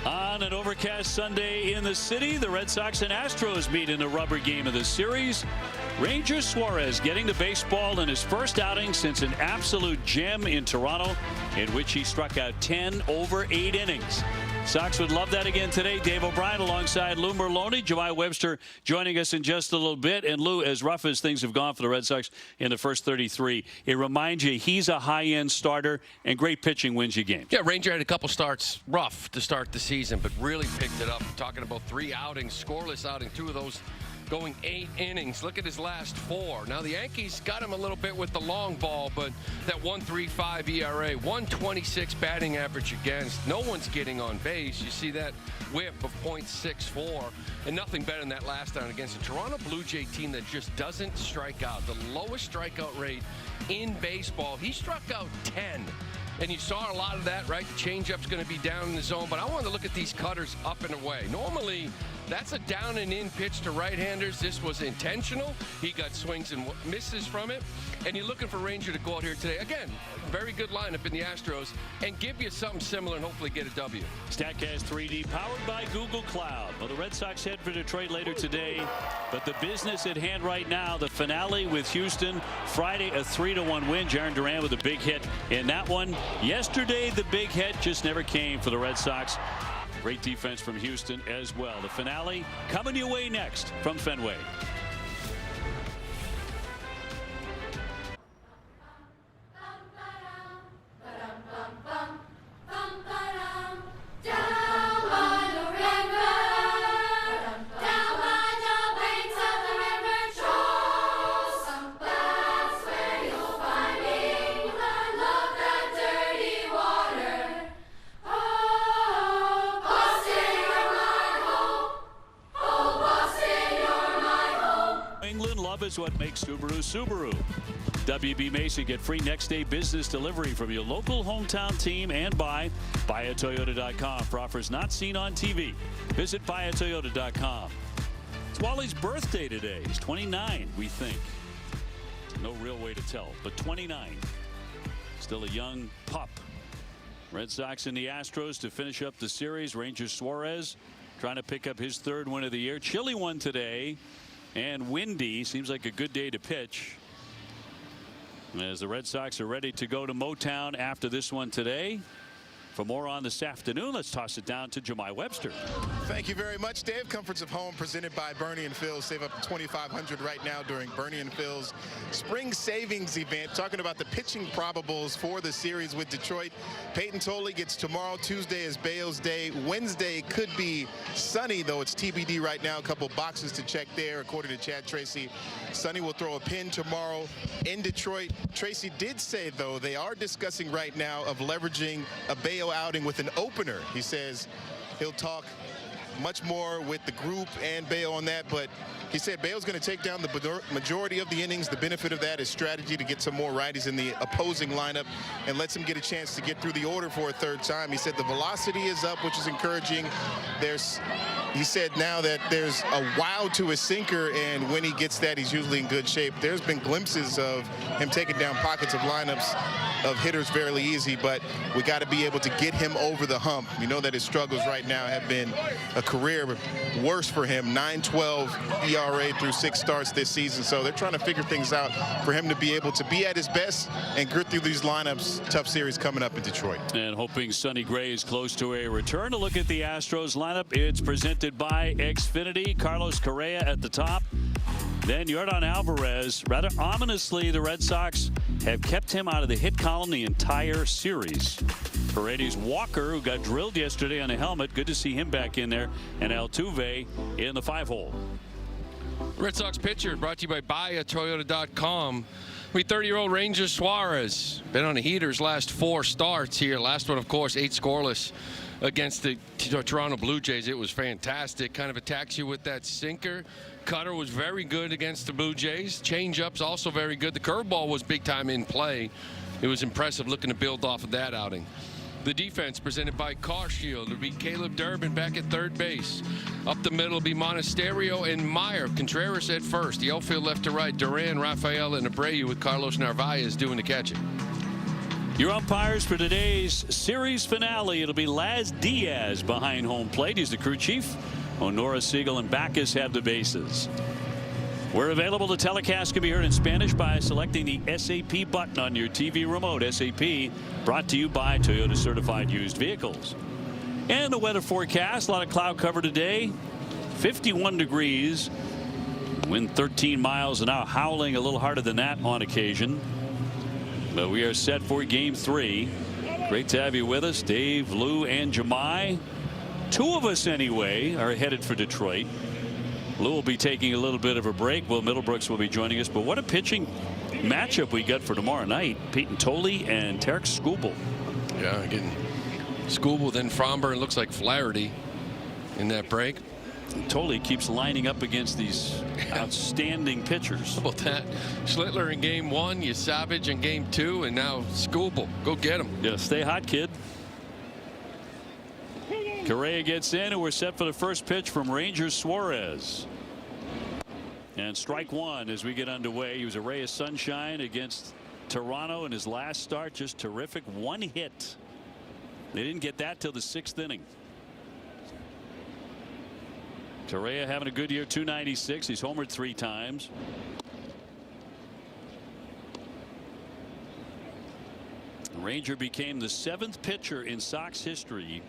On an overcast Sunday in the city, the Red Sox and Astros meet in a rubber game of the series. Ranger Suarez getting the baseball in his first outing since an absolute gem in Toronto, in which he struck out 10 over 8 innings. Sox would love that again today. Dave O'Brien alongside Lou Merlone. Jemai Webster joining us in just a little bit. And Lou, as rough as things have gone for the Red Sox in the first 33, it reminds you he's a high-end starter, and great pitching wins you games. Yeah, Ranger had a couple starts rough to start the season, but really picked it up. Talking about 3 outings, scoreless outing, 2 of those going 8 innings. Look at his last 4. Now, the Yankees got him a little bit with the long ball, but that 1.35 ERA, 126 batting average against. No one's getting on base. You see that whip of .64, and nothing better than that last outing against a Toronto Blue Jay team that just doesn't strike out. The lowest strikeout rate in baseball. He struck out 10. And you saw a lot of that, right? The changeup's going to be down in the zone, but I wanted to look at these cutters up and away. Normally, that's a down and in pitch to right-handers. This was intentional. He got swings and misses from it. And you're looking for Ranger to go out here today. Again, very good lineup in the Astros, and give you something similar and hopefully get a W. StatCast 3D powered by Google Cloud. Well, the Red Sox head for Detroit later today, but the business at hand right now, the finale with Houston. Friday, a 3-1 win. Jarren Duran with a big hit in that one. Yesterday, the big hit just never came for the Red Sox. Great defense from Houston as well. The finale coming your way next from Fenway. Love is what makes Subaru Subaru. WB Mason, get free next day business delivery from your local hometown team and buyatoyota.com for offers not seen on TV. Visit buyatoyota.com. It's Wally's birthday today. He's 29, we think. No real way to tell, but 29. Still a young pup. Red Sox and the Astros to finish up the series. Ranger Suarez trying to pick up his 3rd win of the year. Chilly one today. And windy. Seems like a good day to pitch, as the Red Sox are ready to go to Motown after this one today. For more on this afternoon, let's toss it down to Jemai Webster. Thank you very much, Dave. Comforts of home presented by Bernie & Phil's. Save up to $2,500 right now during Bernie & Phil's spring savings event. Talking about the pitching probables for the series with Detroit. Peyton Tolley gets tomorrow. Tuesday is Bale's day. Wednesday could be sunny, though it's TBD right now. A couple boxes to check there, according to Chad Tracy. Sonny will throw a pin tomorrow in Detroit. Tracy did say, though, they are discussing right now of leveraging a Bale outing with an opener. He says he'll talk much more with the group and Bale on that, but he said Bale's going to take down the majority of the innings. The benefit of that is strategy to get some more righties in the opposing lineup and lets him get a chance to get through the order for a 3rd time. He said the velocity is up, which is encouraging. He said now that there's a wow to his sinker, and when he gets that, he's usually in good shape. There's been glimpses of him taking down pockets of lineups of hitters fairly easy, but we got to be able to get him over the hump. You know that his struggles right now have been a career worse for him. 9.12 ERA through 6 starts this season, so they're trying to figure things out for him to be able to be at his best and grit through these lineups. Tough series coming up in Detroit. And hoping Sonny Gray is close to a return. To look at the Astros lineup, it's presented by Xfinity. Carlos Correa at the top. Then Yordan Alvarez. Rather ominously, the Red Sox have kept him out of the hit column the entire series. Paredes Walker, who got drilled yesterday on the helmet. Good to see him back in there. And Altuve in the 5-hole. Red Sox pitcher brought to you by buyatoyota.com. 30-year-old Ranger Suarez been on the heaters last 4 starts here. Last one, of course, 8 scoreless against the Toronto Blue Jays. It was fantastic. Kind of attacks you with that sinker. Cutter was very good against the Blue Jays. Changeup's also very good. The curveball was big time in play. It was impressive looking to build off of that outing. The defense presented by Car Shield. It'll be Caleb Durbin back at 3rd base. Up the middle will be Monasterio and Meyer. Contreras at first. The outfield left to right. Duran, Rafael, and Abreu with Carlos Narvaez doing the catching. Your umpires for today's series finale. It'll be Laz Diaz behind home plate. He's the crew chief. Honora, Siegel, and Backus have the bases. We're available. The telecast can be heard in Spanish by selecting the SAP button on your TV remote. SAP brought to you by Toyota Certified Used Vehicles. And the weather forecast. A lot of cloud cover today. 51 degrees. Wind 13 miles an hour. Howling a little harder than that on occasion. But we are set for Game 3. Great to have you with us, Dave, Lou, and Jemai. Two of us, anyway, are headed for Detroit. Lou will be taking a little bit of a break. Will Middlebrooks will be joining us. But what a pitching matchup we got for tomorrow night. Peyton Tolley and Tarek Skubal. Yeah, getting Skubal, then Fromber, and looks like Flaherty in that break. Tolley keeps lining up against these outstanding pitchers. How about that? Schlittler in Game 1, you Savage in Game 2, and now Skubal. Go get him. Yeah, stay hot, kid. Correa gets in, and we're set for the first pitch from Rangers Suarez. And strike one as we get underway. He was a ray of sunshine against Toronto in his last start. Just terrific. One hit. They didn't get that till the 6th inning. Correa having a good year, 296. He's homered 3 times. Ranger became the 7th pitcher in Sox history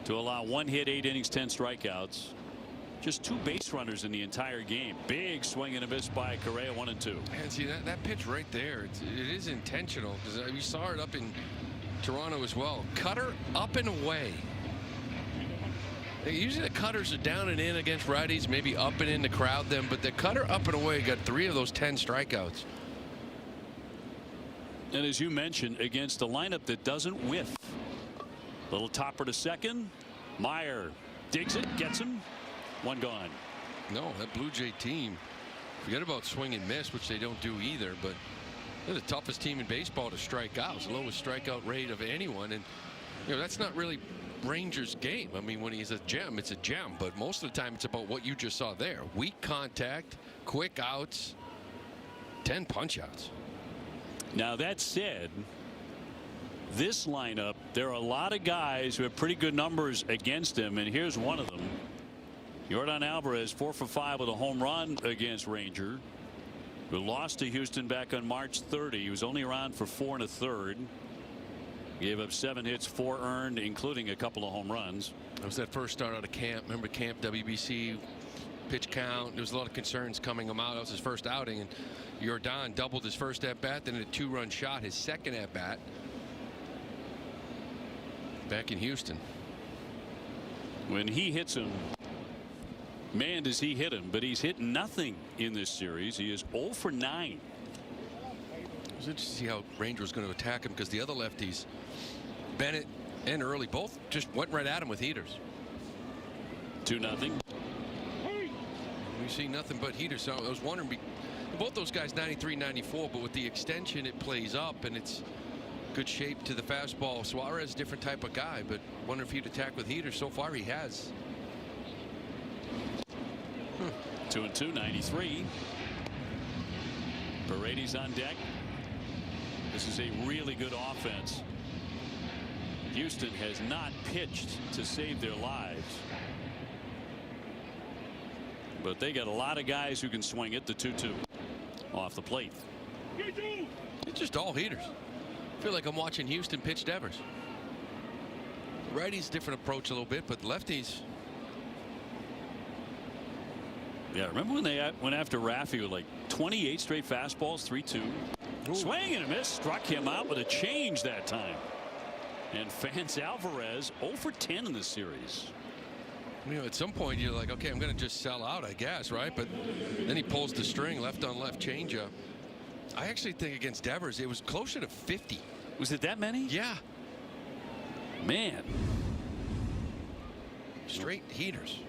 to allow 1 hit, 8 innings, 10 strikeouts. Just 2 base runners in the entire game. Big swing and a miss by Correa, 1 and 2. And see that pitch right there, it is intentional, because we saw it up in Toronto as well. Cutter up and away. Usually the cutters are down and in against righties, maybe up and in to crowd them, but the cutter up and away got 3 of those 10 strikeouts. And as you mentioned, against a lineup that doesn't whiff. Little topper to second. Meyer digs it, gets him. 1 gone. No, that Blue Jay team, forget about swing and miss, which they don't do either, but they're the toughest team in baseball to strike out. It's the lowest strikeout rate of anyone, and that's not really Rangers game. I mean, when he's a gem, it's a gem, but most of the time it's about what you just saw there. Weak contact, quick outs, 10 punch outs. Now that said, this lineup, there are a lot of guys who have pretty good numbers against him, and here's one of them. Yordan Alvarez, 4 for 5 with a home run against Ranger, who lost to Houston back on March 30. He was only around for 4 1/3. Gave up 7 hits, 4 earned, including a couple of home runs. That was that first start out of camp. Remember camp, WBC, pitch count. There was a lot of concerns coming him out. That was his first outing, and Yordan doubled his first at bat, then a 2-run shot his second at bat back in Houston. When he hits him, man, does he hit him, but he's hit nothing in this series. He is 0 for 9. It was interesting to see how Ranger was going to attack him, because the other lefties, Bennett and Early, both just went right at him with heaters. 2-0. We see nothing but heaters. So I was wondering, both those guys 93, 94, but with the extension it plays up and it's good shape to the fastball. Suarez, different type of guy, but wonder if he'd attack with heaters. So far he has. 2-2, 93. Paredes on deck. This is a really good offense. Houston has not pitched to save their lives, but they got a lot of guys who can swing it. The 2-2 off the plate. It's just all heaters. I feel like I'm watching Houston pitch Devers. Righties, different approach a little bit, but lefties. Yeah, remember when they went after Raffy with like 28 straight fastballs, 3-2. Swing and a miss, struck him out with a change that time. And Fans Alvarez 0 for 10 in this series. At some point you're like, okay, I'm going to just sell out, I guess, right? But then he pulls the string, left on left changeup. I actually think against Devers it was closer to 50. Was it that many? Yeah. Man. Straight heaters.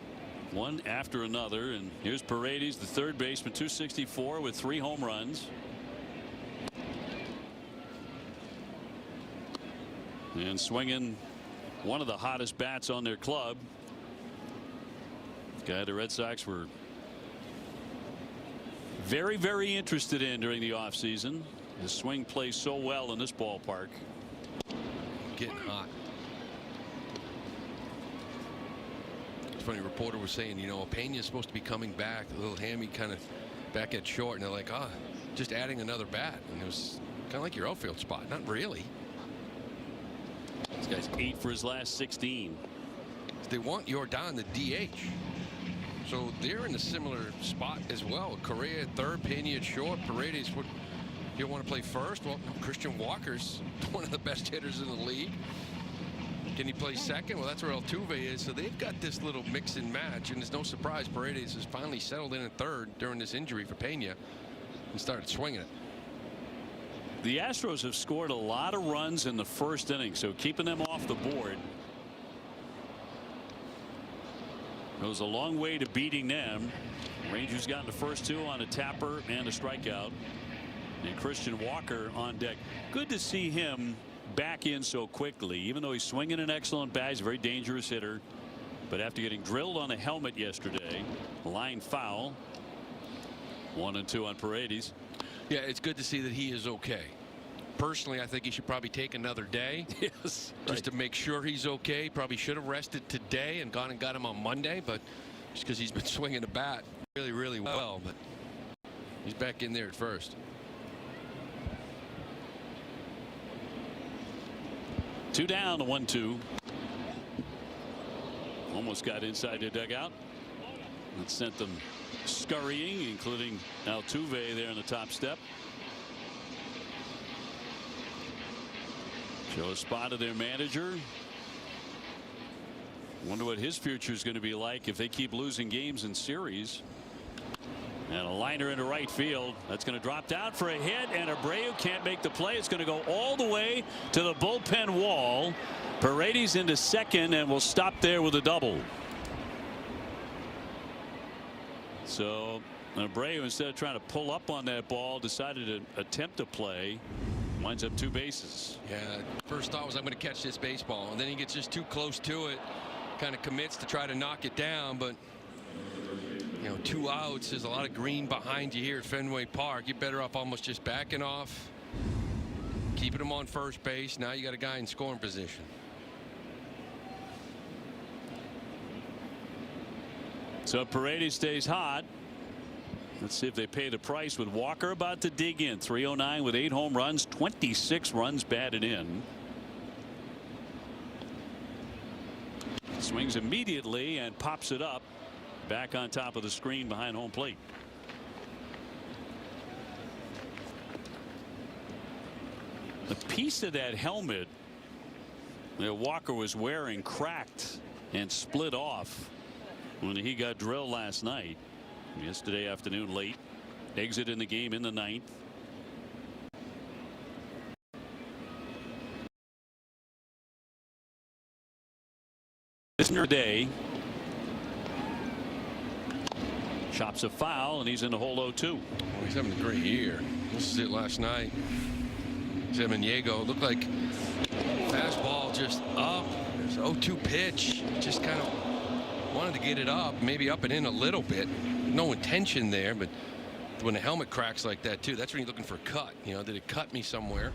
One after another, and here's Paredes, the third baseman, 264 with 3 home runs. And swinging one of the hottest bats on their club. Guy the Red Sox were very, very interested in during the offseason. The swing plays so well in this ballpark. Getting hot. It's funny, a reporter was saying, you know, Peña's supposed to be coming back, a little hammy kind of back at short, and they're like, ah, just adding another bat. And it was kind of like your outfield spot. Not really. This guy's 8 for his last 16. They want Jordan the DH. So they're in a similar spot as well. Correa at third, Peña at short. Paredes would you want to play first? Well, no, Christian Walker's one of the best hitters in the league. Can he play second? Well, that's where Altuve is. So they've got this little mix and match, and it's no surprise Paredes has finally settled in at third during this injury for Peña and started swinging it. The Astros have scored a lot of runs in the first inning, so keeping them off the board goes a long way to beating them. Rangers gotten the first 2 on a tapper and a strikeout. And Christian Walker on deck. Good to see him back in so quickly, even though he's swinging an excellent bat. He's a very dangerous hitter, but after getting drilled on the helmet yesterday, line foul. 1-2 on Paredes. Yeah, it's good to see that he is okay. Personally, I think he should probably take another day. Yes, just to make sure he's okay. Probably should have rested today and gone and got him on Monday, but just because he's been swinging the bat really well. But he's back in there at first. 2 down, 1-2. Almost got inside the dugout. That sent them scurrying, including Altuve there in the top step. Show a spot of their manager. Wonder what his future is going to be like if they keep losing games in series. And a liner into right field. That's going to drop down for a hit, and Abreu can't make the play. It's going to go all the way to the bullpen wall. Paredes into second, and will stop there with a double. So Abreu, instead of trying to pull up on that ball, decided to attempt a play. Winds up 2 bases. Yeah, first thought was I'm going to catch this baseball, and then he gets just too close to it, kind of commits to try to knock it down, but you know, 2 outs. There's a lot of green behind you here at Fenway Park. You're better off almost just backing off, keeping him on first base. Now you got a guy in scoring position. So Paredes stays hot. Let's see if they pay the price with Walker about to dig in. 309 with 8 home runs, 26 runs batted in. Swings immediately and pops it up. Back on top of the screen behind home plate. The piece of that helmet that Walker was wearing cracked and split off when he got drilled last night. Yesterday afternoon late. Exit in the game in the 9th. This day. Chops a foul, and he's in the hole 0-2. Well, he's having a great year. This is it last night. Zemaniego looked like fastball just up. There's 0-2 pitch. Just kind of wanted to get it up, maybe up and in a little bit. No intention there, but when the helmet cracks like that too, that's when you're looking for a cut. You know, did it cut me somewhere?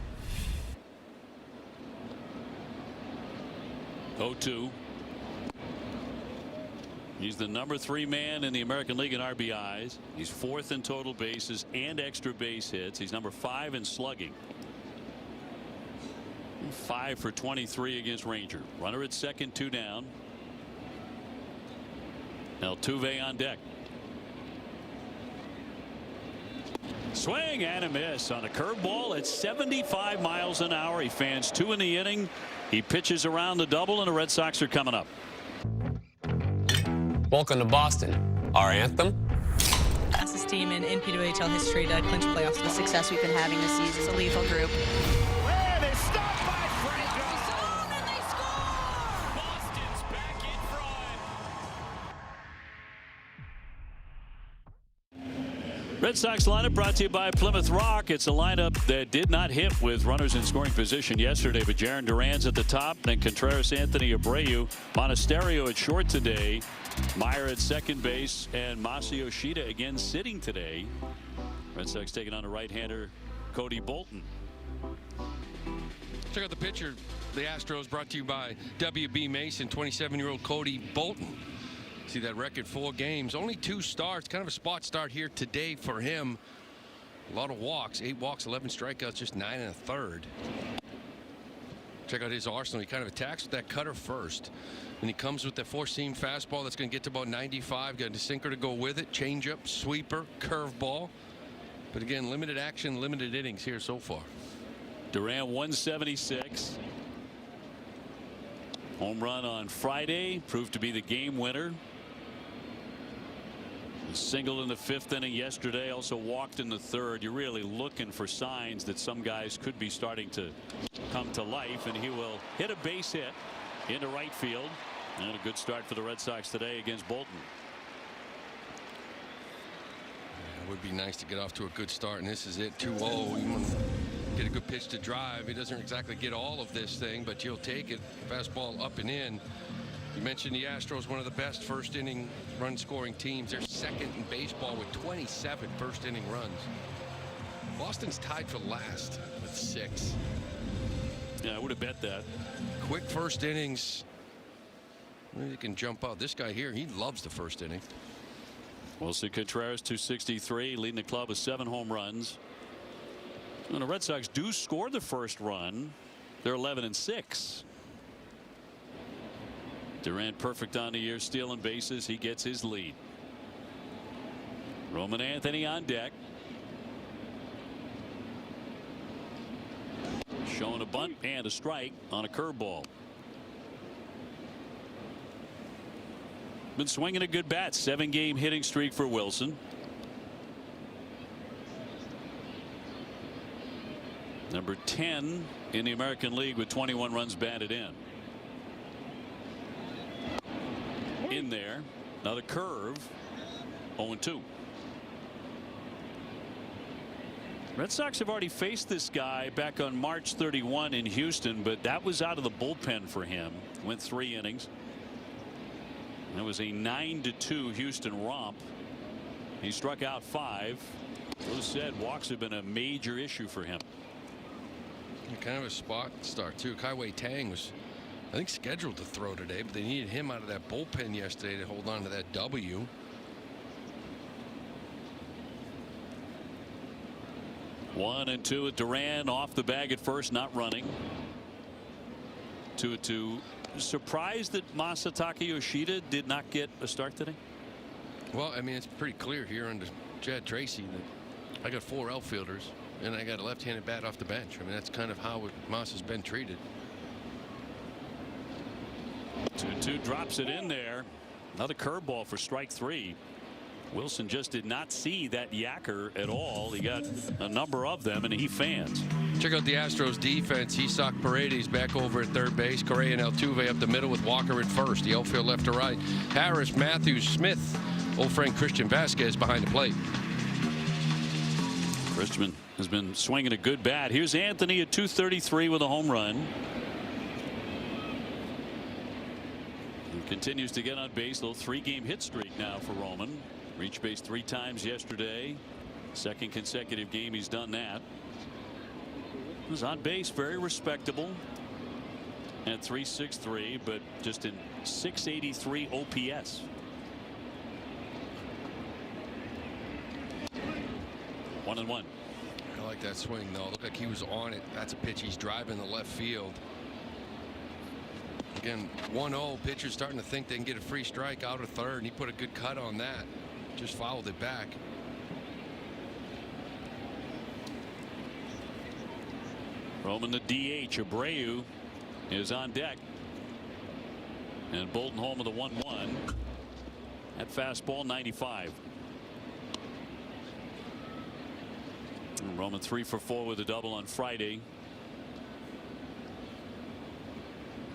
0-2. He's the number 3 man in the American League in RBIs. He's 4th in total bases and extra base hits. He's number 5 in slugging. 5 for 23 against Ranger. Runner at second, 2 down. Altuve on deck. Swing and a miss on a curveball at 75 miles an hour. He fans 2 in the inning. He pitches around the double, and the Red Sox are coming up. Welcome to Boston. Our anthem? Fastest team in PWHL history to clinch playoffs. The success we've been having this season. It's a lethal group. And it's stopped by Franco. And they score! Boston's back in front. Red Sox lineup brought to you by Plymouth Rock. It's a lineup that did not hit with runners in scoring position yesterday, but Jarren Duran's at the top, then Contreras, Anthony Abreu, Monasterio at short today, Meyer at second base, and Masao Yoshida again sitting today. Red Sox taking on a right-hander Cody Bolton. Check out the picture. The Astros brought to you by WB Mason. 27-year-old Cody Bolton. See that record, 4 games, only 2 starts. Kind of a spot start here today for him. A lot of walks, 8 walks, 11 strikeouts, just 9 1/3. Check out his arsenal. He kind of attacks with that cutter first. And he comes with that 4-seam fastball that's going to get to about 95. Got a sinker to go with it. Changeup, sweeper, curveball. But again, limited action, limited innings here so far. Duran 176. Home run on Friday proved to be the game winner. A single in the 5th inning yesterday, also walked in the 3rd. You're really looking for signs that some guys could be starting to come to life, and he will hit a base hit into right field. And a good start for the Red Sox today against Bolton. It would be nice to get off to a good start, and this is it. 2-0. You want to get a good pitch to drive. He doesn't exactly get all of this thing, but you'll take it. Fastball up and in. You mentioned the Astros, one of the best first inning run scoring teams. They're second in baseball with 27 first inning runs. Boston's tied for last with 6. Yeah, I would have bet that. Quick first innings. Maybe they can jump out. This guy here, he loves the first inning. Wilson Contreras 263, leading the club with 7 home runs. When the Red Sox do score the first run, they're 11-6. Durant perfect on the year, stealing bases. He gets his lead. Roman Anthony on deck. Showing a bunt and a strike on a curveball. Been swinging a good bat. 7-game hitting streak for Wilson. Number 10 in the American League with 21 runs batted in. In there, another curve. 0-2. Red Sox have already faced this guy back on March 31 in Houston, but that was out of the bullpen for him. Went 3 innings. That was a 9-2 Houston romp. He struck out 5. Those said, walks have been a major issue for him. Kind of a spot start too. Kai Tang was, I think, scheduled to throw today, but they needed him out of that bullpen yesterday to hold on to that W. One and 2 with Duran off the bag at first, not running. 2-2. Surprised that Masataka Yoshida did not get a start today? Well, I mean, it's pretty clear here under Chad Tracy that I got 4 outfielders and I got a left-handed bat off the bench. I mean, that's kind of how Moss has been treated. 2-2, drops it in there. Another curveball for strike 3. Wilson just did not see that yacker at all. He got a number of them, and he fans. Check out the Astros defense. Isak Paredes back over at third base. Correa and Altuve up the middle with Walker at first. The outfield left to right. Harris, Matthews, Smith, old friend Christian Vasquez behind the plate. Christian has been swinging a good bat. Here's Anthony at 233 with a home run. He continues to get on base. Little 3-game hit streak now for Roman. Reached base 3 times yesterday. Second consecutive game he's done that. He was on base, very respectable at 363, but just in 683 OPS. 1-1. I like that swing though. Looked like he was on it. That's a pitch he's driving the left field. Again, 1-0. Pitcher's starting to think they can get a free strike out of third, and he put a good cut on that. Just fouled it back. Roman the DH. Abreu is on deck. And Bolton home with a 1-1. That fastball 95. And Roman 3 for 4 with a double on Friday.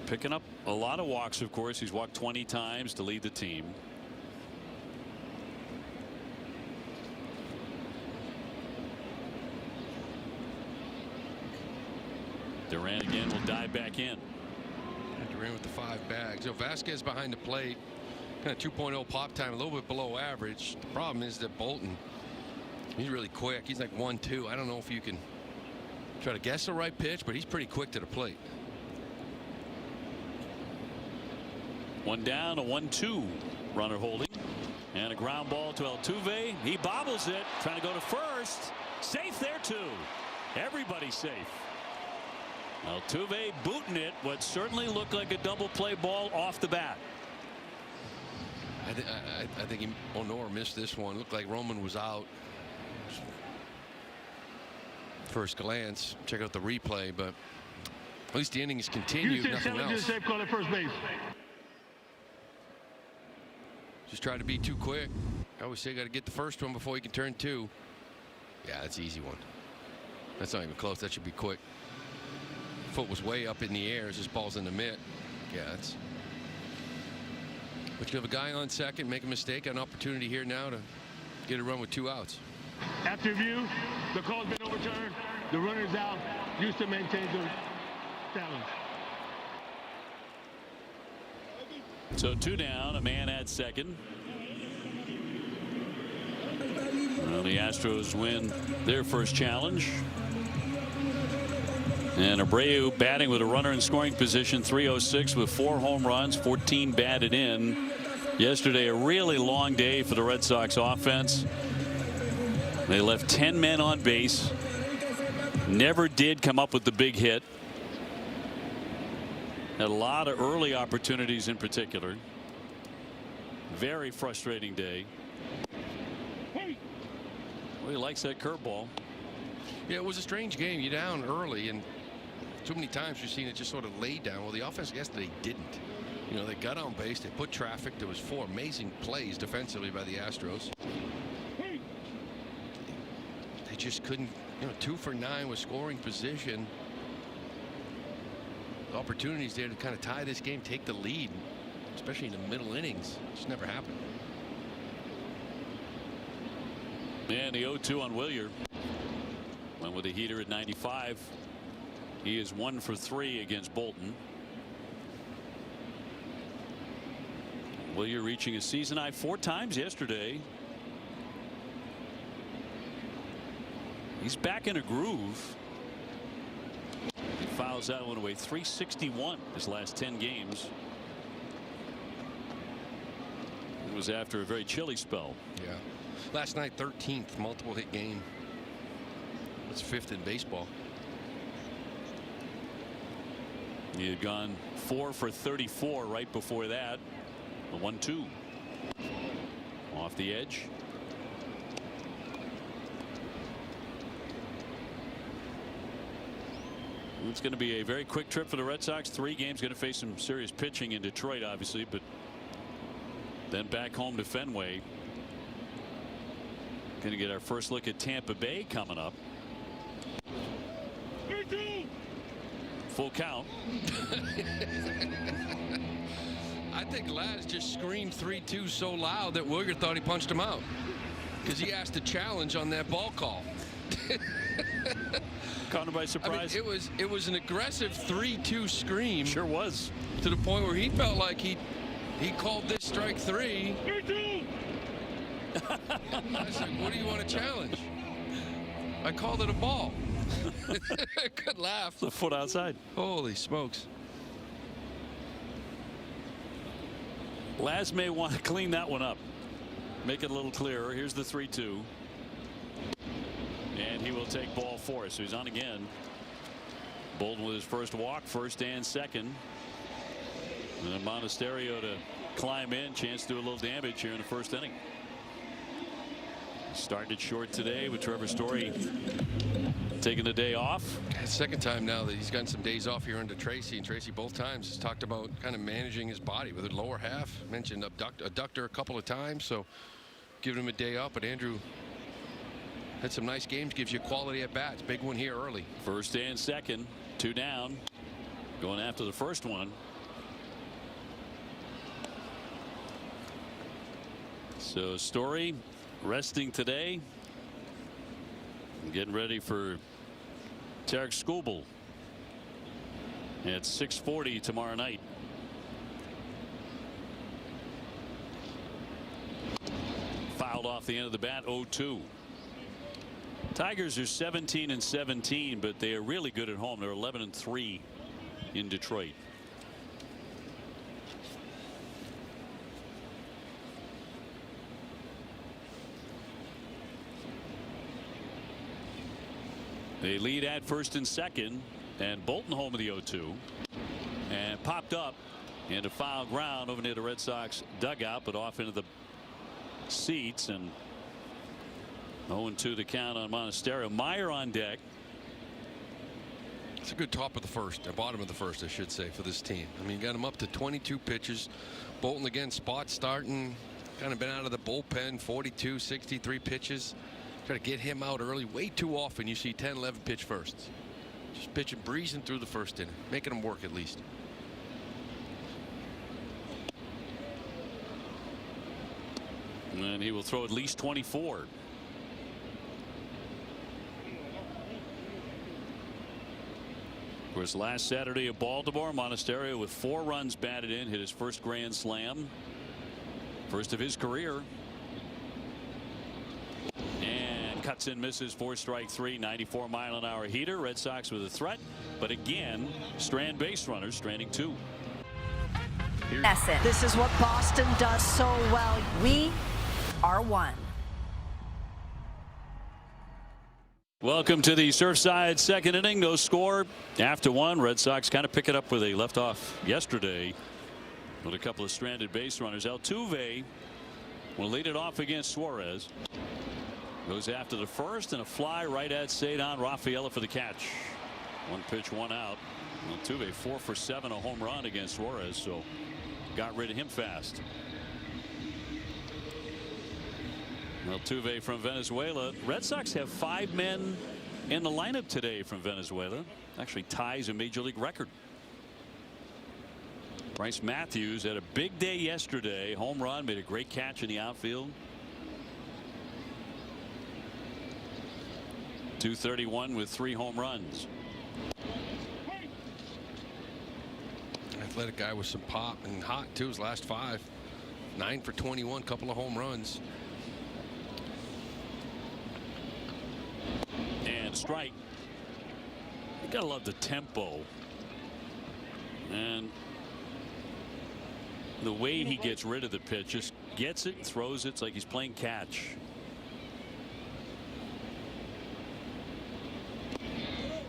Picking up a lot of walks, of course. He's walked 20 times to lead the team. Duran again will dive back in. Duran with the 5 bags. So Vasquez behind the plate, kind of 2.0 pop time, a little bit below average. The problem is that Bolton, he's really quick. He's like 1-2. I don't know if you can Try to guess the right pitch, but he's pretty quick to the plate. One down, a 1-2. Runner holding. And a ground ball to Altuve. He bobbles it, trying to go to first. Safe there, too. Everybody's safe. Altuve booting it, what certainly looked like a double play ball off the bat. I think Honor missed this one. Looked like Roman was out. First glance, check out the replay, but at least the innings continued. Nothing else. Safe call at first base. Just try to be too quick. I always say got to get the first one before you can turn two. Yeah, that's an easy one. That's not even close. That should be quick. Foot was way up in the air as this ball's in the mitt. Yeah, that's. But you have a guy on second, make a mistake, an opportunity here now to get a run with 2 outs. After review, the call's been overturned. The runner's out. Houston maintains the challenge. So 2 down, a man at second. Well, the Astros win their first challenge. And Abreu batting with a runner in scoring position, 306 with 4 home runs, 14 batted in. Yesterday, a really long day for the Red Sox offense. They left 10 men on base. Never did come up with the big hit. Had a lot of early opportunities in particular. Very frustrating day. Well, he likes that curveball. Yeah, it was a strange game. You're down early, and too many times you've seen it just sort of laid down. Well, the offense yesterday didn't. You know, they got on base, they put traffic. There was 4 amazing plays defensively by the Astros. They just couldn't, you know, 2 for 9 with scoring position. The opportunities there to kind of tie this game, take the lead, especially in the middle innings. It's never happened. And the 0-2 on Willier. Went with a heater at 95. He is 1 for 3 against Bolton. Willier reaching a season high 4 times yesterday. He's back in a groove. He fouls that one away. 361 his last 10 games. It was after a very chilly spell. Yeah. Last night, 13th multiple hit game. That's 5th in baseball. He had gone 4 for 34 right before that. The 1-2 off the edge. It's going to be a very quick trip for the Red Sox. 3 games, going to face some serious pitching in Detroit, obviously, but then back home to Fenway. Going to get our first look at Tampa Bay coming up. Full count. I think Laz just screamed 3-2 so loud that Willier thought he punched him out because he asked a challenge on that ball call. Caught him by surprise. I mean, it was an aggressive 3-2 scream. Sure was. To the point where he felt like he called this strike 3. I said, what do you want to challenge? I called it a ball. Good laugh. The foot outside. Holy smokes. Laz may want to clean that one up. Make it a little clearer. Here's the 3-2. And he will take ball 4. So he's on again. Bolton with his first walk, first and second. And then Monasterio to climb in. Chance to do a little damage here in the first inning. Started short today with Trevor Story taking the day off. Second time now that he's gotten some days off here under Tracy, and Tracy both times has talked about kind of managing his body with the lower half. Mentioned adductor a couple of times, so giving him a day off. But Andrew had some nice games, gives you quality at bats. Big one here early. First and second, 2 down, going after the first one. So Story resting today, getting ready for Tarek Skubal at 6:40 tomorrow night. Fouled off the end of the bat. 0-2. Tigers are 17-17, but they are really good at home. They're 11-3 in Detroit. They lead at first and second, and Bolton home of the 0-2, and popped up into foul ground over near the Red Sox dugout, but off into the seats, and 0-2 the count on Monasterio. Meyer on deck. It's a good top of the first, bottom of the first, I should say, for this team. I mean, you got him up to 22 pitches. Bolton again, spot starting, kind of been out of the bullpen, 42, 63 pitches. Try to get him out early. Way too often you see 10, 11 pitch firsts. Just pitching, breezing through the first inning, making them work at least. And he will throw at least 24. Of course, last Saturday at Baltimore, Monasterio with 4 runs batted in, hit his first grand slam, first of his career. And cuts and misses for strike 3. 94-mile-an-hour heater. Red Sox with a threat, but again, strand base runners, stranding 2. This is what Boston does so well. We are one. Welcome to the Surfside second inning. No score after 1. Red Sox kind of pick it up where they left off yesterday with a couple of stranded base runners. Altuve will lead it off against Suarez. Goes after the first, and a fly right at Cedar Rafaela for the catch. 1 pitch, 1 out. Altuve 4 for 7, a home run against Suarez, so got rid of him fast. Altuve from Venezuela. Red Sox have 5 men in the lineup today from Venezuela. Actually ties a major league record. Bryce Matthews had a big day yesterday. Home run, made a great catch in the outfield. 231 with 3 home runs. Athletic guy with some pop and hot too. His last 5. 9 for 21, couple of home runs. And strike. You gotta love the tempo and the way he gets rid of the pitch. Just gets it, throws it. It's like he's playing catch.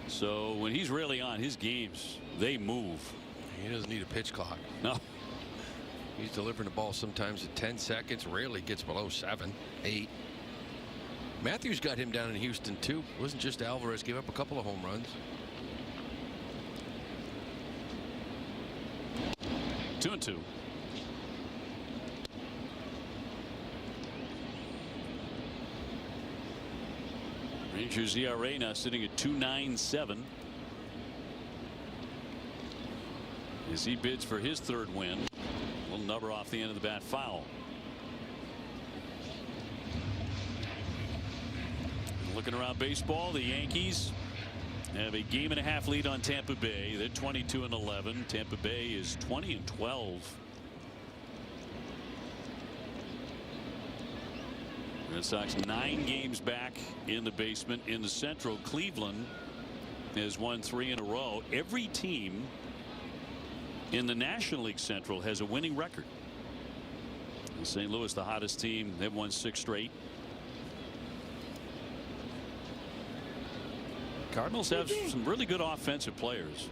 So when he's really on, his games, they move. He doesn't need a pitch clock. No. He's delivering the ball sometimes at 10 seconds. Rarely gets below 7, 8. Matthews got him down in Houston too. It wasn't just Alvarez. Gave up a couple of home runs. 2-2. Rangers ERA now sitting at 2.97 as he bids for his 3rd win. A little number off the end of the bat, foul. Looking around baseball, the Yankees have a 1.5 lead on Tampa Bay. They're 22-11. Tampa Bay is 20-12. Red Sox 9 games back in the basement. In the Central, Cleveland has won 3 in a row. Every team in the National League Central has a winning record. St. Louis, the hottest team, they've won 6 straight. Cardinals have some really good offensive players.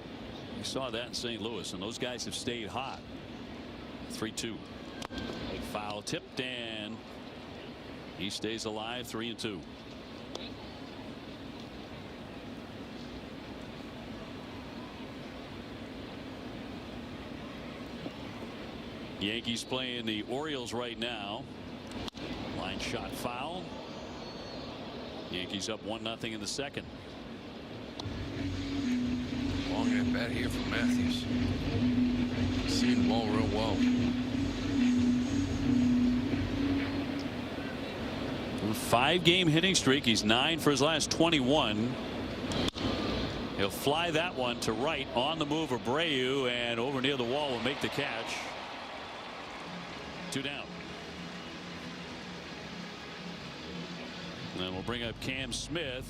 You saw that in St. Louis, and those guys have stayed hot. 3-2. Foul tipped, and he stays alive. 3-2. Yankees playing the Orioles right now. Line shot foul. Yankees up 1-0 in the second. Long at bat here from Matthews. Seeing the ball real well. 5-game hitting streak. He's 9 for his last 21. He'll fly that one to right on the move. Abreu, and over near the wall will make the catch. 2 down. And we'll bring up Cam Smith,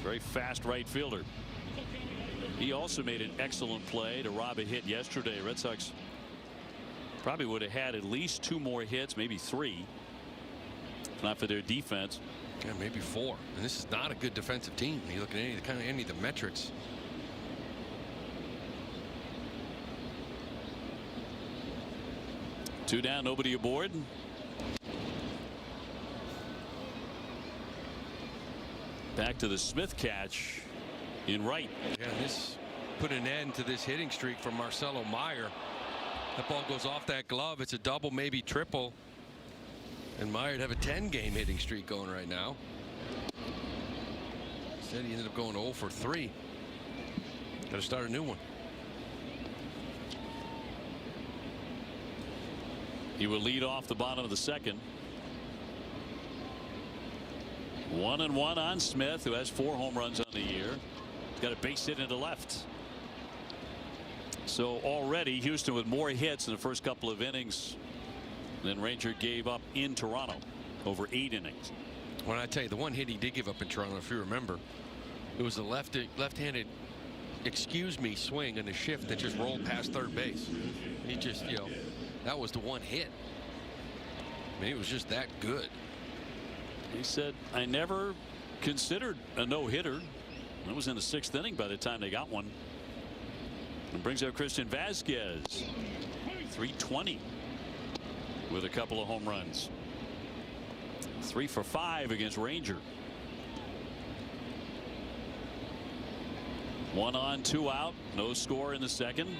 very fast right fielder. He also made an excellent play to rob a hit yesterday. Red Sox probably would have had at least 2 more hits, maybe 3, if not for their defense. Yeah, maybe 4. And this is not a good defensive team. You look at any of the metrics. Two down, nobody aboard. Back to the Smith catch in right. Yeah, this put an end to this hitting streak for Marcelo Meyer. That ball goes off that glove. It's a double, maybe triple. And Meyer'd have a 10-game hitting streak going right now. Instead, he ended up going 0 for 3. Got to start a new one. He will lead off the bottom of the second. 1-1 on Smith, who has 4 home runs on the year. He's got a base hit into left. So already Houston with more hits in the first couple of innings than Ranger gave up in Toronto over 8 innings. When I tell you, the one hit he did give up in Toronto, if you remember, it was a left-handed excuse me swing and a shift that just rolled past third base. He just, you know, that was the one hit. I mean, it was just that good. He said, I never considered a no-hitter. That was in the 6th inning by the time they got one. And brings up Christian Vasquez. 320 with a couple of home runs. 3 for 5 against Ranger. 1 on, 2 out. No score in the second.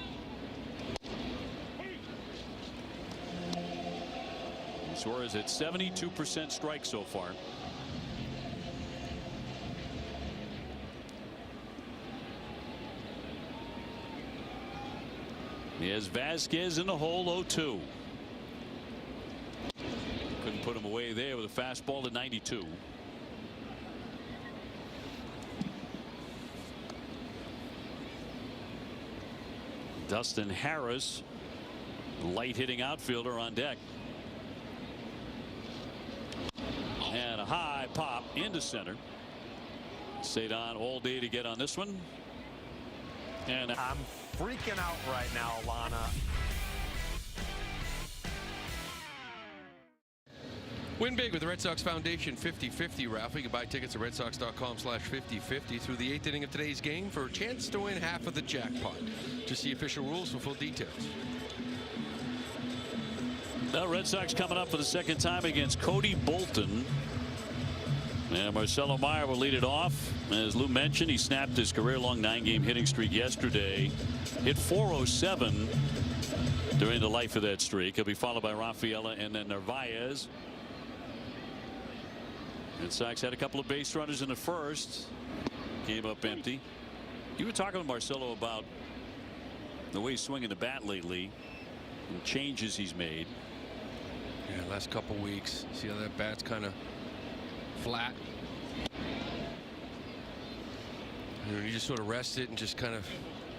Suarez at 72% strike so far. He has Vasquez in the hole, 0-2. Couldn't put him away there with a fastball to 92. Dustin Harris, light hitting outfielder, on deck. And a high pop into center. Stayed on all day to get on this one. And I'm freaking out right now, Alana. Win big with the Red Sox Foundation 50-50 raffle. You can buy tickets at redsox.com/5050 through the 8th inning of today's game for a chance to win half of the jackpot. Just see official rules for full details. The Red Sox coming up for the second time against Cody Bolton. And Marcelo Meyer will lead it off. As Lou mentioned, he snapped his career-long 9-game hitting streak yesterday. Hit .407 during the life of that streak. He'll be followed by Rafaela and then Narvaez. Red Sox had a couple of base runners in the first. Came up empty. You were talking to Marcelo about the way he's swinging the bat lately and changes he's made. Yeah, last couple weeks. See how that bat's kind of flat. He just sort of rests it and just kind of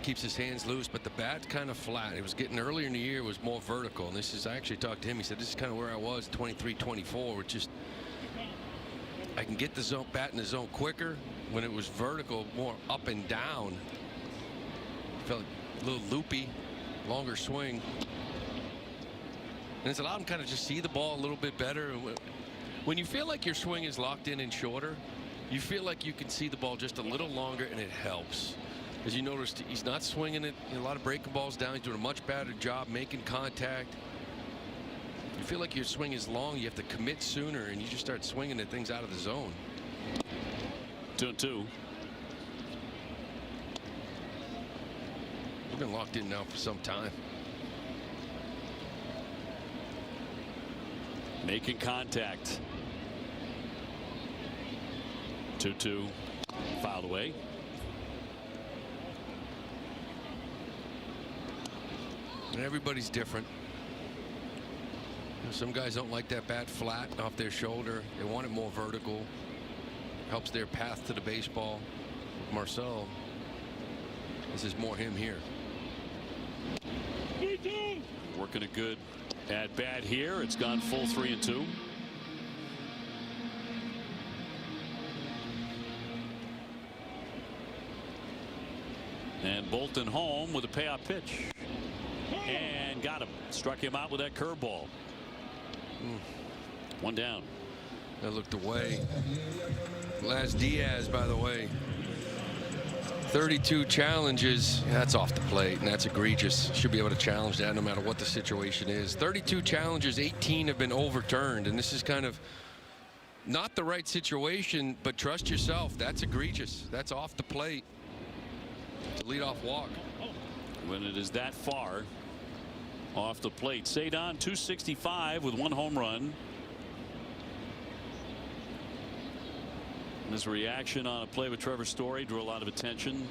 keeps his hands loose, but the bat's kind of flat. It was getting earlier in the year, it was more vertical, and this is, I actually talked to him. He said this is kind of where I was 23-24, with just, I can get the zone, bat in the zone quicker. When it was vertical, more up and down, felt a little loopy, longer swing, and it's allowed him kind of just see the ball a little bit better. When you feel like your swing is locked in and shorter, you feel like you can see the ball just a little longer, and it helps. As you noticed, he's not swinging it a lot of breaking balls down. He's doing a much better job making contact. You feel like your swing is long, you have to commit sooner, and you just start swinging at things out of the zone. 2-2. We've been locked in now for some time. Making contact. 2-2. Fouled away. And everybody's different. Some guys don't like that bat flat off their shoulder. They want it more vertical. Helps their path to the baseball. Marcel, this is more him here. Working a good at bat here. It's gone full 3-2. And Bolton home with a payoff pitch. And got him. Struck him out with that curveball. One down. I looked away. Last Diaz, by the way. 32 challenges. That's off the plate, and that's egregious. Should be able to challenge that no matter what the situation is. 32 challenges, 18 have been overturned, and this is kind of not the right situation, but trust yourself. That's egregious. That's off the plate. It's a leadoff walk. When it is that far off the plate. Cedon 265 with 1 home run. And his reaction on a play with Trevor Story drew a lot of attention.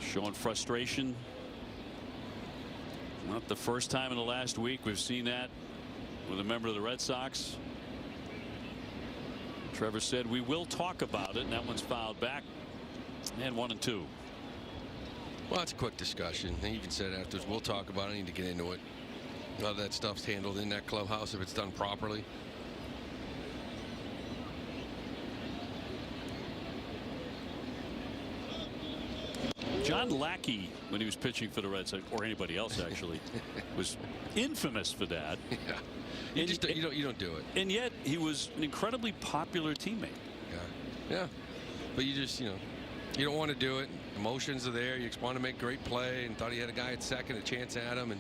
Showing frustration. Not the first time in the last week we've seen that with a member of the Red Sox. Trevor said we will talk about it, and that one's fouled back. And 1-2. Well, it's a quick discussion. And you can say it afterwards. We'll talk about it. I need to get into it. A lot of that stuff's handled in that clubhouse if it's done properly. John Lackey, when he was pitching for the Red Sox, or anybody else actually, was infamous for that. Yeah. You don't do it. And yet he was an incredibly popular teammate. Yeah. But you just, you don't want to do it. Emotions are there. You want to make a great play, and thought he had a guy at second, a chance at him, and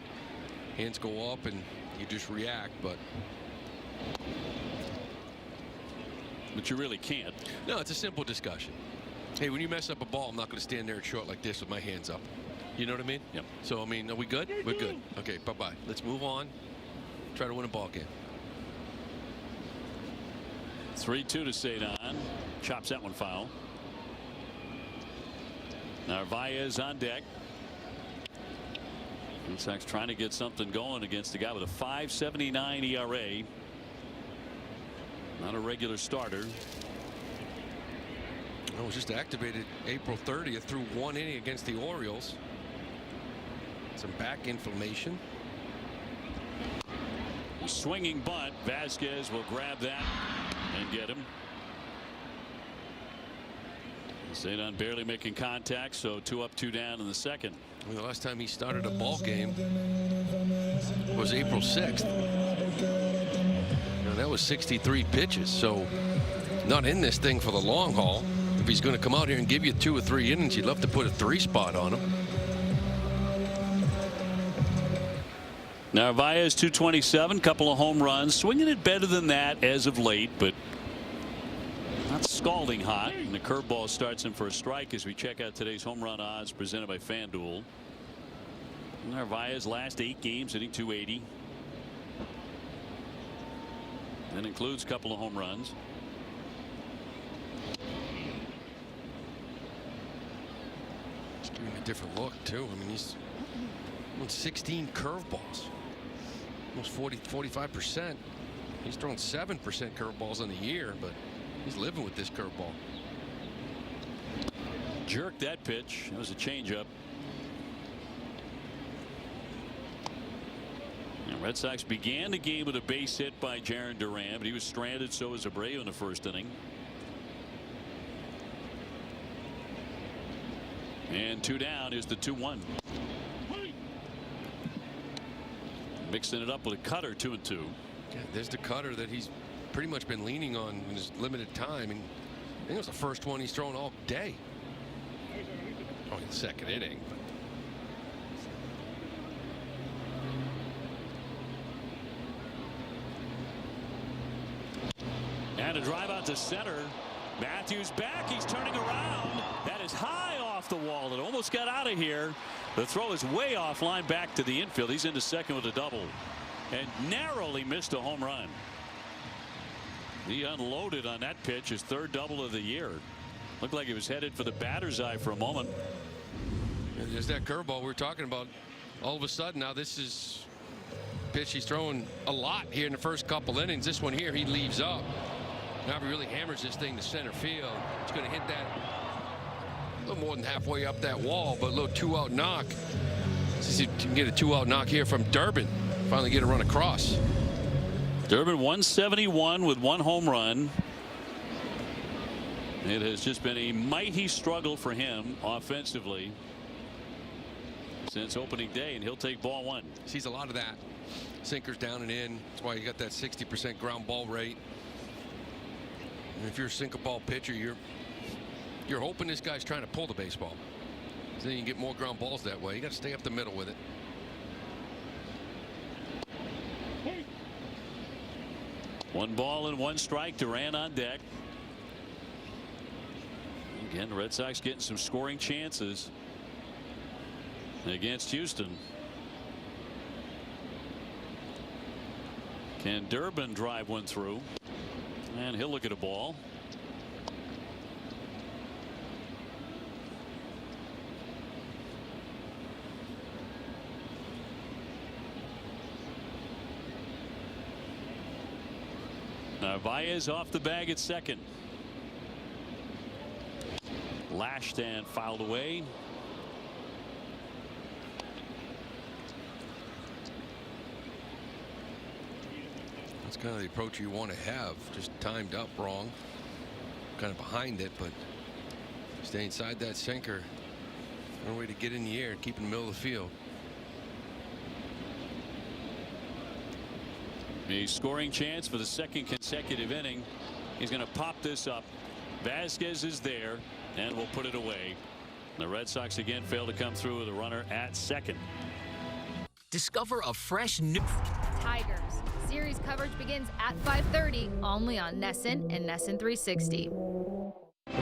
hands go up, and you just react. But you really can't. No, it's a simple discussion. Hey, when you mess up a ball, I'm not going to stand there at short like this with my hands up. You know what I mean? Yep. So, I mean, are we good? We're good. Okay, bye-bye. Let's move on. Try to win a ball game. 3-2 to Cedon. Chops that one foul. Narvaez on deck. Red Sox trying to get something going against a guy with a 5.79 ERA. Not a regular starter. I was just activated April 30th through 1 inning against the Orioles. Some back inflammation. Swinging bunt. Vasquez will grab that and get him. Cedon barely making contact, so 2 up 2 down in the second. I mean, the last time he started a ball game was April 6th. Now, that was 63 pitches, so not in this thing for the long haul. If he's going to come out here and give you 2 or 3 innings, you'd love to put a 3 spot on him. Narvaez 227, couple of home runs, swinging it better than that as of late, but not scalding hot. And the curveball starts him for a strike as we check out today's home run odds presented by FanDuel. Narvaez last 8 games hitting 280. That includes a couple of home runs. Just giving him a different look too. I mean, he's on 16 curveballs, almost 45%. He's thrown 7% curveballs on the year, but he's living with this curveball. Jerked that pitch. That was a changeup. Red Sox began the game with a base hit by Jarren Duran, but he was stranded. So was Abreu in the first inning. And 2 down is the 2-1. Mixing it up with a cutter, 2-2. Yeah, there's the cutter that he's pretty much been leaning on in his limited time. And I think it was the first one he's thrown all day. Oh, in the second inning. And a drive out to center. Matthews back. He's turning around. That is high off the wall. It almost got out of here. The throw is way off line back to the infield. He's into second with a double and narrowly missed a home run. He unloaded on that pitch, his 3rd double of the year. Looked like he was headed for the batter's eye for a moment. And there's that curveball we were talking about. All of a sudden now this is a pitch he's throwing a lot here in the first couple innings. This one here he leaves up. Now if he really hammers this thing to center field, it's going to hit that a little more than halfway up that wall, but a little 2-out knock. See if you can get a 2-out knock here from Durbin. Finally get a run across. Durbin 171 with 1 home run. It has just been a mighty struggle for him offensively since opening day, and he'll take ball one. Sees a lot of that. Sinkers down and in. That's why you got that 60% ground ball rate. And if you're a sinker ball pitcher, you're hoping this guy's trying to pull the baseball. So then you get more ground balls that way. You got to stay up the middle with it. One ball and one strike. Duran on deck. Again, the Red Sox getting some scoring chances against Houston. Can Durbin drive one through? And he'll look at a ball. Narvaez off the bag at second. Lashed and fouled away. That's kind of the approach you want to have. Just timed up wrong. Kind of behind it, but stay inside that sinker. No way to get in the air and keep in the middle of the field. A scoring chance for the second consecutive inning. He's going to pop this up. Vasquez is there and will put it away. The Red Sox again fail to come through with a runner at second. Discover a fresh new Tigers. Series coverage begins at 5:30 only on NESN and NESN 360.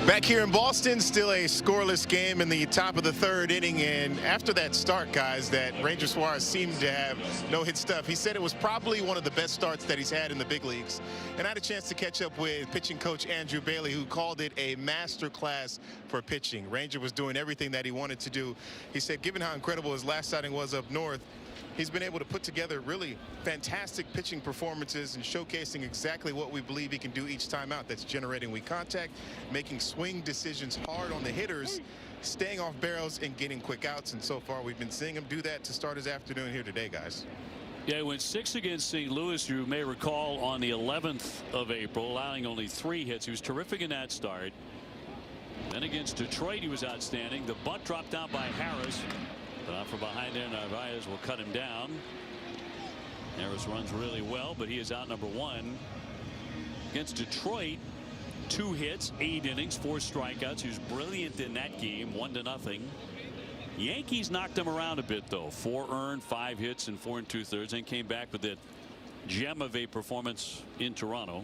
Back here in Boston, still a scoreless game in the top of the third inning, and after that start, guys, that Ranger Suarez seemed to have no-hit stuff. He said it was probably one of the best starts that he's had in the big leagues. And I had a chance to catch up with pitching coach Andrew Bailey, who called it a master class for pitching. Ranger was doing everything that he wanted to do. He said given how incredible his last outing was up north, he's been able to put together really fantastic pitching performances and showcasing exactly what we believe he can do each time out. That's generating weak contact, making swing decisions hard on the hitters, staying off barrels, and getting quick outs. And so far, we've been seeing him do that to start his afternoon here today, guys. Yeah, he went 6 against St. Louis, you may recall, on the 11th of April, allowing only 3 hits. He was terrific in that start. Then against Detroit, he was outstanding. The bunt dropped down by Harris. But from behind there, Narvaez will cut him down. Harris runs really well, but he is out number 1. Against Detroit, 2 hits, 8 innings, 4 strikeouts. He was brilliant in that game, 1-0. Yankees knocked him around a bit, though. 4 earned, 5 hits, and 4 2/3, and came back with that gem of a performance in Toronto.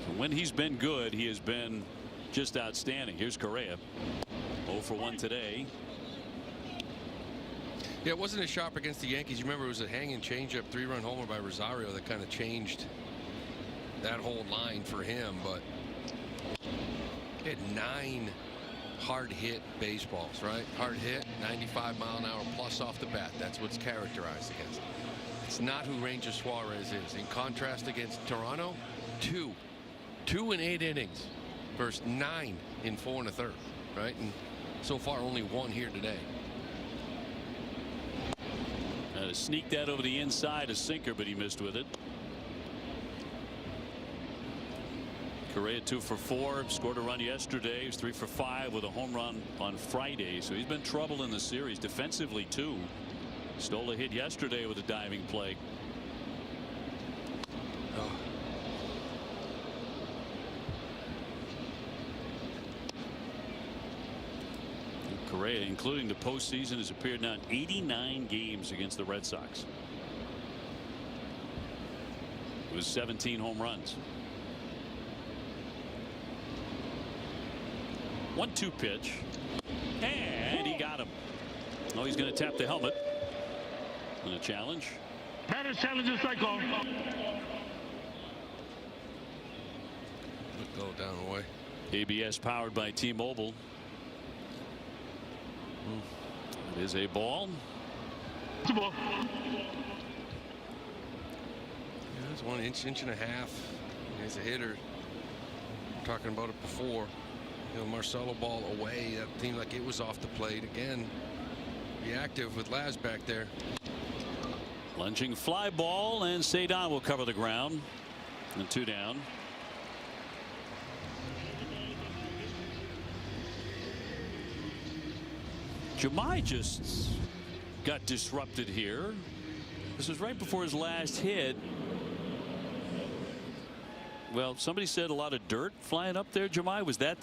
So when he's been good, he has been just outstanding. Here's Correa. 0 for 1 today. Yeah, it wasn't as sharp against the Yankees. You remember it was a hanging changeup 3-run homer by Rosario that kind of changed that whole line for him. But he had 9 hard hit baseballs, right? Hard hit, 95-mile-an-hour plus off the bat. That's what's characterized against. It's not who Ranger Suarez is. In contrast, against Toronto, 2 in 8 innings versus 9 in 4 1/3, right? And so far only 1 here today. Sneaked that over the inside, a sinker, but he missed with it. Correa 2 for 4, scored a run yesterday. He was 3 for 5 with a home run on Friday. So he's been trouble in the series defensively too. Stole a hit yesterday with a diving play. Oh. Correa, including the postseason, has appeared now in 89 games against the Red Sox. It was 17 home runs. 1-2 pitch, and he got him. Oh, he's going to tap the helmet. And a challenge. Batter challenges strike call. Go down the way. ABS powered by T-Mobile. It is a ball. It's a ball. Yeah, it's 1 inch, inch and a half. He's a hitter. Talking about it before. You know, Marcelo ball away. That seemed like it was off the plate again. Be active with Laz back there. Lunging fly ball, and Cedon will cover the ground. And 2 down. Jemai just got disrupted here. This was right before his last hit. Well, somebody said a lot of dirt flying up there, Jemai. Was that?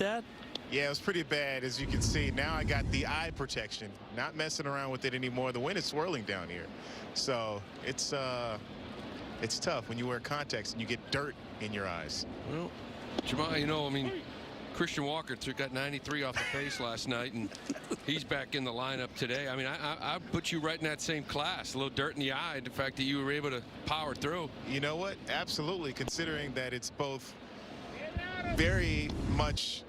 Yeah, it was pretty bad, as you can see. Now I got the eye protection, not messing around with it anymore. The wind is swirling down here, so it's tough when you wear contacts and you get dirt in your eyes. Well, Jemai, you know, I mean, Christian Walker got 93 off the face last night, and he's back in the lineup today. I mean, I put you right in that same class. A little dirt in the eye, the fact that you were able to power through. You know what? Absolutely, considering that it's both very much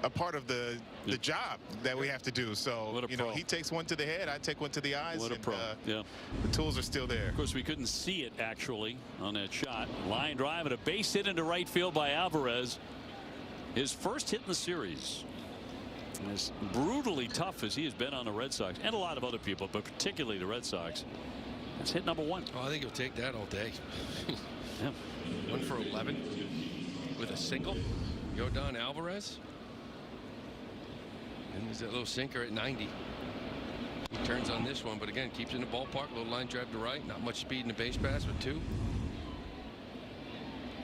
a part of the job that we have to do. So, you know, he takes one to the head, I take one to the eyes. What a pro. Yeah. The tools are still there. Of course, we couldn't see it actually on that shot. Line drive and a base hit into right field by Alvarez. His first hit in the series. As brutally tough as he has been on the Red Sox and a lot of other people, but particularly the Red Sox. That's hit number 1. Oh, I think he'll take that all day. Yeah. 1 for 11 with a single. Yordan Alvarez. And there's that little sinker at 90. He turns on this one, but again, keeps in the ballpark. Little line drive to right. Not much speed in the base pass with 2.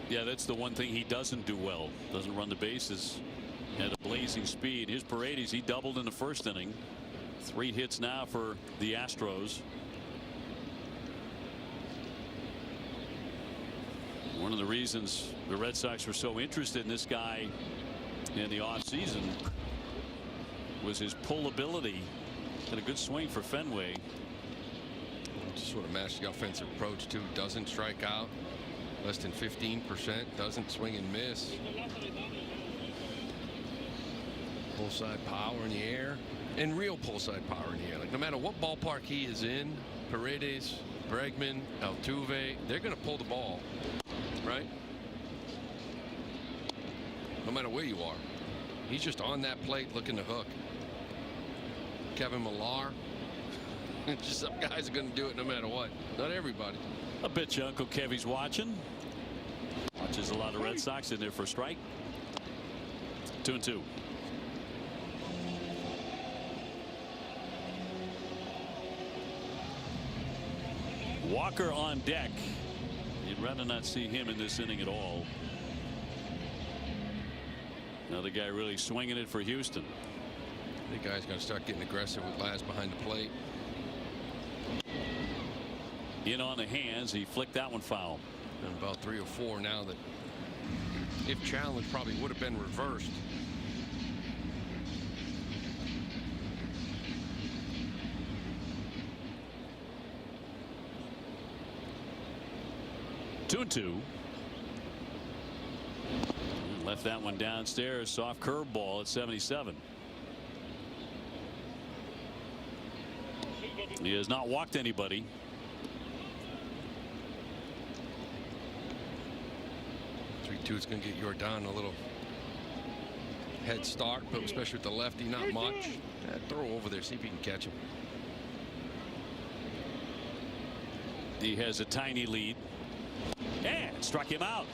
Yeah, that's the one thing he doesn't do well. Doesn't run the bases at a blazing speed. His Paredes, he doubled in the first inning. 3 hits now for the Astros. One of the reasons the Red Sox were so interested in this guy in the offseason was his pullability. Had a good swing for Fenway. Just sort of matched the offensive approach too. Doesn't strike out. Less than 15%. Doesn't swing and miss. Pull side power in the air. And real pull side power in the air. Like no matter what ballpark he is in, Paredes, Bregman, Altuve, they're going to pull the ball. Right? No matter where you are. He's just on that plate looking to hook. Kevin Millar. Just some guys are going to do it no matter what. Not everybody. I bet you Uncle Kevy's watching. Watches a lot of Red Sox in there for a strike. 2-2. Walker on deck. You'd rather not see him in this inning at all. Another guy really swinging it for Houston. The guy's going to start getting aggressive with Laz behind the plate. In on the hands, he flicked that one foul. And about 3 or 4 now that, if challenged, probably would have been reversed. Two and 2. Left that one downstairs. Soft curveball at 77. He has not walked anybody. It's going to get Yordan a little head start, but especially with the lefty, not much. Throw over there, see if you can catch him. He has a tiny lead and struck him out.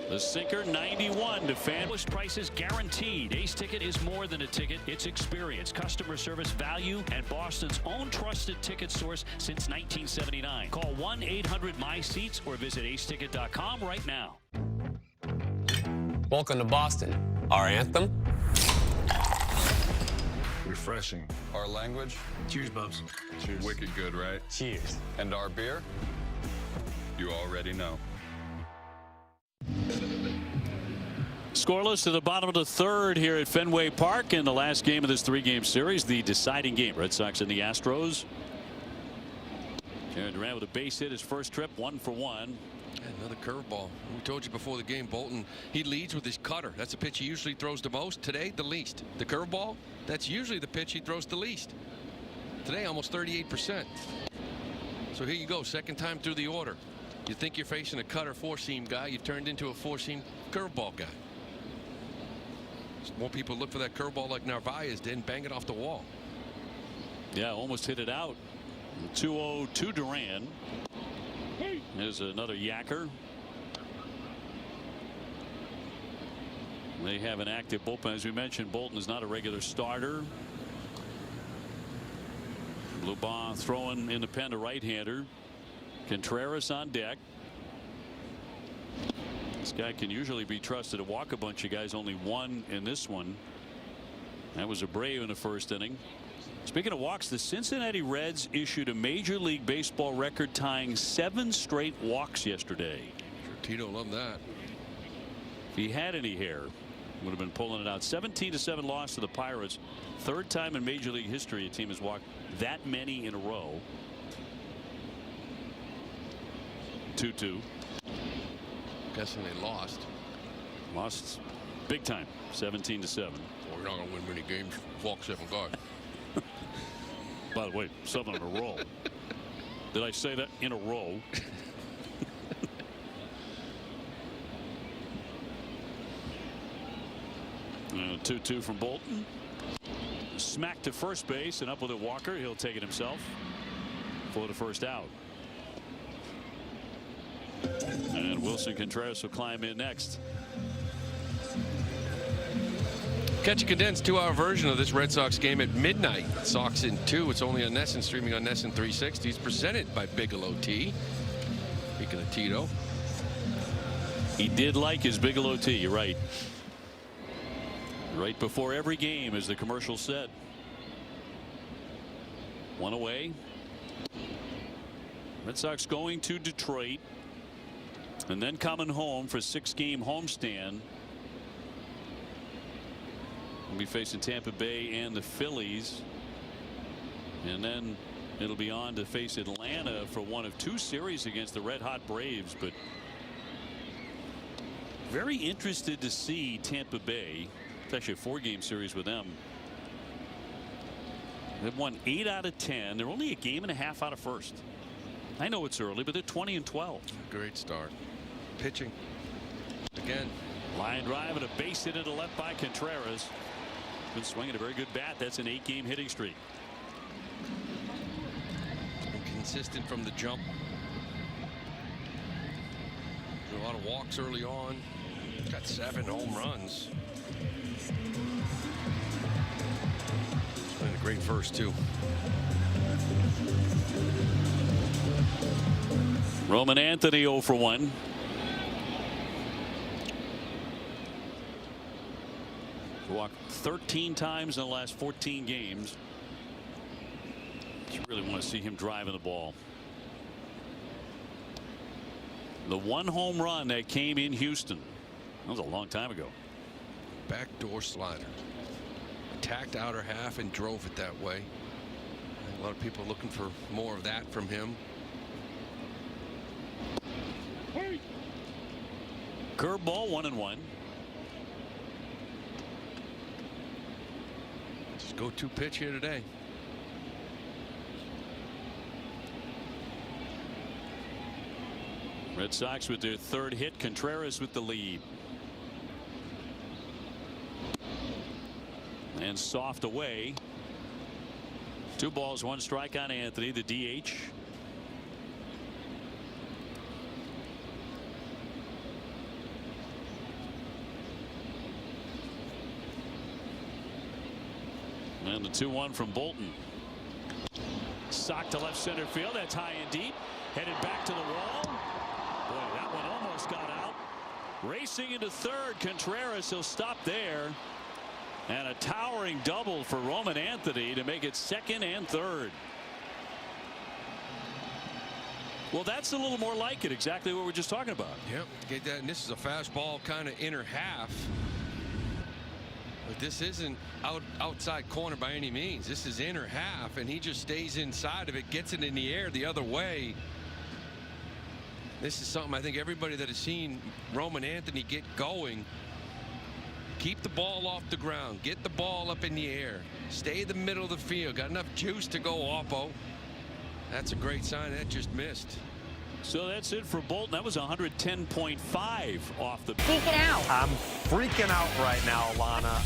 The sinker 91 to fan. Prices guaranteed. Ace Ticket is more than a ticket. It's experience, customer service, value, and Boston's own trusted ticket source since 1979. Call 1-800-MY-SEATS or visit aceticket.com right now. Welcome to Boston. Our anthem? Refreshing. Our language? Cheers, Bubs. Cheers. Wicked good, right? Cheers. And our beer? You already know. Scoreless to the bottom of the 3rd here at Fenway Park in the last game of this 3-game series, the deciding game. Red Sox and the Astros. Aaron Durant with a base hit his first trip, 1 for 1. Another curveball. We told you before the game, Bolton, he leads with his cutter. That's the pitch he usually throws the most. Today, the least. The curveball, that's usually the pitch he throws the least. Today, almost 38%. So here you go, second time through the order. You think you're facing a cutter 4-seam guy, you've turned into a 4-seam curveball guy. More people look for that curveball like Narvaez did and bang it off the wall. Yeah, almost hit it out. 2-0 to Duran. There's another yacker. They have an active bullpen. As we mentioned, Bolton is not a regular starter. Lubon throwing in the pen to right-hander. Contreras on deck. This guy can usually be trusted to walk a bunch of guys. Only one in this one. That was Abreu in the first inning. Speaking of walks, the Cincinnati Reds issued a Major League Baseball record tying 7 straight walks yesterday. Sure, Tito loved that. If he had any hair, would have been pulling it out. 17-7 loss to the Pirates. 3rd time in Major League history a team has walked that many in a row. 2-2. Guessing they lost. Lost big time. 17-7. Well, we're not going to win many games. Walk 7 guys. By the way, 7 in a row. Did I say that? In a row. 2-2 from Bolton. Smack to first base and up with it Walker. He'll take it himself for the first out. And Wilson Contreras will climb in next. Catch a condensed 2-hour version of this Red Sox game at midnight. Sox in 2. It's only on NESN, streaming on NESN 360. It's presented by Bigelow Tea. Speaking of Tito, he did like his Bigelow Tea. You're right. Right before every game, as the commercial said. 1 away. Red Sox going to Detroit and then coming home for 6-game homestand. We'll be facing Tampa Bay and the Phillies, and then it'll be on to face Atlanta for one of 2 series against the red hot Braves. But very interested to see Tampa Bay. It's actually a 4-game series with them. They've won 8 out of 10. They're only a game and a half out of first. I know it's early, but they're 20-12. Great start. Pitching again. Line drive and a base hit into left by Contreras. Been swinging a very good bat. That's an 8-game hitting streak. Consistent from the jump. A lot of walks early on. Got 7 home runs. Playing a great first too. Roman Anthony 0 for 1. Walked 13 times in the last 14 games. You really want to see him driving the ball. The 1 home run that came in Houston. That was a long time ago. Backdoor slider. Attacked outer half and drove it that way. A lot of people looking for more of that from him. Curveball 1-1. Just go-to pitch here today. Red Sox with their 3rd hit. Contreras with the lead. And soft away. 2 balls, 1 strike on Anthony, the DH. And the 2-1 from Bolton. Sock to left center field. That's high and deep. Headed back to the wall. Boy, that one almost got out. Racing into 3rd. Contreras, he'll stop there. And a towering double for Roman Anthony to make it 2nd and 3rd. Well, that's a little more like it. Exactly what we're just talking about. Yep. Get that. And this is a fastball kind of inner half. But this isn't outside corner by any means. This is inner half, and he just stays inside of it, gets it in the air the other way. This is something I think everybody that has seen Roman Anthony get going. Keep the ball off the ground. Get the ball up in the air. Stay in the middle of the field. Got enough juice to go oppo. That's a great sign. That just missed. So that's it for Bolton. That was 110.5 off the. Freaking out. I'm freaking out right now, Alana.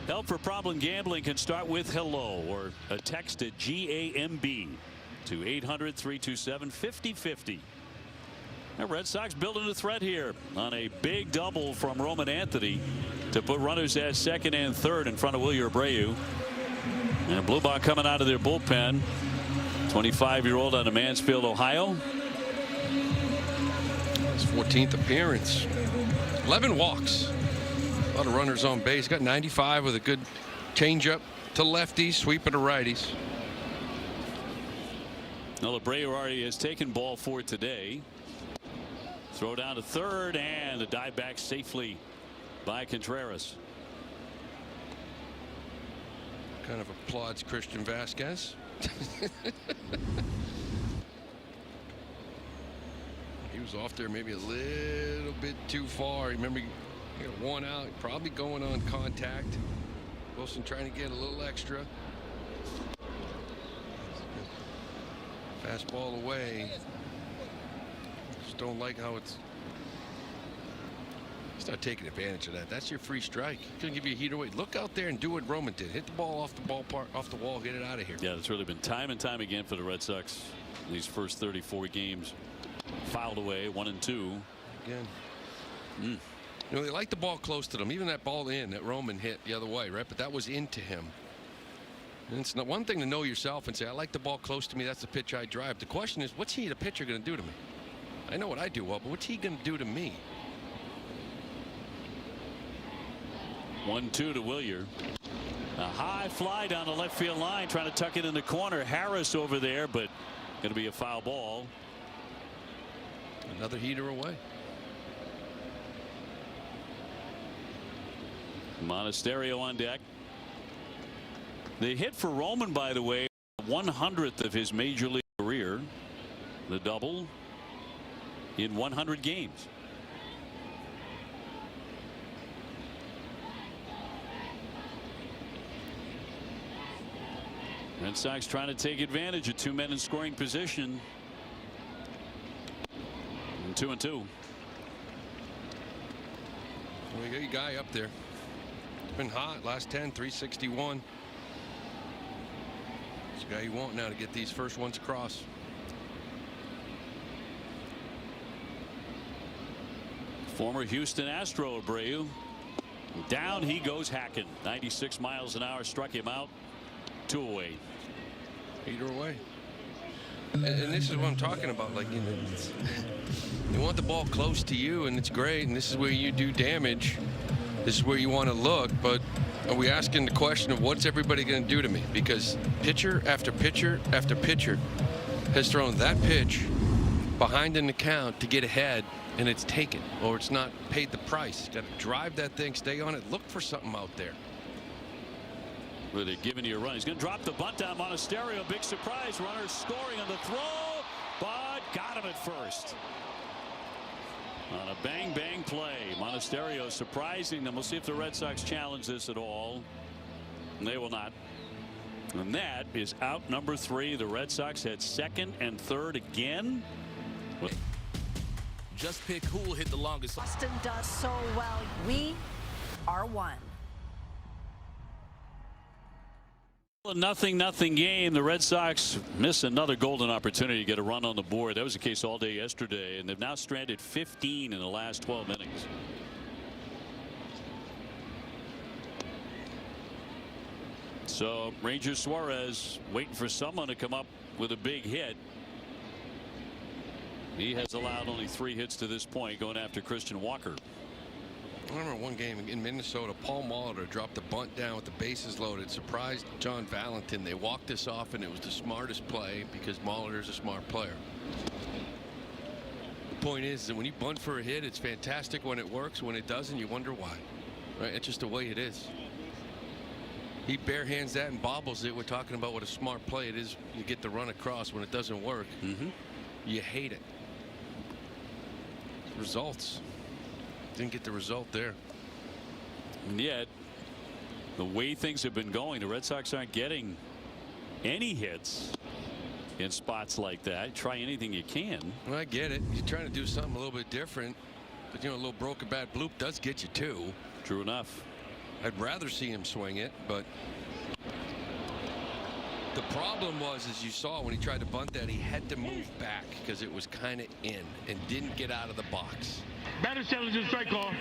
Help for problem gambling can start with hello or a text at GAMB to 800-327-5050. The Red Sox building a threat here on a big double from Roman Anthony. to put runners at second and third in front of Wilyer Abreu. And Bluebach coming out of their bullpen. 25-year-old out of Mansfield, Ohio. His 14th appearance. 11 walks. A lot of runners on base. Got 95 with a good changeup to lefties, sweeper to righties. Well, Abreu already has taken ball 4 today. Throw down to third, and a dive back safely by Contreras. Kind of applauds Christian Vasquez. He was off there maybe a little bit too far. Remember, he got one out, probably going on contact. Wilson trying to get a little extra. Fastball away. Just don't like how it's. Start taking advantage of that. That's your free strike. Couldn't give you a heat away. Look out there and do what Roman did. Hit the ball off the ballpark, off the wall, get it out of here. Yeah, it's really been time and time again for the Red Sox. These first 34 games, fouled away, 1-2. Again. You know, they like the ball close to them. Even that ball in that Roman hit the other way, right? But that was into him. And it's not one thing to know yourself and say, I like the ball close to me. That's the pitch I drive. The question is, what's he, the pitcher, going to do to me? I know what I do well, but what's he going to do to me? 1-2 to Wilyer. A high fly down the left field line, trying to tuck it in the corner. Harris over there, but going to be a foul ball. Another heater away. Monasterio on deck. The hit for Roman, by the way, 100th of his major league career. The double in 100 games. Red Sox trying to take advantage of 2 men in scoring position. And 2-2. Well, you got your guy up there. It's been hot. Last 10, 361. It's the guy you want now to get these first ones across. Former Houston Astro Abreu. Down he goes hacking. 96 miles an hour struck him out. 2 away. Either away. And this is what I'm talking about. Like, you know, you want the ball close to you, and it's great. And this is where you do damage. This is where you want to look. But are we asking the question of what's everybody going to do to me? Because pitcher after pitcher after pitcher has thrown that pitch behind in the count to get ahead, and it's taken, or it's not paid the price. Got to drive that thing, stay on it, look for something out there. Really giving you a run. He's going to drop the bunt down. Monasterio, big surprise. Runner scoring on the throw, but got him at first. On a bang play. Monasterio surprising them. We'll see if the Red Sox challenge this at all. They will not. And that is out number 3. The Red Sox had second and third again. Just pick who will hit the longest. Boston does so well. We are one. A nothing game. The Red Sox miss another golden opportunity to get a run on the board. That was the case all day yesterday, and they've now stranded 15 in the last 12 innings. So Ranger Suarez waiting for someone to come up with a big hit. He has allowed only 3 hits to this point, going after Christian Walker. I remember one game in Minnesota, Paul Molitor dropped the bunt down with the bases loaded, surprised John Valentin. They walked this off, and it was the smartest play because Molitor's a smart player. The point is that when you bunt for a hit, it's fantastic when it works. When it doesn't, you wonder why. Right? It's just the way it is. He barehands that and bobbles it. We're talking about what a smart play it is. You get the run across. When it doesn't work, you hate it. Results. Didn't get the result there. And yet, the way things have been going, the Red Sox aren't getting any hits in spots like that. Try anything you can. Well, I get it. You're trying to do something a little bit different, but you know, a little broken bat bloop does get you too. True enough. I'd rather see him swing it, but the problem was, as you saw when he tried to bunt that, he had to move back because it was kind of in and didn't get out of the box. Batter challenges strike call.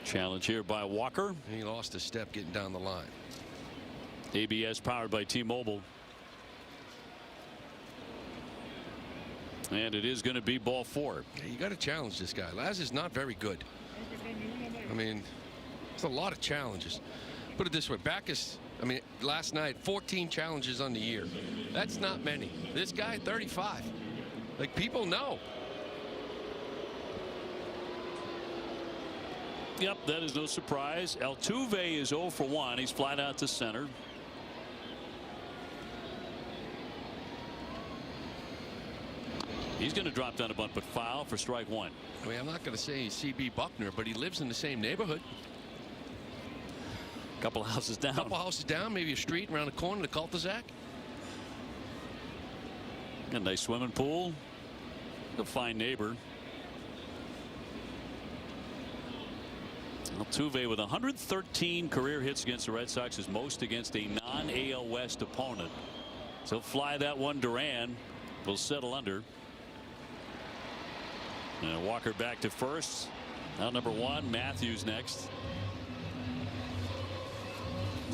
Challenge here by Walker. He lost a step getting down the line. ABS powered by T-Mobile. And it is going to be ball 4. Yeah, you got to challenge this guy. Laz is not very good. I mean, it's a lot of challenges. Put it this way, Backus, I mean, last night, 14 challenges on the year. That's not many. This guy, 35. Like, people know. Yep, that is no surprise. Altuve is 0 for 1. He's flat out to center. He's going to drop down a bunt, but foul for strike 1. I mean, I'm not going to say he's CB Buckner, but he lives in the same neighborhood. Couple houses down. Couple houses down, maybe a street around the corner, the cul-de-sac. A nice swimming pool. A fine neighbor. Altuve with 113 career hits against the Red Sox, is most against a non-AL West opponent. So he'll fly that one. Duran will settle under. And Walker back to first. Now number 1, Matthews next.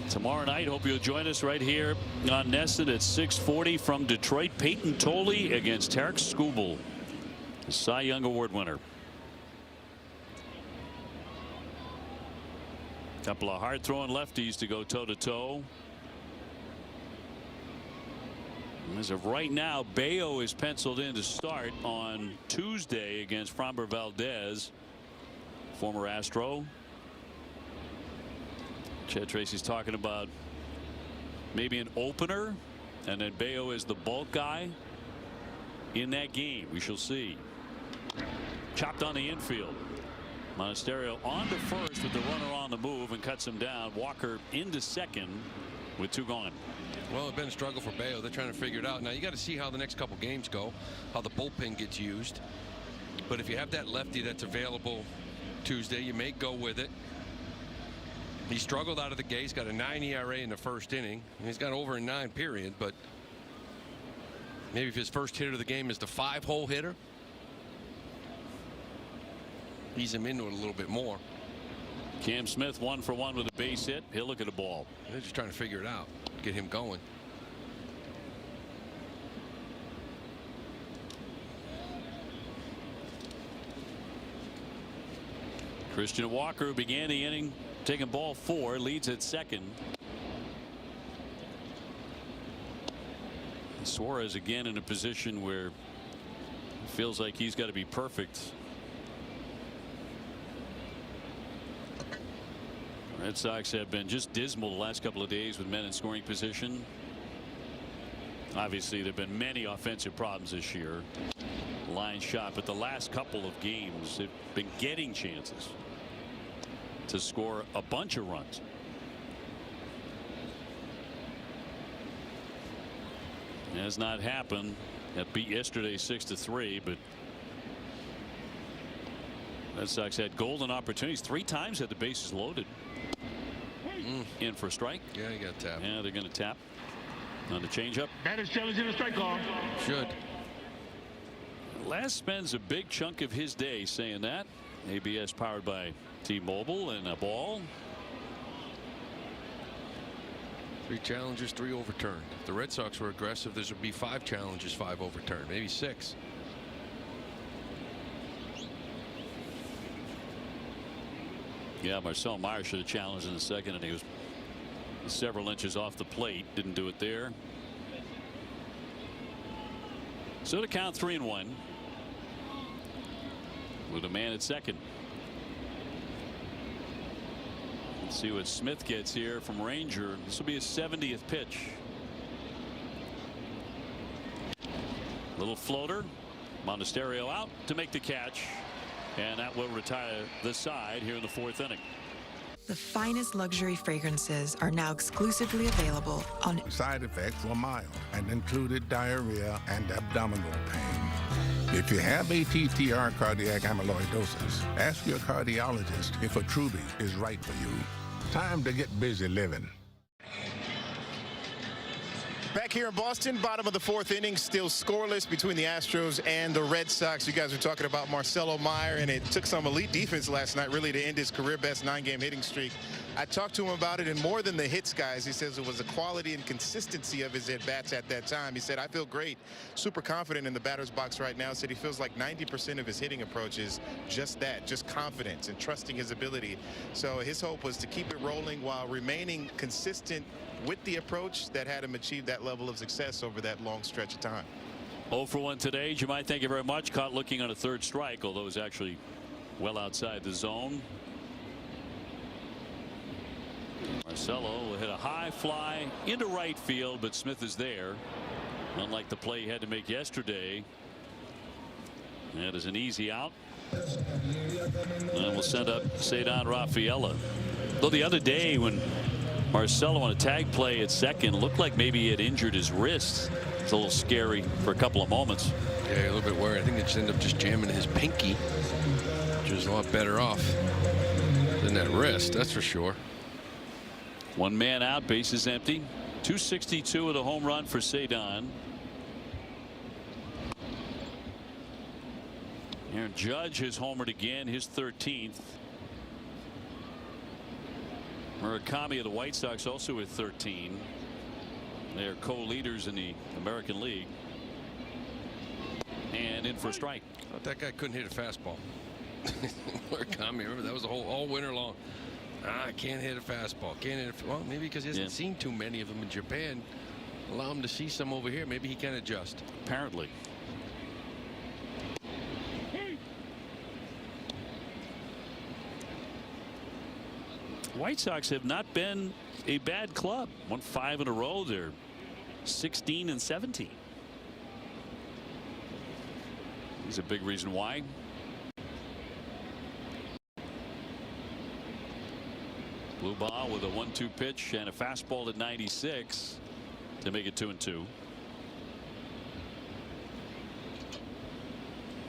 Tomorrow night, hope you'll join us right here on NESN at 6:40 from Detroit. Peyton Tolley against Tarek Skubal, the Cy Young Award winner. Couple of hard-throwing lefties to go toe-to-toe. As of right now, Bayo is penciled in to start on Tuesday against Framber Valdez, former Astro. Chad Tracy's talking about maybe an opener, and then Bayo is the bulk guy in that game. We shall see. Chopped on the infield. Monasterio on to first with the runner on the move and cuts him down. Walker into second with 2 gone. Well, it's been a struggle for Bayo. They're trying to figure it out. Now you got to see how the next couple games go, how the bullpen gets used. But if you have that lefty that's available Tuesday, you may go with it. He struggled out of the gate. He's got a 9 ERA in the first inning. He's got over a 9 period, but maybe if his first hitter of the game is the 5-hole hitter, ease him into it a little bit more. Cam Smith 1 for 1 with a base hit. He'll look at a ball. They're just trying to figure it out, get him going. Christian Walker, who began the inning taking ball 4, leads at second. Suarez again in a position where it feels like he's got to be perfect. Red Sox have been just dismal the last couple of days with men in scoring position. Obviously, there have been many offensive problems this year. Line shot, but the last couple of games they've been getting chances to score a bunch of runs. It has not happened. That beat yesterday 6-3, but Red Sox had golden opportunities 3 times, had the bases loaded. In for a strike. Yeah, you got to tap. Yeah, they're going to tap on the changeup. That is challenging a strike call. Should. Last spends a big chunk of his day saying that. ABS powered by T-Mobile, and a ball. 3 challenges, 3 overturned. If the Red Sox were aggressive, there would be 5 challenges, 5 overturned, maybe 6. Yeah, Marcel Meyer should have challenged in the second, and he was several inches off the plate. Didn't do it there. So to count 3-1 with a man at second. Let's see what Smith gets here from Ranger. This will be his 70th pitch. Little floater. Monasterio out to make the catch, and that will retire the side here in the 4th inning. The finest luxury fragrances are now exclusively available on. Side effects were mild and included diarrhea and abdominal pain. If you have ATTR cardiac amyloidosis, ask your cardiologist if Attruby is right for you. Time to get busy living. Back here in Boston, bottom of the 4th inning, still scoreless between the Astros and the Red Sox. You guys were talking about Marcelo Meyer, and it took some elite defense last night really to end his career-best 9-game hitting streak. I talked to him about it, and more than the hits, guys, he says it was the quality and consistency of his at-bats at that time. He said, I feel great, super confident in the batter's box right now. Said he feels like 90% of his hitting approach is just that, just confidence and trusting his ability. So his hope was to keep it rolling while remaining consistent with the approach that had him achieve that level of success over that long stretch of time. 0 for 1 today. Jemai, thank you very much. Caught looking on a 3rd strike, although it was actually well outside the zone. Marcelo will hit a high fly into right field, but Smith is there. Unlike the play he had to make yesterday. That is an easy out. And we'll send up Ceddanne Rafaela. Though the other day when Marcelo on a tag play at second looked like maybe he had injured his wrist. It's a little scary for a couple of moments. Yeah, a little bit worried. I think they just ended up just jamming his pinky, which was a lot better off than that wrist, that's for sure. 1 man out, bases empty. 262 with a home run for Ceddanne. Aaron Judge has homered again, his 13th. Murakami of the White Sox also with 13. They're co-leaders in the American League. And in for a strike. Thought that guy couldn't hit a fastball. Murakami, remember that was all winter long. I can't hit a fastball. Can't hit a, well, maybe because he hasn't seen too many of them in Japan. Allow him to see some over here. Maybe he can adjust. Apparently. White Sox have not been a bad club. Won 5 in a row. They're 16 and 17. He's a big reason why. Blue ball with a 1-2 pitch and a fastball at 96 to make it 2-2.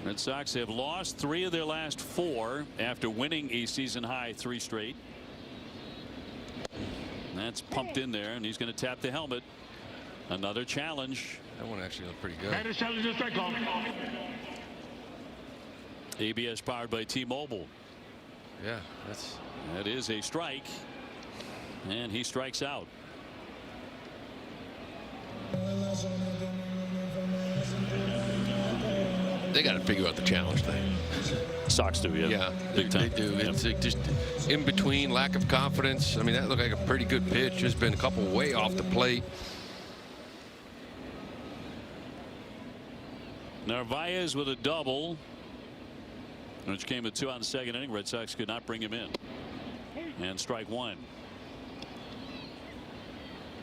Red Sox have lost 3 of their last 4 after winning a season high 3 straight. That's pumped in there, and he's going to tap the helmet. Another challenge. That one actually looked pretty good. Batter challenge is strike call. ABS powered by T-Mobile. Yeah, that is a strike, and he strikes out. They got to figure out the challenge thing. Sox do, yeah. Big time. They do. It's just in between, lack of confidence. I mean, that looked like a pretty good pitch. There's been a couple way off the plate. Narvaez with a double, which came with 2 out in the 2nd inning. Red Sox could not bring him in. And strike 1.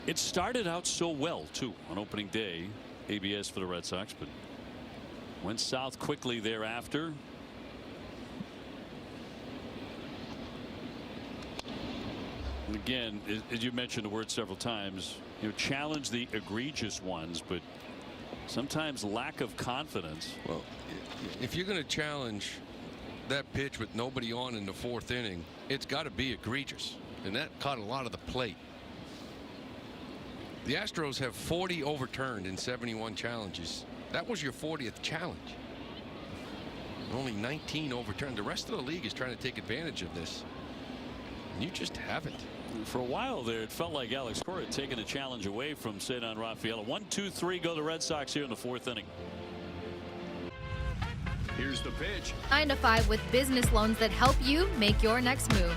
It started out so well, too, on opening day. ABS for the Red Sox, but went south quickly thereafter. And again, as you mentioned the word several times, challenge the egregious ones, but sometimes lack of confidence. Well, if you're going to challenge that pitch with nobody on in the 4th inning, it's got to be egregious, and that caught a lot of the plate. The Astros have 40 overturned in 71 challenges. That was your 40th challenge. Only 19 overturned. The rest of the league is trying to take advantage of this, and you just haven't. For a while there, it felt like Alex Cora had taken a challenge away from Ceddanne Rafaela. 1, 2, 3 go the Red Sox here in the 4th inning. Here's the pitch. 9 to 5 with business loans that help you make your next move.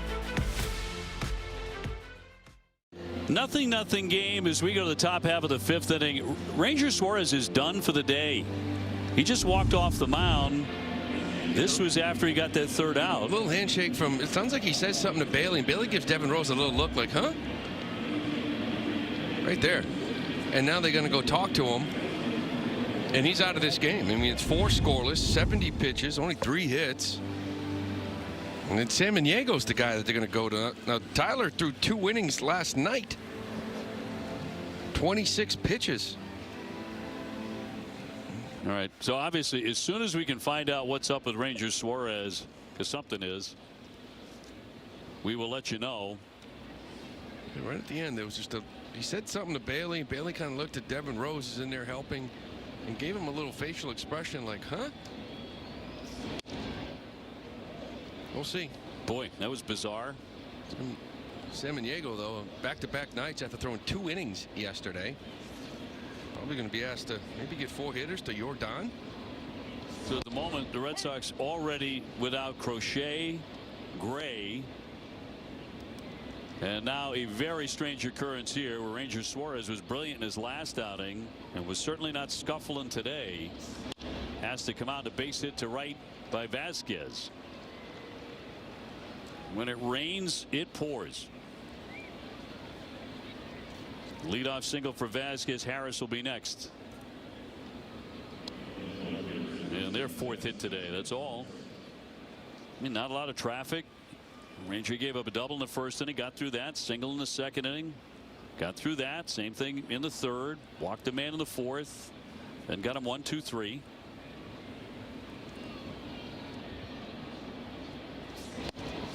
Nothing game as we go to the top half of the 5th inning. Ranger Suarez is done for the day. He just walked off the mound. This was after he got that 3rd out. A little handshake from, it sounds like he says something to Bailey, and Bailey gives Devin Rose a little look like, huh? Right there. And now they're going to go talk to him, and he's out of this game. I mean, it's 4 scoreless, 70 pitches, only 3 hits. And then Samaniago's the guy that they're going to go to. Now, Tyler threw 2 innings last night. 26 pitches. All right. So obviously, as soon as we can find out what's up with Ranger Suarez, because something is, we will let you know. Right at the end, there was just a he said something to Bailey. Bailey kind of looked at Devin Rose, is in there helping, and gave him a little facial expression like, huh? We'll see. Boy, that was bizarre. Samaniego, though, back-to-back nights after throwing 2 innings yesterday. Probably going to be asked to maybe get 4 hitters to Jordan. So at the moment, the Red Sox already without Crochet, Gray, and now a very strange occurrence here where Ranger Suarez was brilliant in his last outing and was certainly not scuffling today. Has to come out to base hit to right by Vasquez. When it rains, it pours. Leadoff single for Vasquez. Harris will be next. And their 4th hit today. That's all. I mean, not a lot of traffic. Ranger gave up a double in the 1st inning. Got through that. Single in the 2nd inning. Got through that. Same thing in the 3rd. Walked a man in the 4th. Then got him 1, 2, 3.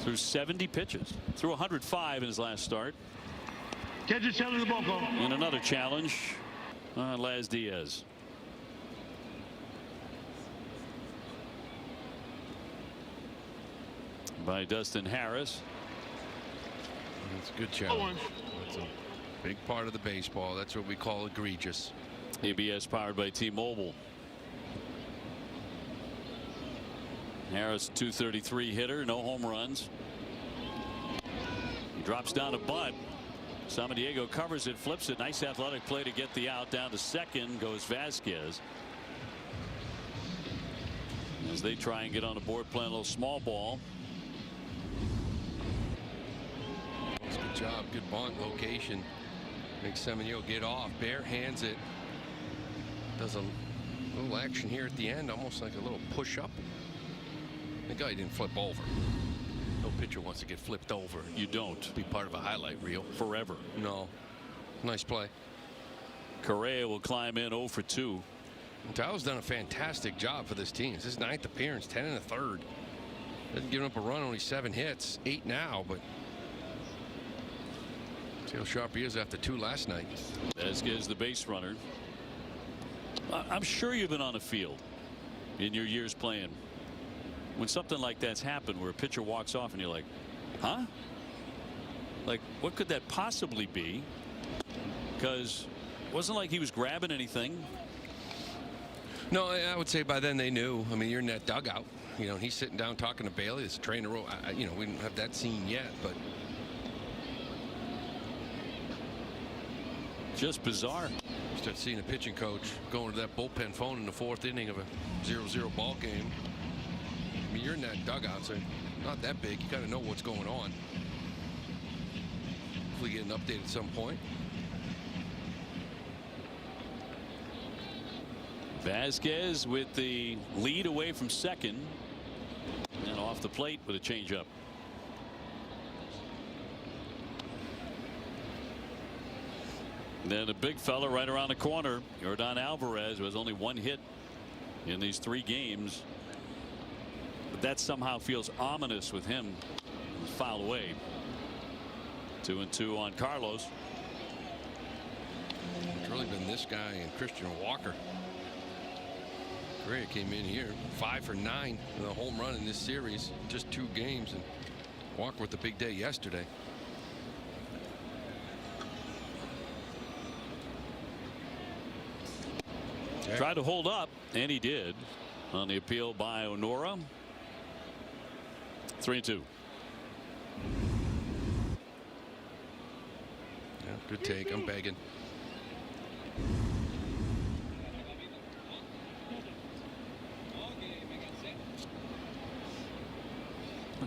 Threw 70 pitches. Threw 105 in his last start. And another challenge on Laz Diaz. By Dustin Harris. That's a good challenge. That's a big part of the baseball. That's what we call egregious. ABS powered by T-Mobile. Harris, 233 hitter, no home runs. He drops down a bunt. Samaniego covers it, flips it. Nice athletic play to get the out. Down to second goes Vasquez. As they try and get on the board, playing a little small ball. That's a good job. Good bunt location. Makes Semenigo get off. Bare hands it. Does a little action here at the end, almost like a little push up. The guy didn't flip over. No pitcher wants to get flipped over. You don't. Be part of a highlight reel. Forever. No. Nice play. Correa will climb in 0 for 2. Tao's done a fantastic job for this team. It's his 9th appearance, 10 in the 3rd. Hasn't given up a run, only 7 hits, 8 now, but see how sharp he is after 2 last night. Vasquez, the base runner. I'm sure you've been on a field in your years playing when something like that's happened, where a pitcher walks off and you're like, huh? Like, what could that possibly be? Because it wasn't like he was grabbing anything. No, I would say by then they knew. I mean, you're in that dugout, you know, and he's sitting down talking to Bailey. It's trainer row. You know, we didn't have that scene yet, but just bizarre. Start seeing a pitching coach going to that bullpen phone in the 4th inning of a 0-0 ball game. I mean, you're in that dugout, so not that big. You got to know what's going on. Hopefully get an update at some point. Vasquez with the lead away from second, and off the plate with a changeup. Then a big fella right around the corner, Yordan Alvarez, who has only 1 hit in these 3 games. But that somehow feels ominous with him. Foul away. 2-2 on Carlos. It's really been this guy and Christian Walker. Correa came in here 5 for 9 with a home run in this series, just 2 games, and Walker with the big day yesterday. Tried to hold up, and he did on the appeal by Honora. 3-2. Yeah, good take. I'm begging.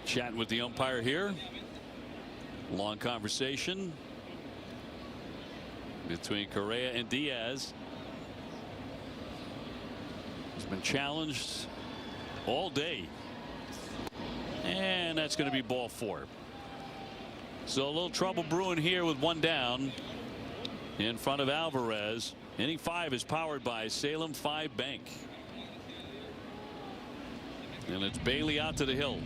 Chatting with the umpire here. Long conversation between Correa and Diaz. He's been challenged all day, and that's going to be ball 4. So a little trouble brewing here with 1 down in front of Alvarez. Inning 5 is powered by Salem 5 Bank, and it's Bailey out to the hill.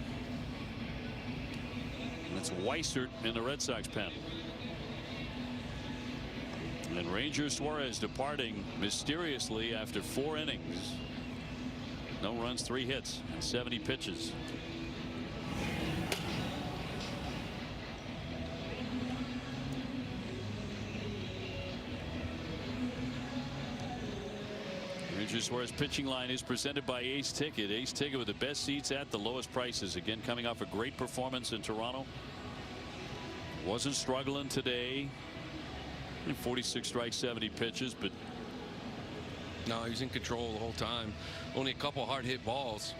It's Weissert in the Red Sox pen. And Ranger Suarez departing mysteriously after 4 innings. No runs, 3 hits, and 70 pitches. Ranger Suarez pitching line is presented by Ace Ticket. Ace Ticket with the best seats at the lowest prices. Again, coming off a great performance in Toronto. Wasn't struggling today. 46 strikes, 70 pitches, but no, he was in control the whole time. Only a couple hard hit balls.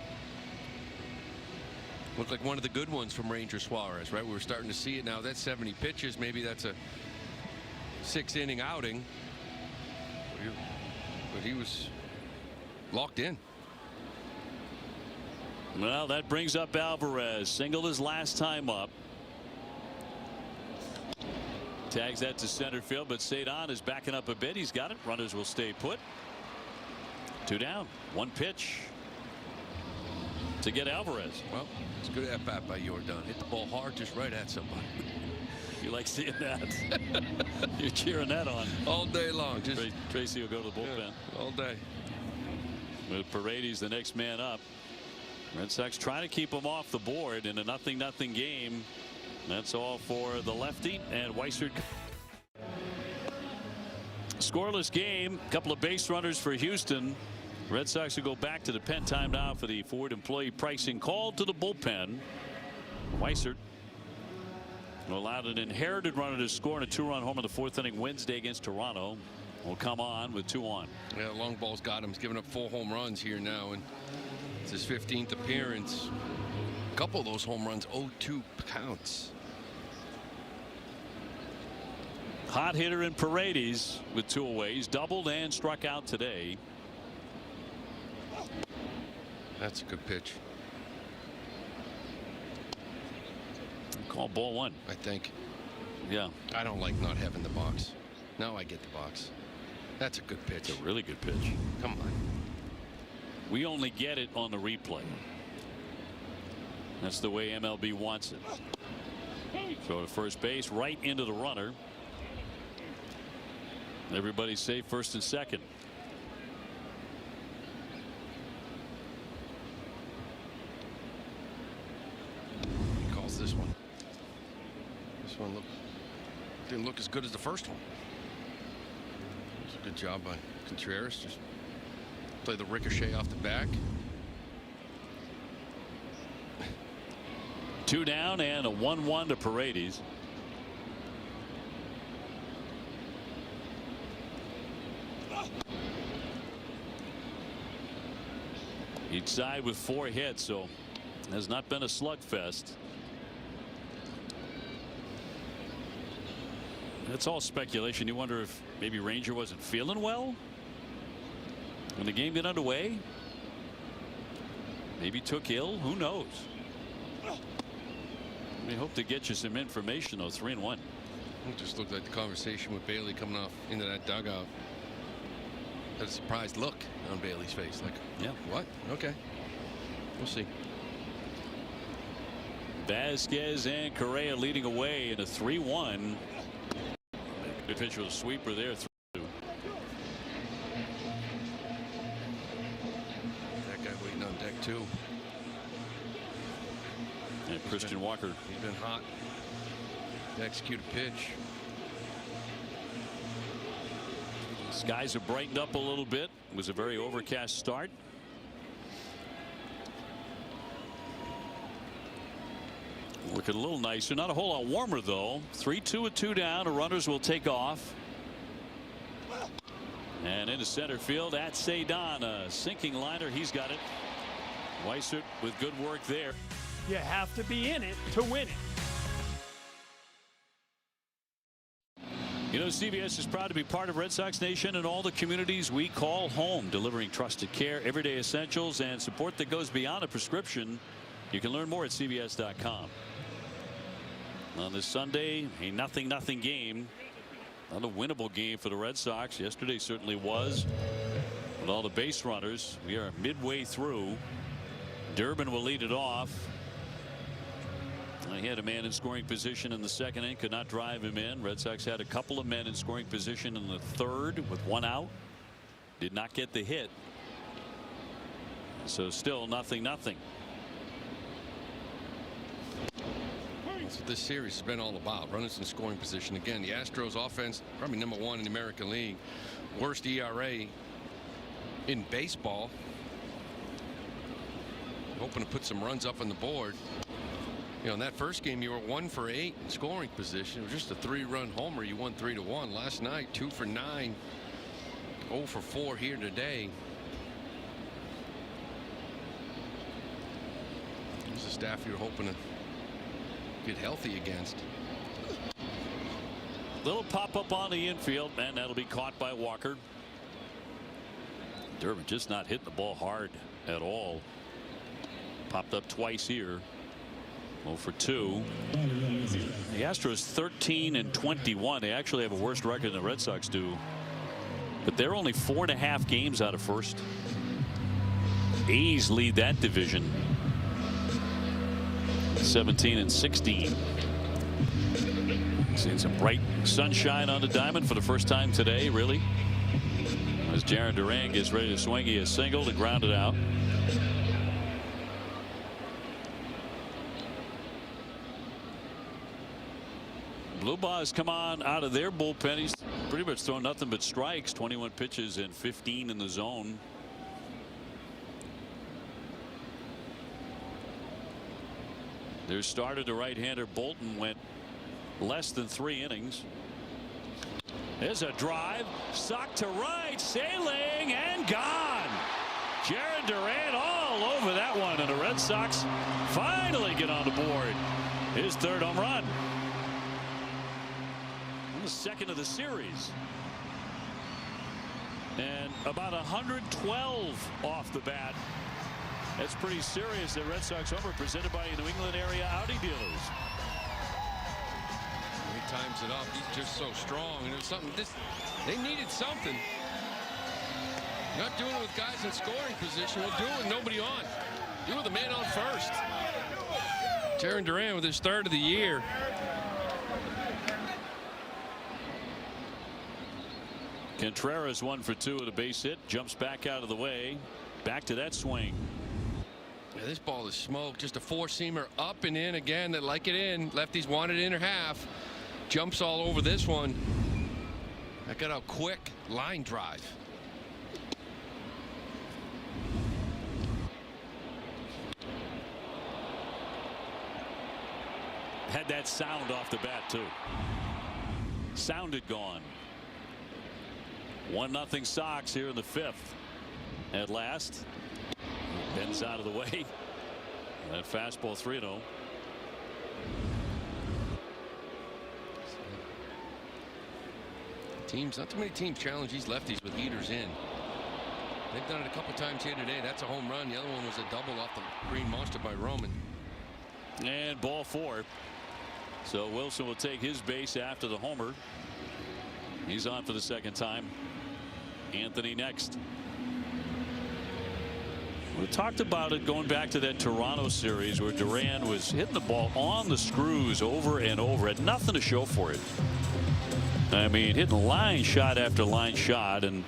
Looked like one of the good ones from Ranger Suarez, right? We were starting to see it now. That's 70 pitches. Maybe that's a 6-inning outing. But he was locked in. Well, that brings up Alvarez. Singled his last time up. Tags that to center field, but Cedon is backing up a bit. He's got it. Runners will stay put. 2 down. 1 pitch to get Alvarez. Well, it's a good at bat by Jordan. Hit the ball hard, just right at somebody. You like seeing that? You're cheering that on all day long. Just Tracy will go to the bullpen. Yeah, all day. With Paredes the next man up. Red Sox trying to keep him off the board in a 0-0 game. That's all for the lefty, and Weissert. Scoreless game. Couple of base runners for Houston. Red Sox will go back to the pen. Time now for the Ford employee pricing call to the bullpen. Weissert allowed an inherited runner to score in a 2-run home in the 4th inning Wednesday against Toronto. Will come on with 2 on. Yeah, long ball's got him. He's given up 4 home runs here now, and it's his 15th appearance. A couple of those home runs 0-2 counts. Hot hitter in Paredes with 2 away. He's doubled and struck out today. That's a good pitch. Call ball 1. I think. Yeah. I don't like not having the box. Now I get the box. That's a good pitch. It's a really good pitch. Come on. We only get it on the replay. That's the way MLB wants it. Throw to first base, right into the runner. Everybody's safe, first and second. He calls this one. This one didn't look as good as the first one. It was a good job by Contreras. Just play the ricochet off the back. 2 down and a 1-1 to Paredes. Each side with 4 hits, so has not been a slugfest. That's all speculation. You wonder if maybe Ranger wasn't feeling well when the game got underway. Maybe took ill. Who knows? We hope to get you some information though. 3-1. It just looked like the conversation with Bailey coming off into that dugout. Had a surprised look on Bailey's face. Like, yeah, what? Okay, we'll see. Vasquez and Correa leading away in a 3-1. Good pitch with a sweeper there. 3-2. That guy waiting on deck too. And Christian Walker. He's been hot. To execute a pitch. Skies have brightened up a little bit. It was a very overcast start. Looking a little nicer. Not a whole lot warmer though. 3-2 with 2 down. The runners will take off. And into center field at Cedon. A sinking liner. He's got it. Weissert with good work there. You have to be in it to win it. You know, CBS is proud to be part of Red Sox Nation and all the communities we call home, delivering trusted care, everyday essentials, and support that goes beyond a prescription. You can learn more at CBS.com. On this Sunday, a 0-0 game. Not a winnable game for the Red Sox. Yesterday certainly was. With all the base runners, we are midway through. Durbin will lead it off. He had a man in scoring position in the second inning, could not drive him in. Red Sox had a couple of men in scoring position in the third with one out. Did not get the hit. So still 0-0. That's what this series has been all about. Runners in scoring position. Again, the Astros offense probably #1 in the American League. Worst ERA in baseball. Hoping to put some runs up on the board. You know, in that first game, you were 1 for 8 in scoring position. It was just a 3-run homer. You won 3-1. Last night, 2 for 9. 0 for 4 here today. This is the staff you're hoping to get healthy against. Little pop up on the infield, and that'll be caught by Walker. Durbin just not hitting the ball hard at all. Popped up twice here. 0 for 2. The Astros 13-21. They actually have a worse record than the Red Sox do. But they're only 4.5 games out of first. A's lead that division. 17-16. Seeing some bright sunshine on the diamond for the first time today, really. As Jarren Duran gets ready to swing, he has singled and grounded out. Blue Boss come on out of their bullpen. He's pretty much thrown nothing but strikes. 21 pitches and 15 in the zone. Their starter, the right-hander Bolton, went less than 3 innings. There's a drive, socked to right, sailing and gone. Jarren Duran all over that one, and the Red Sox finally get on the board. His 3rd home run. The 2nd of the series. And about 112 off the bat. That's pretty serious. The Red Sox homer presented by New England area Audi dealers. He times it up. He's just so strong. And there's something. They needed something. Not doing it with guys in scoring position. We'll do it with nobody on. Do it with a man on first. Jarren Duran with his 3rd of the year. Contreras 1 for 2 with a base hit. Jumps back out of the way. Back to that swing. Yeah, this ball is smoked. Just a 4-seamer up and in again. They like it in. Lefties want it in or half. Jumps all over this one. That got a quick line drive. Had that sound off the bat too. Sounded gone. 1-0 Sox here in the 5th. At last. Bends out of the way. That fastball 3-0. Not too many teams challenge these lefties with heaters in. They've done it a couple times here today. That's a home run. The other one was a double off the green monster by Roman. And ball 4. So Wilson will take his base after the homer. He's on for the 2nd time. Anthony next. We talked about it going back to that Toronto series where Duran was hitting the ball on the screws over and over. Had nothing to show for it. I mean, hitting line shot after line shot, and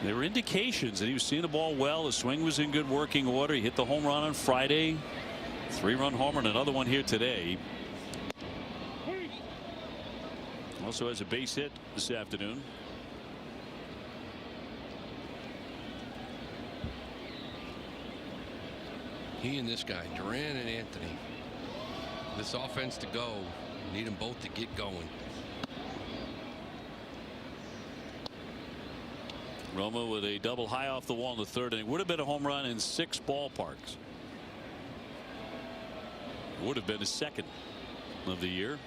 there were indications that he was seeing the ball well. The swing was in good working order. He hit the home run on Friday. 3-run homer and another one here today. Also has a base hit this afternoon. He and this guy, Duran and Anthony. This offense to go. Need them both to get going. Roma with a double high off the wall in the 3rd inning. Would have been a home run in 6 ballparks. Would have been his 2nd of the year.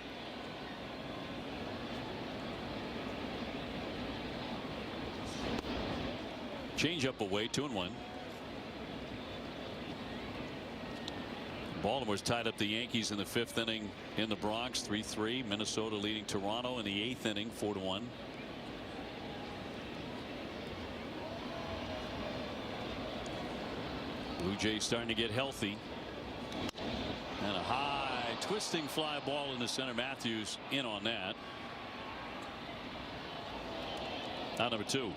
Change up away, 2-1. Baltimore's tied up the Yankees in the 5th inning in the Bronx 3-3. Minnesota leading Toronto in the 8th inning 4-1. Blue Jays starting to get healthy. And a high twisting fly ball into center. Matthews in on that. Out number 2.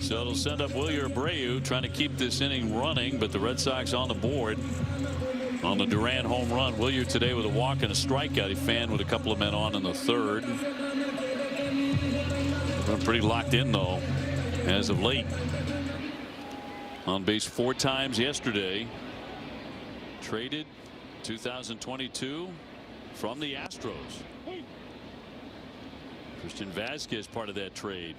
So it'll send up Wilyer Abreu trying to keep this inning running, but the Red Sox on the board on the Duran home run. Wilyer today with a walk and a strikeout. He fanned with a couple of men on in the 3rd. Been pretty locked in though as of late. On base 4 times yesterday. Traded 2022 from the Astros. Christian Vasquez part of that trade.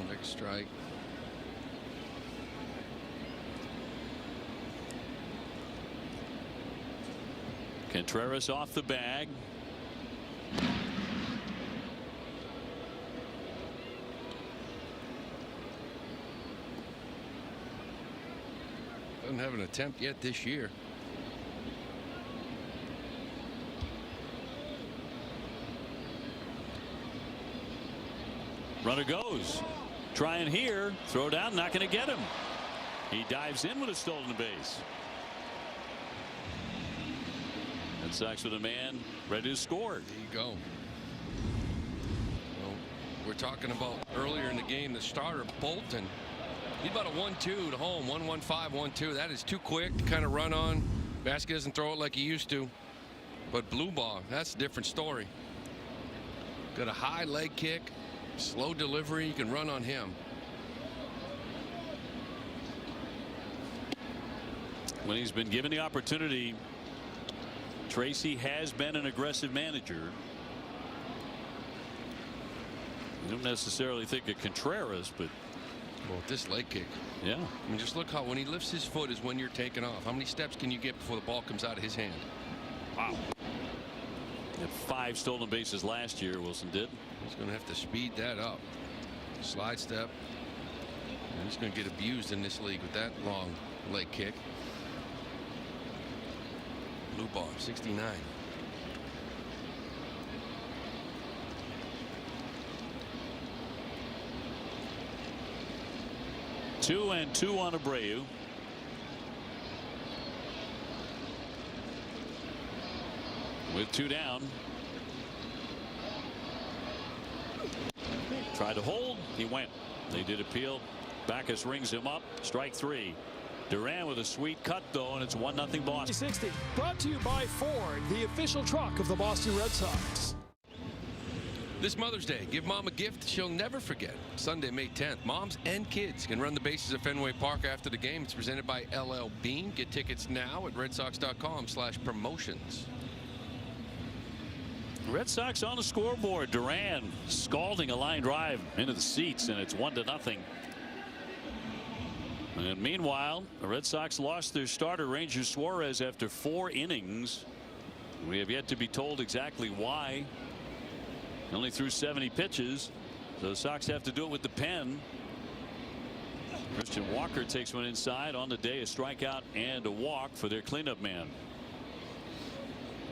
Next strike. Contreras off the bag. Doesn't have an attempt yet this year. Runner goes. Trying here. Throw down. Not going to get him. He dives in with a stolen base. Red Sox with a man ready to score. There you go. Well, we're talking about earlier in the game, the starter Bolton. He's about a 1-2 to home. 1-1-5, 1-2. That is too quick to kind of run on. Vasquez doesn't throw it like he used to. But blue ball, that's a different story. Got a high leg kick. Slow delivery. You can run on him. When he's been given the opportunity, Tracy has been an aggressive manager. I don't necessarily think of Contreras, but well, this leg kick. Yeah. I mean, just look how when he lifts his foot is when you're taking off. How many steps can you get before the ball comes out of his hand? Wow. Had 5 stolen bases last year. Wilson did. He's going to have to speed that up. Slide step. And he's going to get abused in this league with that long leg kick. Blue ball, 69. Two and 2 on Abreu. With 2 down. Tried to hold. He went. They did appeal. Backus rings him up. Strike 3. Duran with a sweet cut though, and it's 1-0 Boston. 60. Brought to you by Ford, the official truck of the Boston Red Sox. This Mother's Day, give Mom a gift she'll never forget. Sunday, May 10th, moms and kids can run the bases at Fenway Park after the game. It's presented by LL Bean. Get tickets now at redsox.com/promotions. Red Sox on the scoreboard. Duran scalding a line drive into the seats, and it's 1-0. And meanwhile, the Red Sox lost their starter Ranger Suarez after 4 innings. We have yet to be told exactly why. Only threw 70 pitches, so the Sox have to do it with the pen. Christian Walker takes one inside. On the day, a strikeout and a walk for their cleanup man.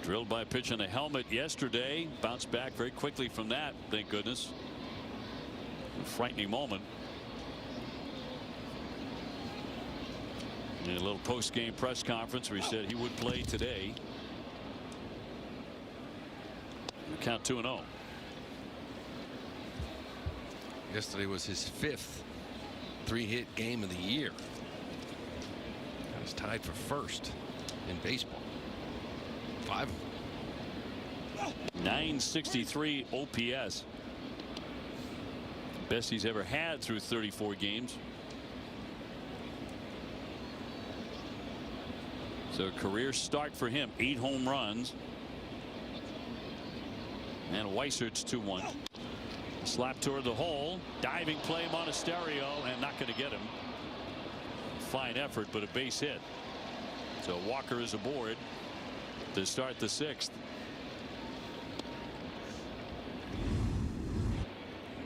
Drilled by a pitch on the helmet yesterday. Bounced back very quickly from that, thank goodness. A frightening moment. And a little post-game press conference where he said he would play today. Count 2-0. Yesterday was his 5th 3-hit game of the year. That was tied for first in baseball. 5. 963 OPS. Best he's ever had through 34 games. So a career start for him. 8 home runs. And Weisert's 2-1. Slap toward the hole. Diving play, Monasterio, and not going to get him. Fine effort, but a base hit. So Walker is aboard to start the 6th.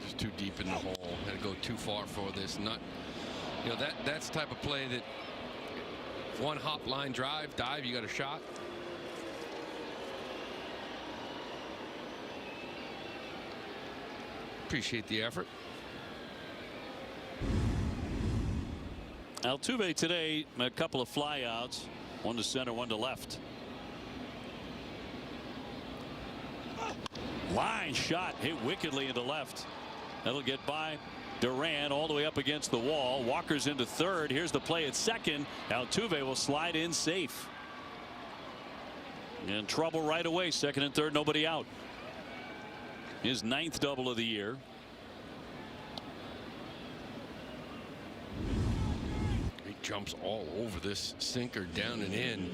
Just too deep in the hole. Had to go too far for this. Not, you know, that's the type of play that one hop line drive, dive, you got a shot. Appreciate the effort. Altuve today, a couple of flyouts, one to center, one to left. Line shot hit wickedly into left. That'll get by Duran all the way up against the wall. Walker's into third. Here's the play at second. Altuve will slide in safe. In trouble right away. Second and third, nobody out. His 9th double of the year. He jumps all over this sinker, down and in.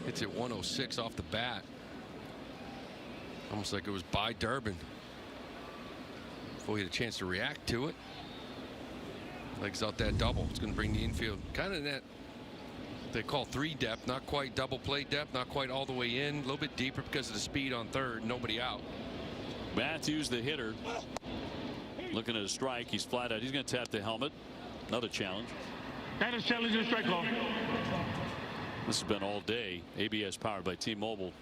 Hits it 106 off the bat. Almost like it was by Durbin. Before he had a chance to react to it. Legs out that double. It's going to bring the infield kind of that they call 3 depth. Not quite double play depth. Not quite all the way in. A little bit deeper because of the speed on third. Nobody out. Matthews, the hitter, looking at a strike. He's flat out. He's going to tap the helmet. Another challenge. That is challenging strike call. This has been all day. ABS powered by T-Mobile.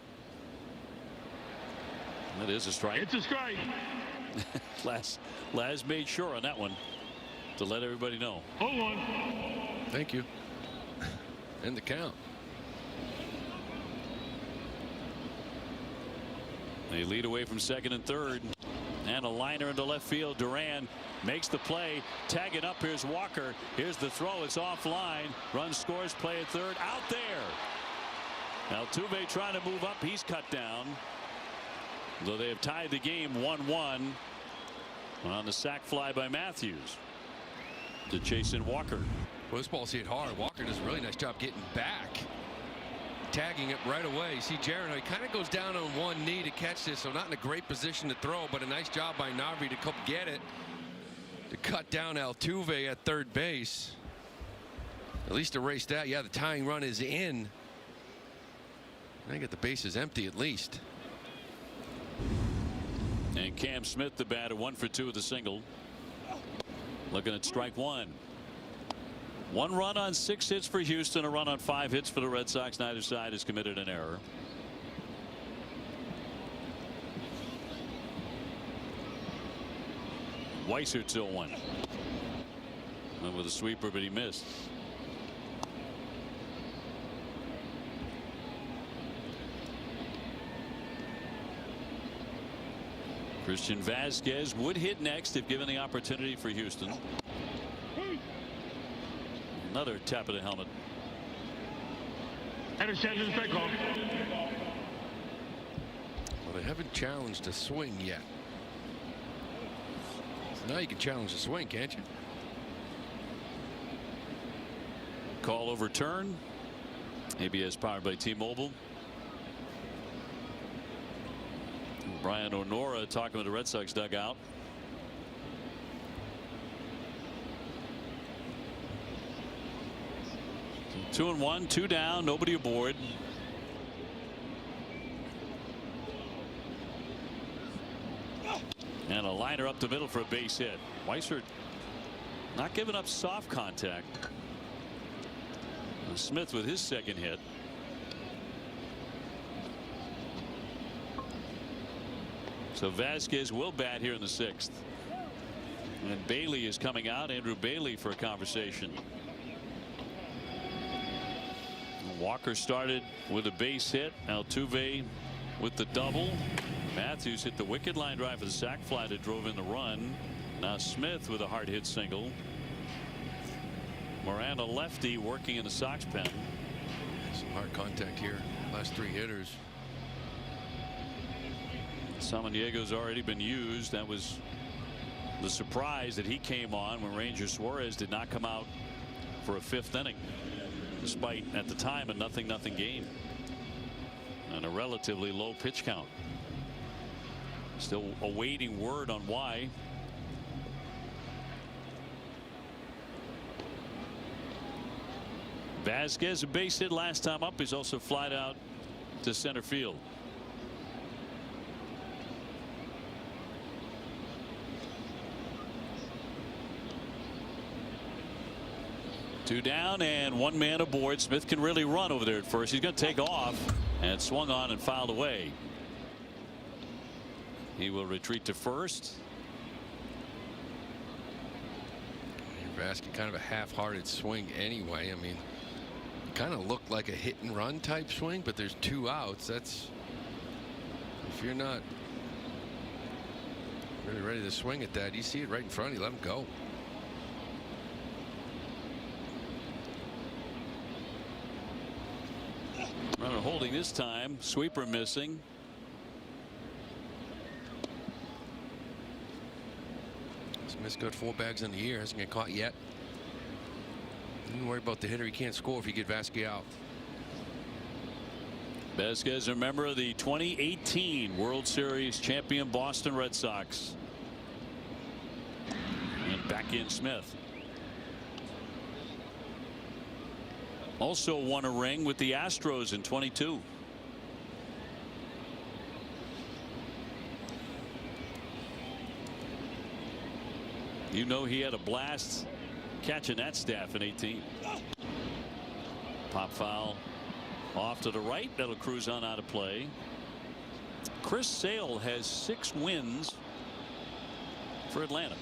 That is a strike. It's a strike. Laz made sure on that one to let everybody know. 0-1. Thank you. And the count. They lead away from second and third. And a liner into left field. Duran makes the play. Tagging up. Here's Walker. Here's the throw. It's offline. Run scores. Play at third. Out there. Altuve trying to move up. He's cut down. Though they have tied the game 1-1 on the sac fly by Matthews to chase in Walker. Well, this ball's hit hard. Walker does a really nice job getting back. Tagging it right away. You see Jaron, he kind of goes down on one knee to catch this, so not in a great position to throw, but a nice job by Narvi to come get it, to cut down Altuve at third base. At least erase that. Yeah, the tying run is in. I get the bases empty at least. And Cam Smith, the batter, 1 for 2 with a single. Looking at strike one. 1 run on 6 hits for Houston, a run on 5 hits for the Red Sox. Neither side has committed an error. Weiser 2-1. Went with a sweeper, but he missed. Christian Vasquez would hit next if given the opportunity for Houston. Another tap of the helmet. And a challenge strike call. Well, they haven't challenged a swing yet. So now you can challenge a swing, can't you? Call overturned. ABS powered by T-Mobile. Brian Onora talking with the Red Sox dugout. So 2-1, 2 down, nobody aboard. And a liner up the middle for a base hit. Weiser not giving up soft contact. Smith with his second hit. So Vasquez will bat here in the 6th. And Bailey is coming out. Andrew Bailey for a conversation. Walker started with a base hit. Altuve with the double. Matthews hit the wicked line drive for the sac fly that drove in the run. Now Smith with a hard hit single. Moran, a lefty, working in the Sox pen. Some hard contact here. Last 3 hitters. Samaniego's already been used. That was the surprise that he came on when Ranger Suarez did not come out for a 5th inning, despite at the time a 0-0 game and a relatively low pitch count. Still awaiting word on why. Vasquez, a base hit last time up. He's also flied out to center field. Two down and 1 man aboard. Smith can really run over there at first. He's going to take off and swung on and fouled away. He will retreat to first. Vasquez, kind of a half-hearted swing anyway. I mean, kind of looked like a hit-and-run type swing, but there's 2 outs. That's, if you're not really ready to swing at that, you see it right in front of you, let him go. Runner holding this time. Sweeper missing. Smith's got 4 bags in the year, hasn't get caught yet. Don't worry about the hitter. He can't score if you get Vasquez out. Vasquez, a member of the 2018 World Series champion Boston Red Sox. And back in Smith. Also won a ring with the Astros in 22. You know he had a blast catching that staff in 18. Pop foul off to the right. That'll cruise on out of play. Chris Sale has 6 wins for Atlanta.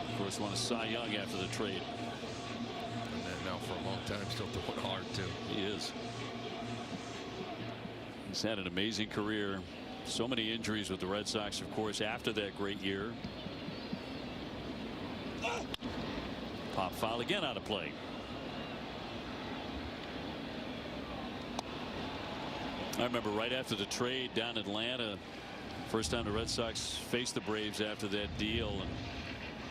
Of course, won a Cy Young after the trade. And then now for a long time, still throwing hard too. He is. He's had an amazing career. So many injuries with the Red Sox, of course, after that great year. Pop foul again out of play. I remember right after the trade down in Atlanta, first time the Red Sox faced the Braves after that deal, and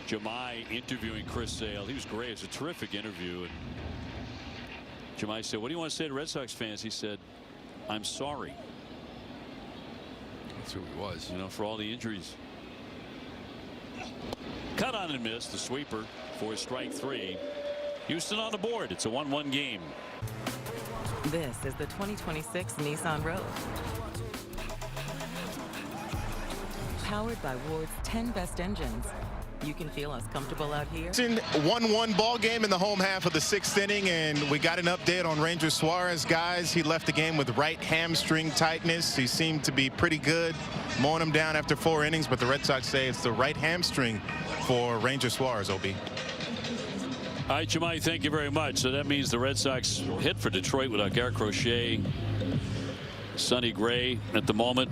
Jemai interviewing Chris Sale. He was great. It was a terrific interview. And Jemai said, "What do you want to say to Red Sox fans?" He said, "I'm sorry." That's who he was. You know, for all the injuries. Cut on and miss. The sweeper for strike 3. Houston on the board. It's a 1-1 game. This is the 2026 Nissan Rogue. Powered by Ward's 10 best engines. You can feel us comfortable out here. It's in 1-1 ball game in the home half of the 6th inning, and we got an update on Ranger Suarez. Guys, he left the game with right hamstring tightness. He seemed to be pretty good, mowing him down after 4 innings, but the Red Sox say it's the right hamstring for Ranger Suarez, OB. All right, Jemai, thank you very much. So that means the Red Sox hit for Detroit without Garrett Crochet, Sonny Gray at the moment.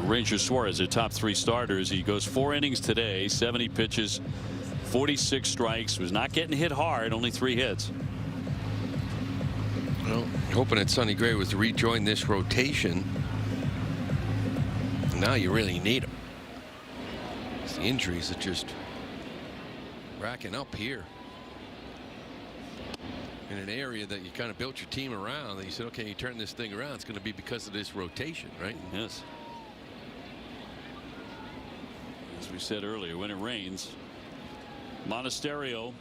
Ranger Suarez, their top 3 starters. He goes 4 innings today, 70 pitches, 46 strikes. Was not getting hit hard, only 3 hits. Well, hoping that Sonny Gray was to rejoin this rotation. Now you really need him. The injuries are just racking up here. In an area that you kind of built your team around, that you said, okay, you turn this thing around, it's going to be because of this rotation, right? Yes. As we said earlier, when it rains, Monasterio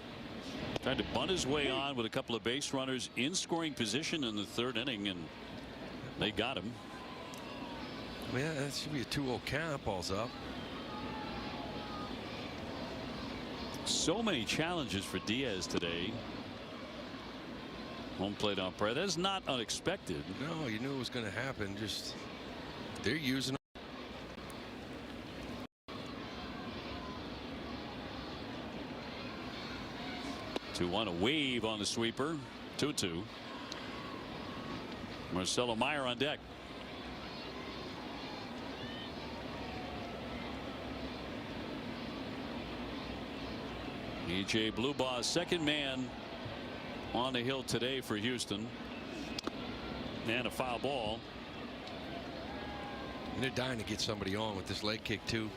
tried to bunt his way on with a couple of base runners in scoring position in the 3rd inning, and they got him. Yeah, that should be a 2-0 count. Ball's up. So many challenges for Diaz today. Home plate umpire. That's not unexpected. No, you knew it was going to happen. Just they're using. 2-1, a wave on the sweeper. 2-2. Marcelo Meyer on deck. E.J. Bluebaugh, second man on the hill today for Houston. And a foul ball. And they're dying to get somebody on with this leg kick too.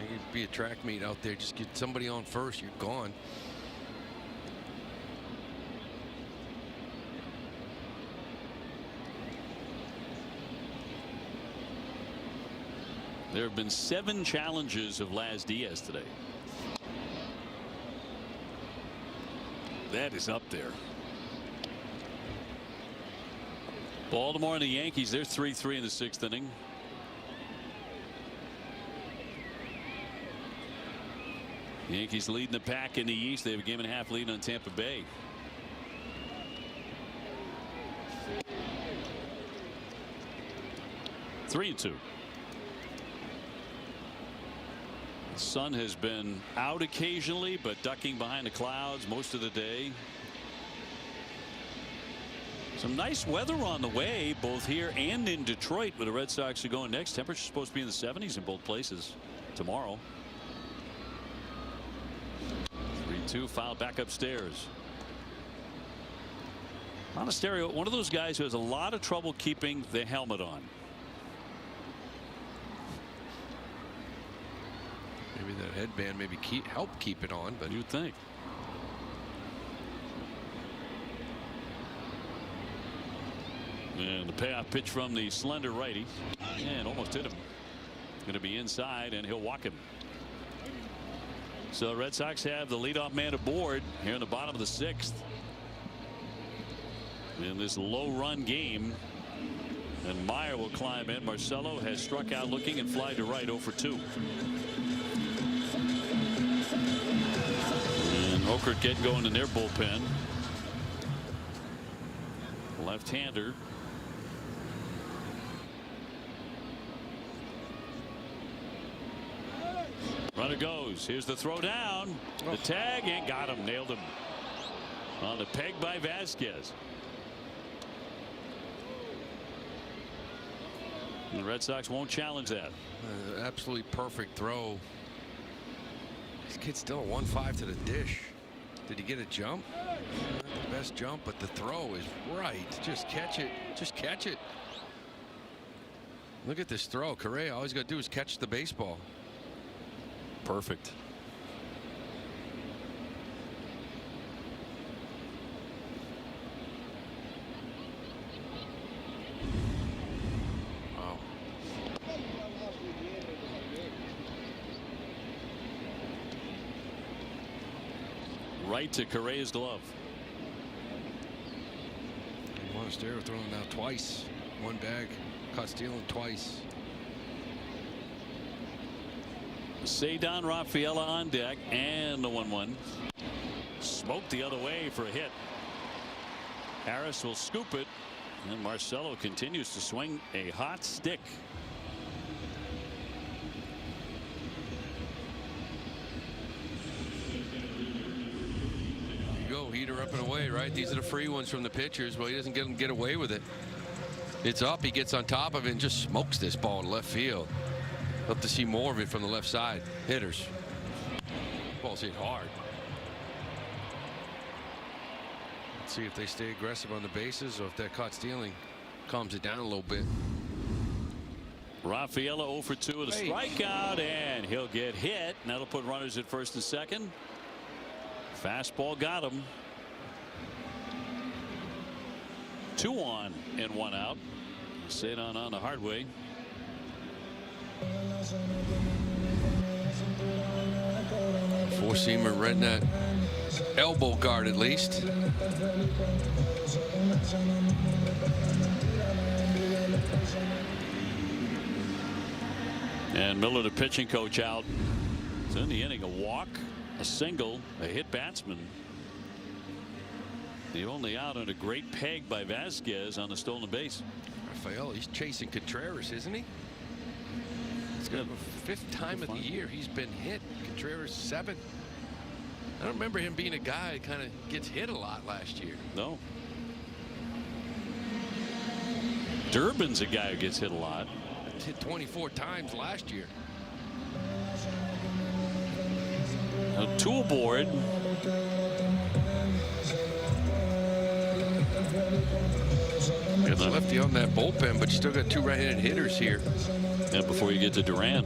It'd be a track meet out there. Just get somebody on first. You're gone. There have been 7 challenges of Laz Diaz today. That is up there. Baltimore and the Yankees, they're 3-3 in the 6th inning. Yankees leading the pack in the East. They have a 1.5 lead on Tampa Bay. Sun has been out occasionally, but ducking behind the clouds most of the day. Some nice weather on the way, both here and in Detroit, where the Red Sox are going next. Temperature's supposed to be in the 70s in both places tomorrow. 3-2, foul back upstairs. Monasterio, one of those guys who has a lot of trouble keeping the helmet on. Maybe that headband maybe help keep it on, but you'd think. And the payoff pitch from the slender righty, and almost hit him. Going to be inside, and he'll walk him. So the Red Sox have the leadoff man aboard here in the bottom of the 6th. In this low-run game, and Meyer will climb in. Marcelo has struck out looking and fly to right, 0 for 2. And Okert get going in their bullpen. Left-hander. Runner goes. Here's the throw down. The tag, and got him. Nailed him. On the peg by Vasquez. The Red Sox won't challenge that. Absolutely perfect throw. This kid's still a 1-5 to the dish. Did he get a jump? Not the best jump, but the throw is right. Just catch it. Just catch it. Look at this throw. Correa, all he's got to do is catch the baseball. Perfect. Wow. Right to Correa's glove. Monasterio throwing now twice. One bag. Caught stealing twice. Cedar Rafaela on deck, and the 1-1. Smoked the other way for a hit. Harris will scoop it, and Marcelo continues to swing a hot stick. You go, heater up and away, right? These are the free ones from the pitchers. Well, he doesn't get away with it. It's up. He gets on top of it and just smokes this ball in left field. Love to see more of it from the left side. Hitters. Ball's hit hard. Let's see if they stay aggressive on the bases, or if that caught stealing calms it down a little bit. Rafaela 0 for 2 with a strikeout, and he'll get hit. And that'll put runners at first and second. Fastball got him. 2 on and 1 out. Cedar on the hard way. Four-seamer right in that elbow guard at least. And Miller, the pitching coach, out. So in the inning, a walk, a single, a hit batsman. The only out on a great peg by Vasquez on the stolen base. Rafael, he's chasing Contreras, isn't he? It's got the 5th time of the year he's been hit. Contreras 7. I don't remember him being a guy that kind of gets hit a lot last year. No. Durbin's a guy who gets hit a lot. Hit 24 times last year. 2 aboard. Got the lefty on that bullpen, but you still got 2 right-handed hitters here. Yeah, before you get to Duran.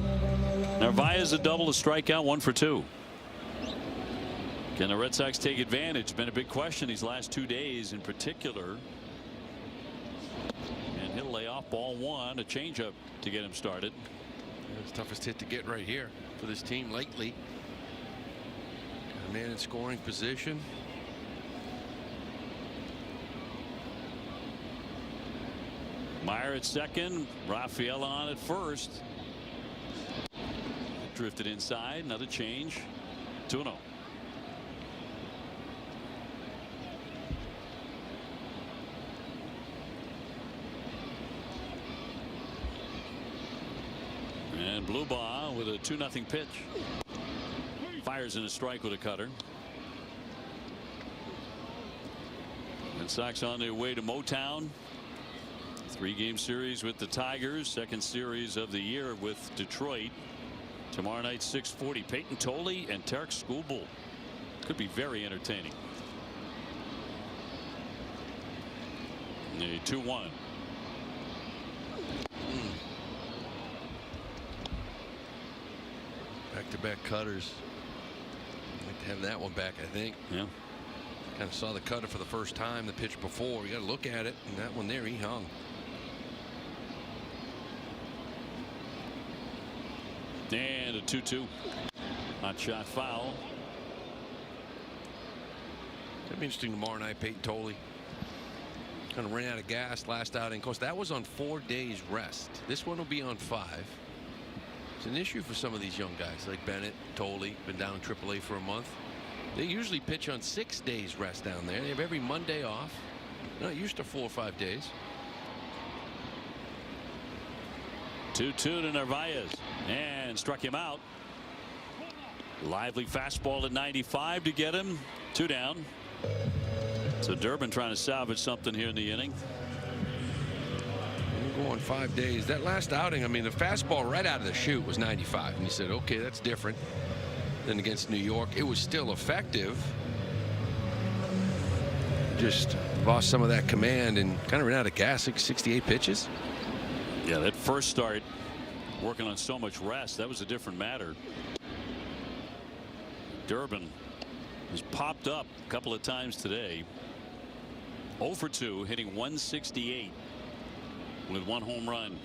Narvaez's a double, a strikeout, 1 for 2. Can the Red Sox take advantage? It's been a big question these last 2 days in particular. And he'll lay off ball 1, a changeup to get him started. It's the toughest hit to get right here for this team lately. Got a man in scoring position. Meyer at second, Rafaela on at first. Drifted inside, another change. 2-0. And Blubaugh with a 2-0 pitch. Fires in a strike with a cutter. Red Sox on their way to Motown. 3-game series with the Tigers. Second series of the year with Detroit. Tomorrow night 6:40. Peyton Tolle and Tarek Skubal. Could be very entertaining. 2-1. Back-to-back cutters. I'd like to have that one back, I think. Yeah. Kind of saw the cutter for the first time the pitch before. You got to look at it, and that one there, he hung. And a 2-2. Hot shot foul. That'd be interesting tomorrow night. Peyton Tolle kind of ran out of gas last outing. Of course, that was on 4 days rest. This one will be on 5. It's an issue for some of these young guys like Bennett, Tolle, been down in AAA for a month. They usually pitch on 6 days rest down there. They have every Monday off. They're not used to 4 or 5 days. 2-2 to Narvaez, and struck him out. Lively fastball at 95 to get him. 2 down. So Durbin trying to salvage something here in the inning. We'll go on 5 days. That last outing, I mean, the fastball right out of the chute was 95. And you said, okay, that's different than against New York. It was still effective. Just lost some of that command and kind of ran out of gas. 68 pitches. Yeah, that first start working on so much rest, that was a different matter. Durbin has popped up a couple of times today. 0 for 2, hitting 168 with 1 home run.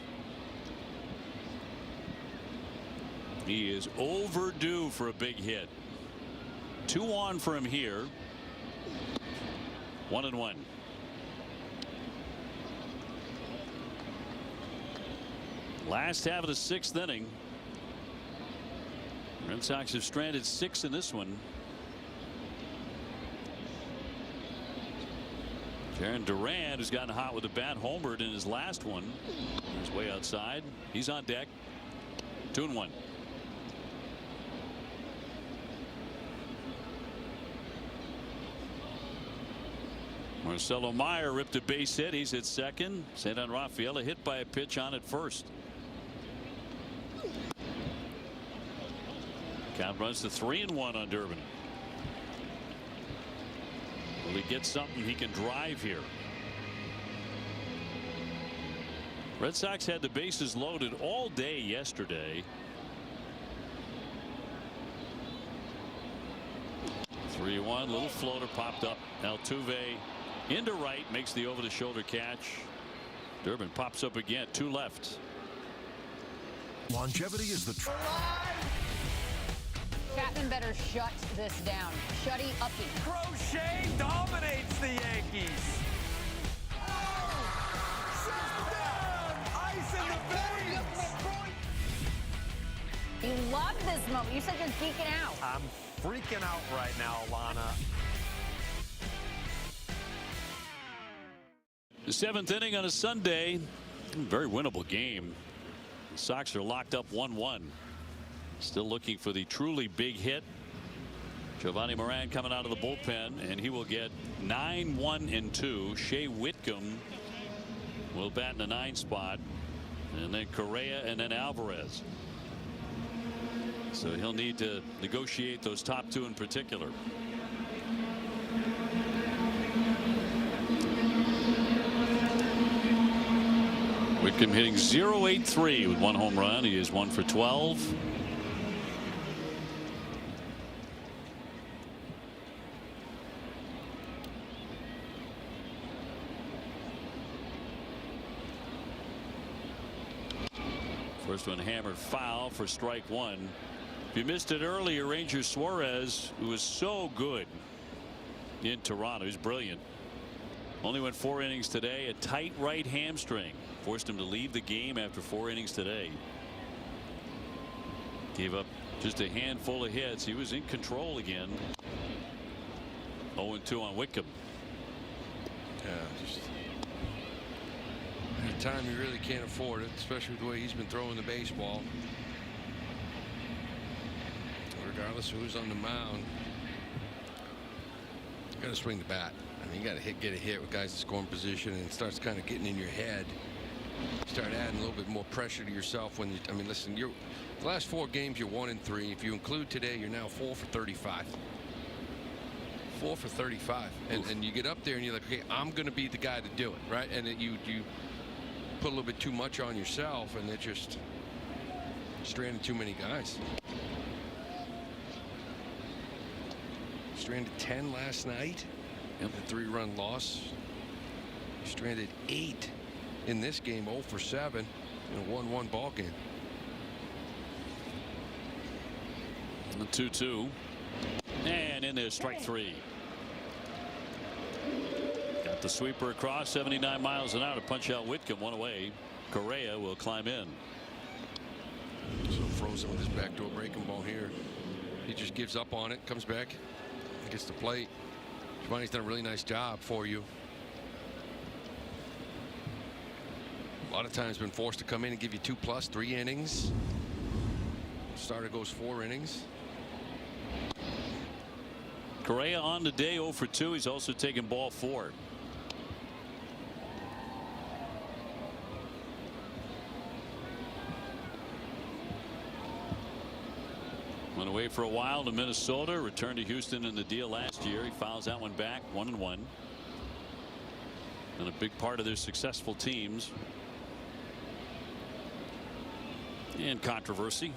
He is overdue for a big hit. 2 on for him here. 1-1. Last half of the 6th inning. Red Sox have stranded 6 in this one. Jaron Durant has gotten hot with a bat, homered in his last one. He's way outside. He's on deck. 2-1. Marcelo Meyer ripped a base hit. He's at second. Cedar Rafaela hit by a pitch on at first. Count runs to 3-1 on Durbin. Will he get something he can drive here? Red Sox had the bases loaded all day yesterday. 3-1, little floater popped up. Altuve into right, makes the over the shoulder catch. Durbin pops up again. 2 left. Longevity is the Chapman better shut this down. Shutty uppy. Crochet dominates the Yankees. Ice in the veins. You love this moment. You said you're geeking out. I'm freaking out right now, Alana. The 7th inning on a Sunday. Very winnable game. The Sox are locked up 1-1. Still looking for the truly big hit. Giovanni Moran coming out of the bullpen, and he will get 9-1-2. Shea Whitcomb will bat in the 9 spot, and then Correa, and then Alvarez. So he'll need to negotiate those top 2 in particular. Whitcomb hitting .083 with 1 home run. He is 1 for 12. First one hammered foul for strike 1. If you missed it earlier, Ranger Suarez, who was so good in Toronto, he's brilliant. Only went 4 innings today. A tight right hamstring forced him to leave the game after 4 innings today. Gave up just a handful of hits. He was in control again. 0-2 on Whitcomb. Yeah, just any time you really can't afford it, especially with the way he's been throwing the baseball. regardless of who's on the mound. You got to swing the bat. I mean, you got to get a hit with guys in scoring position, and it starts kind of getting in your head. You start adding a little bit more pressure to yourself when you. I mean, listen, the last 4 games you're 1-3. If you include today, you're now 4 for 35. 4 for 35, and you get up there and you're like, okay, I'm going to be the guy to do it, right? And you put a little bit too much on yourself, and it just stranded too many guys. Stranded 10 last night. Yep. A 3-run loss. Stranded 8 in this game, 0 for 7 in a 1-1 ball game. The 2-2. And in there, strike 3. Got the sweeper across, 79 miles an hour to punch out Whitcomb. 1 away. Correa will climb in. So frozen with his backdoor breaking ball here. He just gives up on it, comes back, gets the plate. Giovanni's done a really nice job for you. A lot of times been forced to come in and give you 2+, 3 innings. Starter goes 4 innings. Correa on the day 0 for 2. He's also taken ball 4. Went away for a while to Minnesota, returned to Houston in the deal last year. He fouls that one back, 1-1. And a big part of their successful teams. And controversy.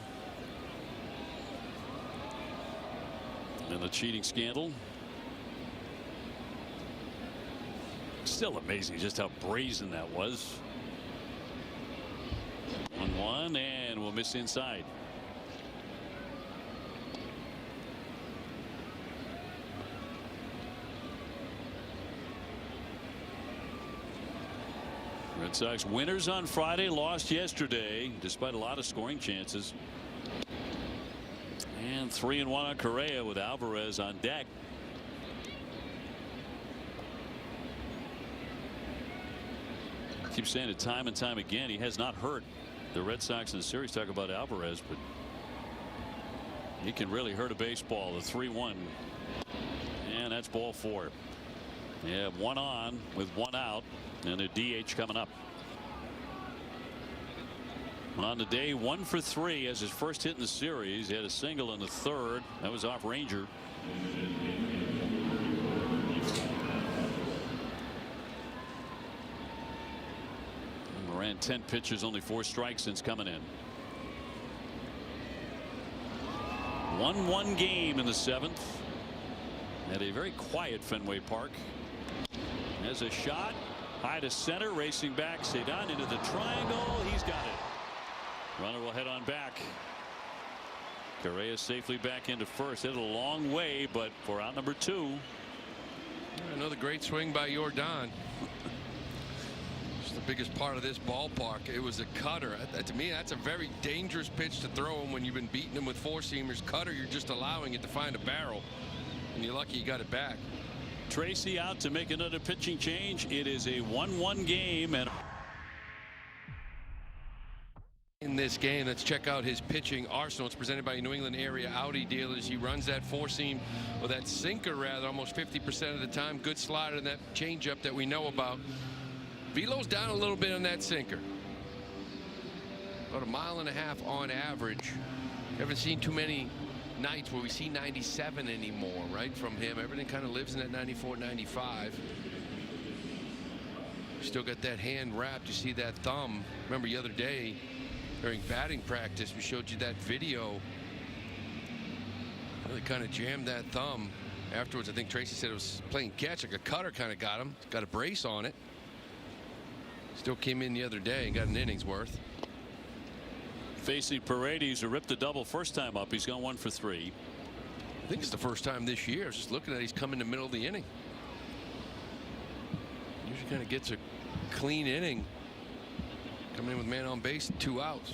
And the cheating scandal. Still amazing just how brazen that was. 1-1, and we'll miss inside. Red Sox winners on Friday, lost yesterday despite a lot of scoring chances. And 3-1 on Correa with Alvarez on deck. I keep saying it time and time again, he has not hurt the Red Sox in the series. Talk about Alvarez, but he can really hurt a baseball. The 3-1, and that's ball 4. Yeah, 1 on with 1 out, and a DH coming up. On the day, 1 for 3 as his first hit in the series. He had a single in the 3rd. That was off Ranger. Ran 10 pitches, only 4 strikes since coming in. 1-1 game in the 7th at a very quiet Fenway Park. There's a shot high to center, racing back. Cedon into the triangle. He's got it. Runner will head on back. Correa safely back into first. Hit a long way, but for out number 2. Another great swing by Jordan. It's the biggest part of this ballpark. It was a cutter. To me, that's a very dangerous pitch to throw him when you've been beating him with 4-seamers. Cutter, you're just allowing it to find a barrel, and you're lucky you got it back. Tracy out to make another pitching change. It is a 1-1 game, and in this game, let's check out his pitching arsenal. It's presented by New England area Audi dealers. He runs that 4-seam, or that sinker rather, almost 50% of the time. Good slider and that changeup that we know about. Velo's down a little bit on that sinker. About 1.5 miles on average. Haven't seen too many nights where we see 97 anymore, right, from him. Everything kind of lives in that 94, 95. Still got that hand wrapped. You see that thumb. Remember the other day during batting practice, we showed you that video. Really kind of jammed that thumb. Afterwards, I think Tracy said it was playing catch, like a cutter kind of got him. Got a brace on it. Still came in the other day and got an inning's worth. Facing Paredes, who ripped the double first time up. He's gone 1 for 3. I think it's the first time this year. I was just looking at it, he's come in the middle of the inning. Usually kind of gets a clean inning. Coming in with man on base, 2 outs.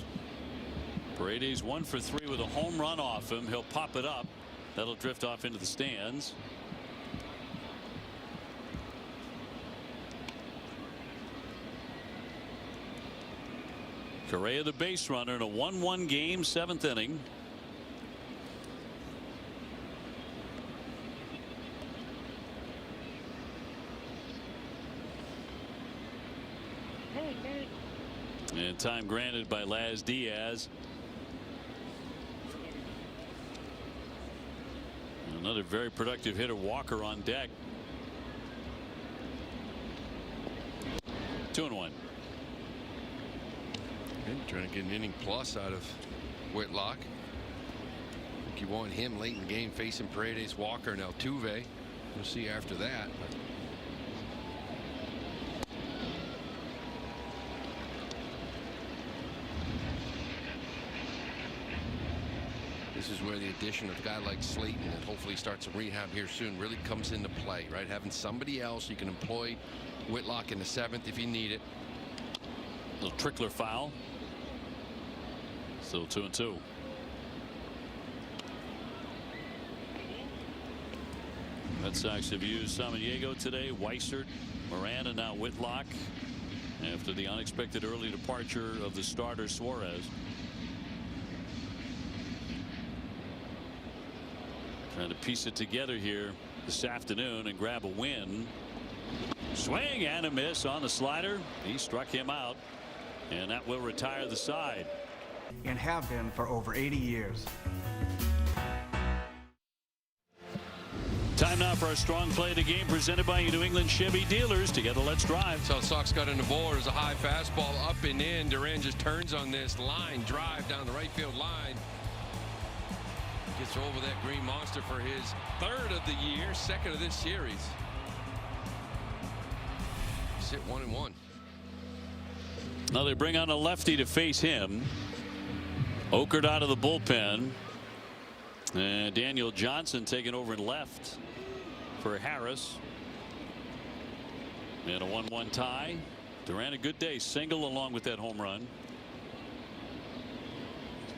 Paredes 1 for 3 with a home run off him. He'll pop it up. That'll drift off into the stands. Correa the base runner in a 1-1 game, 7th inning. And time granted by Laz Diaz. Another very productive hitter, Walker, on deck. 2-1. Trying to get an inning plus out of Whitlock. I think you want him late in the game facing Paredes, Walker, and Altuve. We'll see after that. This is where the addition of a guy like Slayton, and hopefully starts some rehab here soon, really comes into play, right? Having somebody else you can employ Whitlock in the 7th if you need it. Little trickler foul. Still 2-2. Red Sox have used Samaniego today, Weissert, Moran, and now Whitlock after the unexpected early departure of the starter Suarez. Trying to piece it together here this afternoon and grab a win. Swing and a miss on the slider. He struck him out, and that will retire the side. And have been for over 80 years. Time now for our strong play of the game, presented by your New England Chevy dealers. Together, let's drive. So the Sox got in the ball. There's a high fastball up and in. Duran just turns on this line drive down the right field line. Gets over that green monster for his 3rd of the year, 2nd of this series. Sit 1-1. Now they bring on a lefty to face him. Okert out of the bullpen. And Daniel Johnson taking over in left for Harris. And a 1-1 tie. Duran a good day, single along with that home run.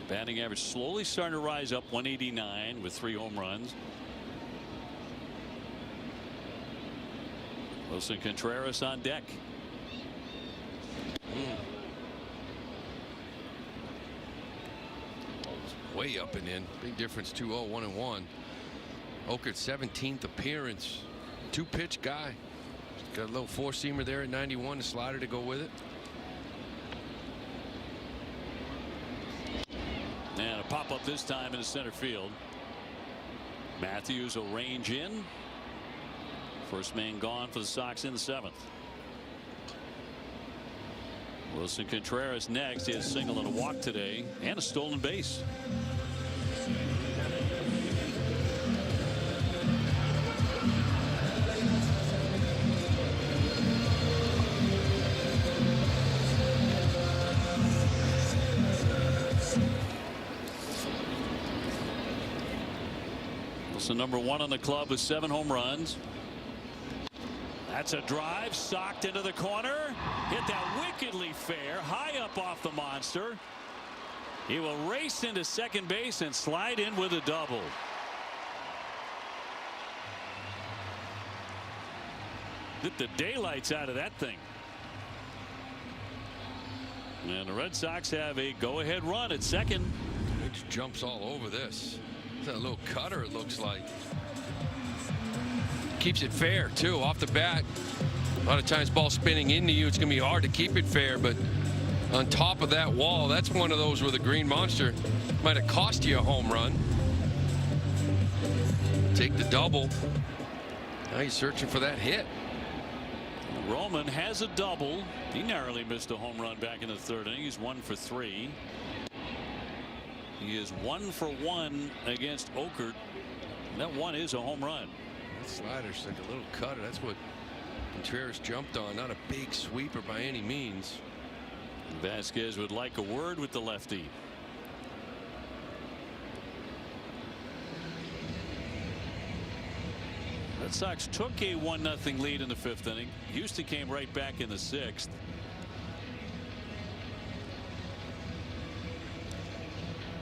Batting average slowly starting to rise up, 189 with 3 home runs. Wilson Contreras on deck. Way up and in. Big difference, 2-0, 1-1. Okert's 17th appearance. 2-pitch guy. Got a little 4-seamer there at 91, a slider to go with it. And a pop up this time in the center field. Matthews will range in. First man gone for the Sox in the 7th. Wilson Contreras next. He has a single and a walk today and a stolen base. Wilson #1 on the club with 7 home runs. That's a drive, socked into the corner. Hit that wickedly fair, high up off the monster. He will race into second base and slide in with a double. Hit the daylights out of that thing. And the Red Sox have a go-ahead run at second. It just jumps all over this. It's a little cutter, it looks like. Keeps it fair too off the bat. A lot of times ball spinning into you, it's gonna be hard to keep it fair, but on top of that wall, that's one of those where the green monster might have cost you a home run. Take the double. Now he's searching for that hit. Roman has a double. He narrowly missed a home run back in the 3rd inning. He's 1 for 3. He is 1 for 1 against Okert. That one is a home run. That slider's like a little cutter. That's what Contreras jumped on. Not a big sweeper by any means. Vasquez would like a word with the lefty. Red Sox took a 1-0 lead in the 5th inning. Houston came right back in the 6th.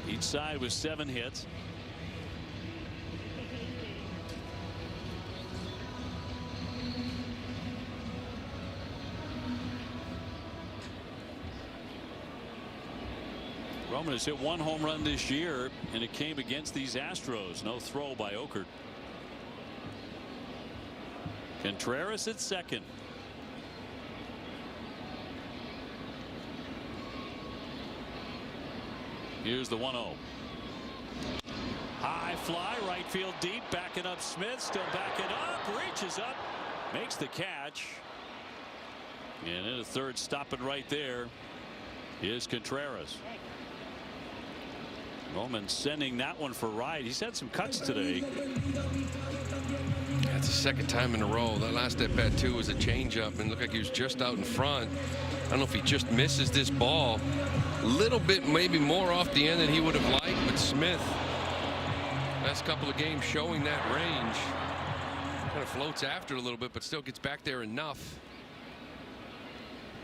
Each side with 7 hits. Roman has hit 1 home run this year, and it came against these Astros. No throw by Okert. Contreras at second. Here's the 1-0. High fly, right field deep, backing up Smith, still backing up, reaches up, makes the catch. And in the third, stopping right there is Contreras. Roman sending that one for right. He's had some cuts today. That's the second time in a row. That last at bat too was a changeup and looked like he was just out in front. I don't know if he just misses this ball a little bit, maybe more off the end than he would have liked. But Smith, last couple of games showing that range, kind of floats after a little bit, but still gets back there enough.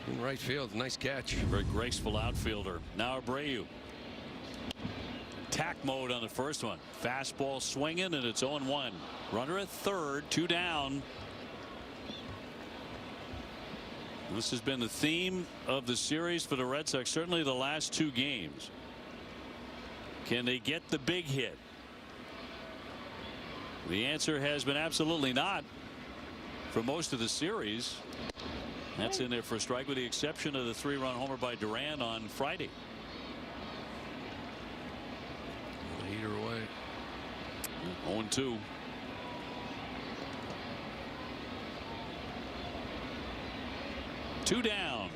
In right field, nice catch. Very graceful outfielder. Now Abreu. Attack mode on the first one. Fastball swinging, and it's 0-1. Runner at third, 2 down. This has been the theme of the series for the Red Sox, certainly the last 2 games. Can they get the big hit? The answer has been absolutely not for most of the series. That's in there for a strike, with the exception of the 3-run homer by Duran on Friday. Heater away. 0-2. Two down.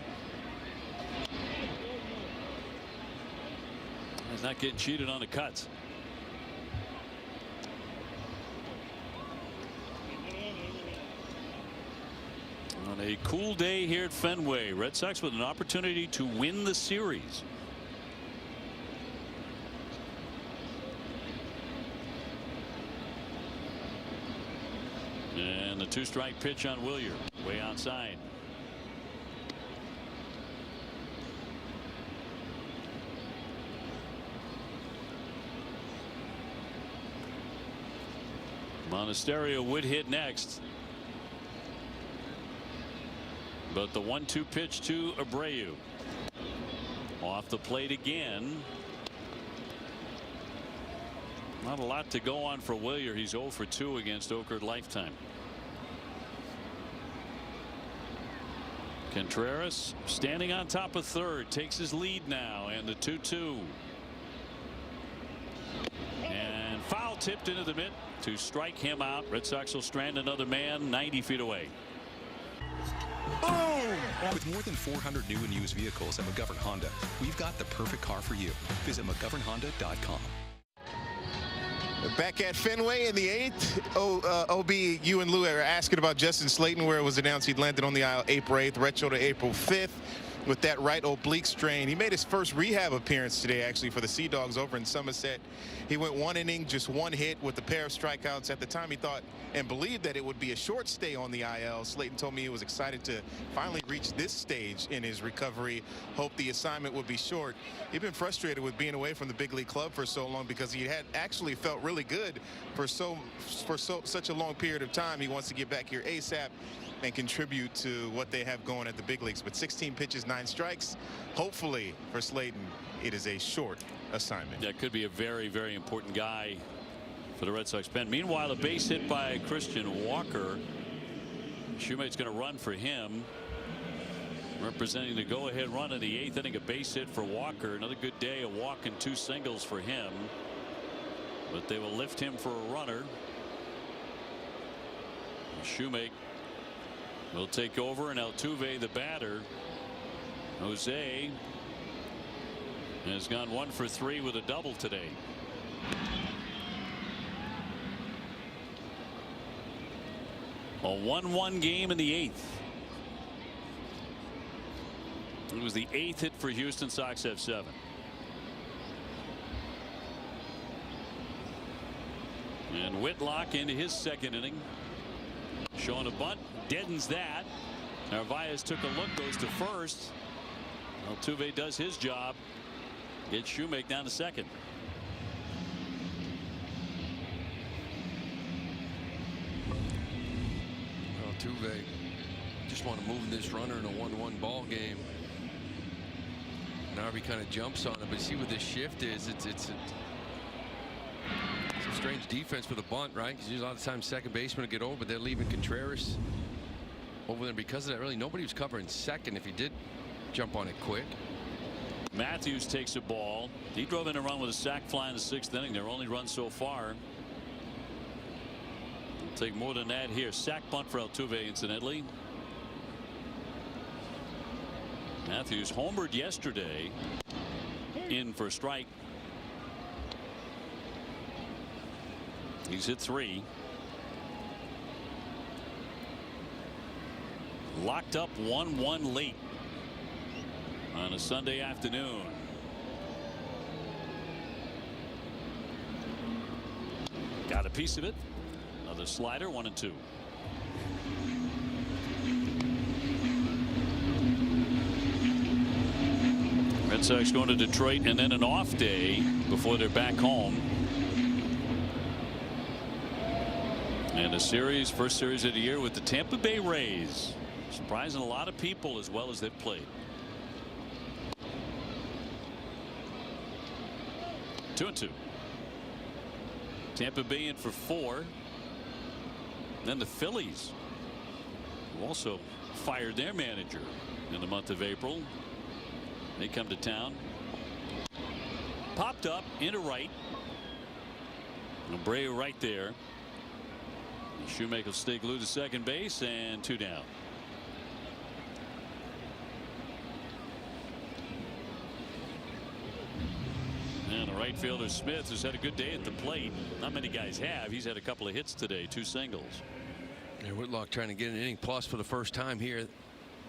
He's not getting cheated on the cuts. On a cool day here at Fenway, Red Sox with an opportunity to win the series. And the 2-strike pitch on Willier, way outside. Monasterio would hit next, but the 1-2 pitch to Abreu. Off the plate again. Not a lot to go on for Willier. He's 0 for 2 against Oakard lifetime. Contreras standing on top of third, takes his lead now, and the 2-2. And foul tipped into the mid to strike him out. Red Sox will strand another man 90 feet away. Boom! With more than 400 new and used vehicles at McGovern Honda, we've got the perfect car for you. Visit McGovernHonda.com. Back at Fenway in the 8th, OB, you and Lou are asking about Justin Slayton, where it was announced he'd landed on the aisle April 8th, retro to April 5th. With that right oblique strain. He made his first rehab appearance today, actually, for the Sea Dogs over in Somerset. He went 1 inning, just 1 hit with a pair of strikeouts. At the time, he thought and believed that it would be a short stay on the IL. Slayton told me he was excited to finally reach this stage in his recovery. Hoped the assignment would be short. He'd been frustrated with being away from the big league club for so long, because he had actually felt really good for such a long period of time. He wants to get back here ASAP and contribute to what they have going at the big leagues. But 16 pitches, 9 strikes. Hopefully for Slayton, it is a short assignment. That could be a very, very important guy for the Red Sox pen. Meanwhile, a base hit by Christian Walker. Shoemate's going to run for him. Representing the go-ahead run in the 8th inning, a base hit for Walker. Another good day, a walk and 2 singles for him. But they will lift him for a runner. Shoemate will take over, and Altuve, the batter. Jose has gone 1 for 3 with a double today. A 1-1 game in the 8th. It was the 8th hit for Houston. Sox have 7. And Whitlock into his 2nd inning. Showing a bunt, deadens that. Narvaez took a look, goes to first. Altuve does his job. Gets Shoemake down to 2nd. Altuve just want to move this runner in a 1-1 ball game. Narvi kind of jumps on it, but see what this shift is. It's a strange defense for the bunt, right? Because a lot of times second baseman will get over, but they're leaving Contreras over there. Because of that, really nobody was covering second if he did jump on it quick. Matthews takes a ball. He drove in a run with a sac fly in the 6th inning. Their only run so far. It'll take more than that here. Sac bunt for Altuve, incidentally. Matthews homered yesterday. In for a strike. He's hit 3. Locked up 1-1 late on a Sunday afternoon. Got a piece of it. Another slider, 1-2. Red Sox going to Detroit and then an off day before they're back home. And a series, first series of the year with the Tampa Bay Rays. Surprising a lot of people as well as they've played. 2-2. Tampa Bay in for 4. Then the Phillies, who also fired their manager in the month of April. They come to town. Popped up into right. Abreu right there. Shoemaker will stay glued to second base, and 2 down. And the right fielder Smith has had a good day at the plate. Not many guys have. He's had a couple of hits today, 2 singles. And Whitlock trying to get an inning plus for the first time here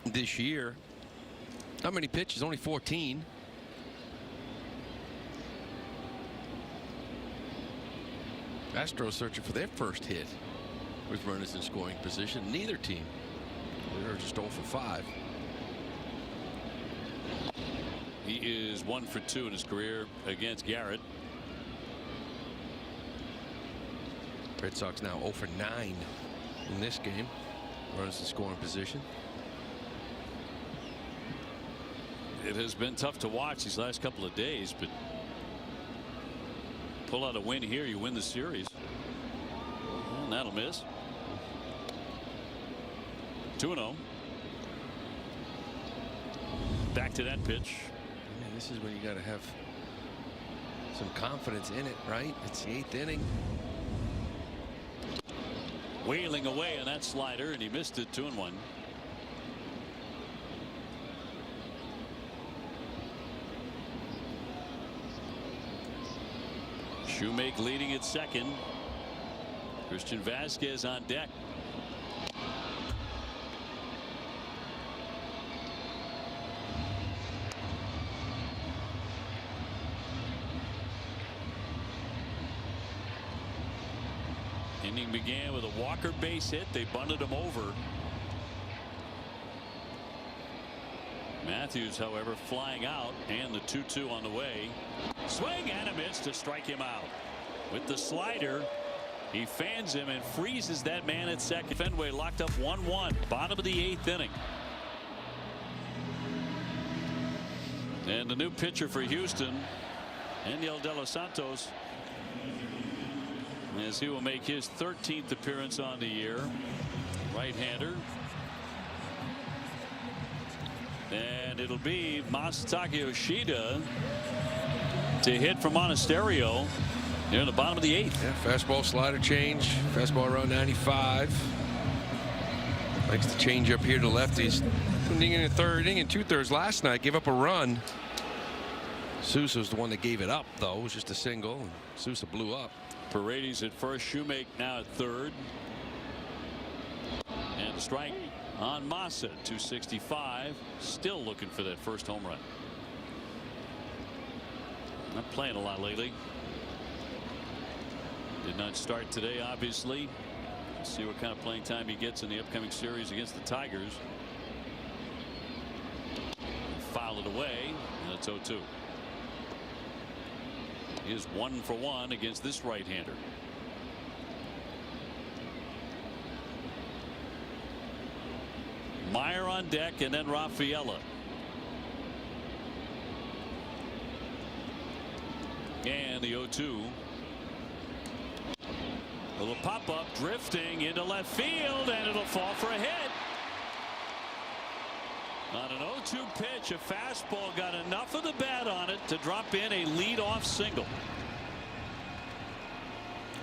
this year. How many pitches? Only 14. Astros searching for their first hit with runners in scoring position. Neither team. They're just 0 for 5. He is 1 for 2 in his career against Garrett. Red Sox now 0 for 9 in this game. Runners in scoring position. It has been tough to watch these last couple of days, but pull out a win here, you win the series. And that'll miss. 2-0. Back to that pitch. Man, this is when you got to have some confidence in it, right? It's the 8th inning. Wailing away on that slider, and he missed it. 2-1. Shoemaker leading at second. Christian Vasquez on deck. Inning began with a Walker base hit. They bunted him over. Matthews, however, flying out, and the 2-2 on the way. Swing and a miss to strike him out. With the slider, he fans him and freezes that man at second. Fenway locked up 1-1. Bottom of the 8th inning. And the new pitcher for Houston, Daniel De Los Santos, as he will make his 13th appearance on the year. Right-hander. And it'll be Masataka Yoshida to hit from Monasterio near the bottom of the 8th. Yeah, fastball slider change. Fastball around 95. Likes to change up here to lefties. Inning in the 3rd inning and 2/3 last night. Gave up a run. Sousa's the one that gave it up, though. It was just a single. And Sousa blew up. Paredes at first. Shoemaker now at 3rd. And a strike on Massa. 265. Still looking for that first home run. Not playing a lot lately. Did not start today, obviously. Let's see what kind of playing time he gets in the upcoming series against the Tigers. Foul it away, and it's 0-2. He is 1 for 1 against this right-hander. Meyer on deck, and then Rafaela. And the 0-2. A little pop-up drifting into left field, and it'll fall for a hit. On an 0-2 pitch, a fastball got enough of the bat on it to drop in a leadoff single.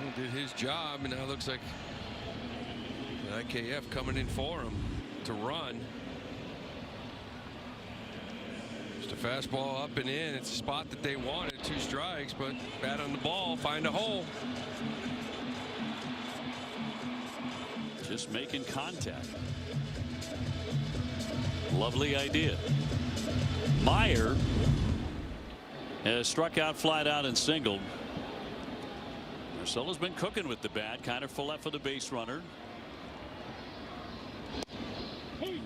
He did his job, and now it looks like the IKF coming in for him to run. Just a fastball up and in. It's a spot that they wanted. 2 strikes, but bat on the ball, find a hole. Just making contact. Lovely idea. Meyer has struck out, flied out, and singled. Marcelo's been cooking with the bat. Kind of full left for the base runner.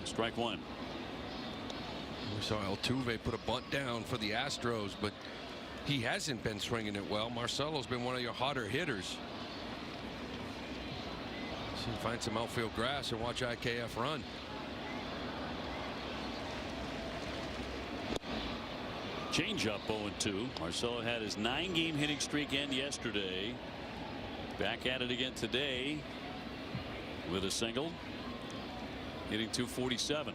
Strike 1. We saw Altuve put a bunt down for the Astros, but he hasn't been swinging it well. Marcelo's been one of your hotter hitters. So find some outfield grass and watch IKF run. Change up 0-2. Marcelo had his 9-game hitting streak end yesterday. Back at it again today with a single. Hitting .247.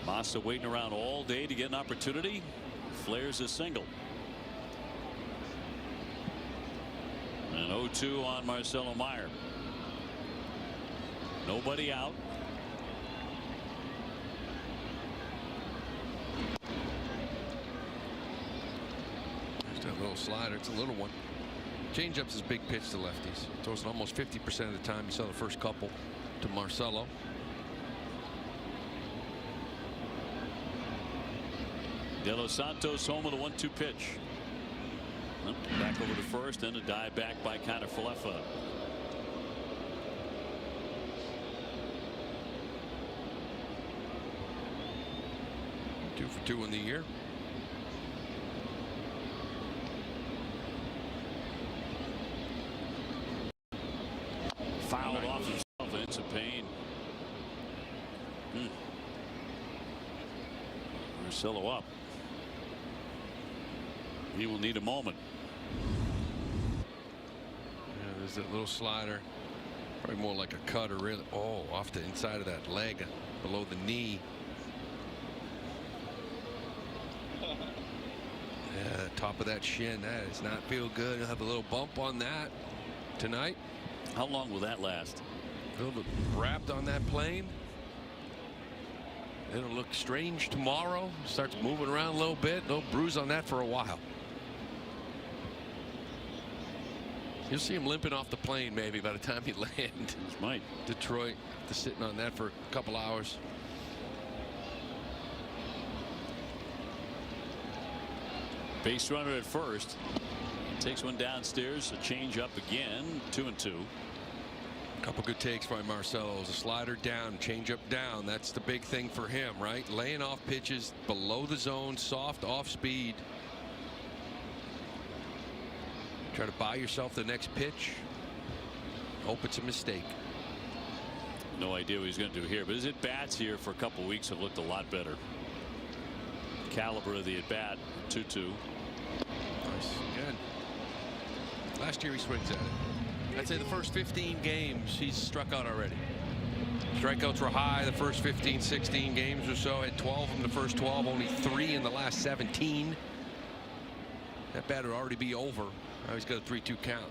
Massa waiting around all day to get an opportunity. Flares a single. And 0-2 on Marcelo Meyer. Nobody out. Just a little slider. It's a little one. Changeup's his big pitch to lefties. Throws it almost 50% of the time. You saw the first couple to Marcelo. De Los Santos home with a 1-2 pitch. Back over to first, and a dive back by Connor Falefa. Two for 2 in the year. Fouled off himself, and it's a pain. Marcelo up. He will need a moment. Yeah, there's that little slider. Probably more like a cutter, really. Oh, off the inside of that leg, below the knee. Yeah, the top of that shin. That does not feel good. You'll have a little bump on that tonight. How long will that last? A little bit wrapped on that plane. It'll look strange tomorrow. Starts moving around a little bit. No bruise on that for a while. You'll see him limping off the plane maybe by the time he lands. Might. Detroit, just sitting on that for a couple hours. Base runner at first. Takes one downstairs. A change up again. 2-2. Couple good takes by Marcelo. A slider down, change up down. That's the big thing for him, right? Laying off pitches below the zone, soft off speed. Try to buy yourself the next pitch. Hope it's a mistake. No idea what he's going to do here, but his at bats here for a couple weeks have looked a lot better. Caliber of the at bat. 2-2. Nice. Good. Last year he swings at it. I'd say the first 15 games he's struck out already. Strikeouts were high the first 15, 16 games or so. Had 12 in the first 12, only 3 in the last 17. That bat would already be over. Now he's got a 3-2 count.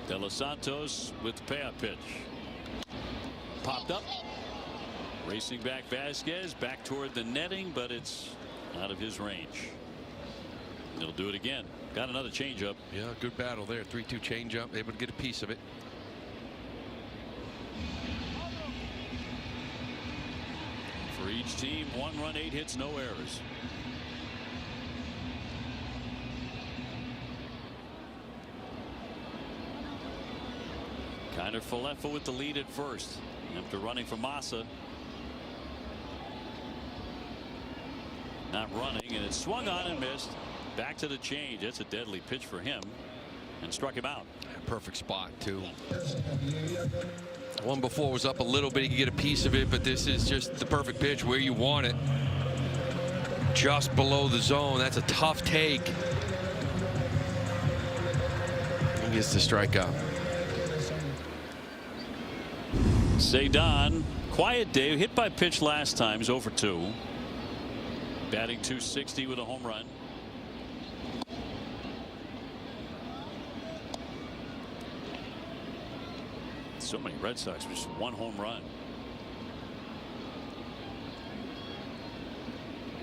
De Los Santos with the payoff pitch. Popped up. Racing back Vasquez, back toward the netting, but it's out of his range. He'll do it again. Got another changeup. Yeah, good battle there. 3-2 changeup, able to get a piece of it. For each team, 1 run, 8 hits, no errors. Kind of Falefa with the lead at first after running for Massa. Not running, and it swung on and missed. Back to the change. That's a deadly pitch for him, and struck him out. Perfect spot too. One before was up a little bit. He could get a piece of it, but this is just the perfect pitch where you want it. Just below the zone. That's a tough take. He gets the strikeout. Cedon, quiet day, hit by pitch last time. He's 0 for 2. Batting .260 with a home run. So many Red Sox with just 1 home run.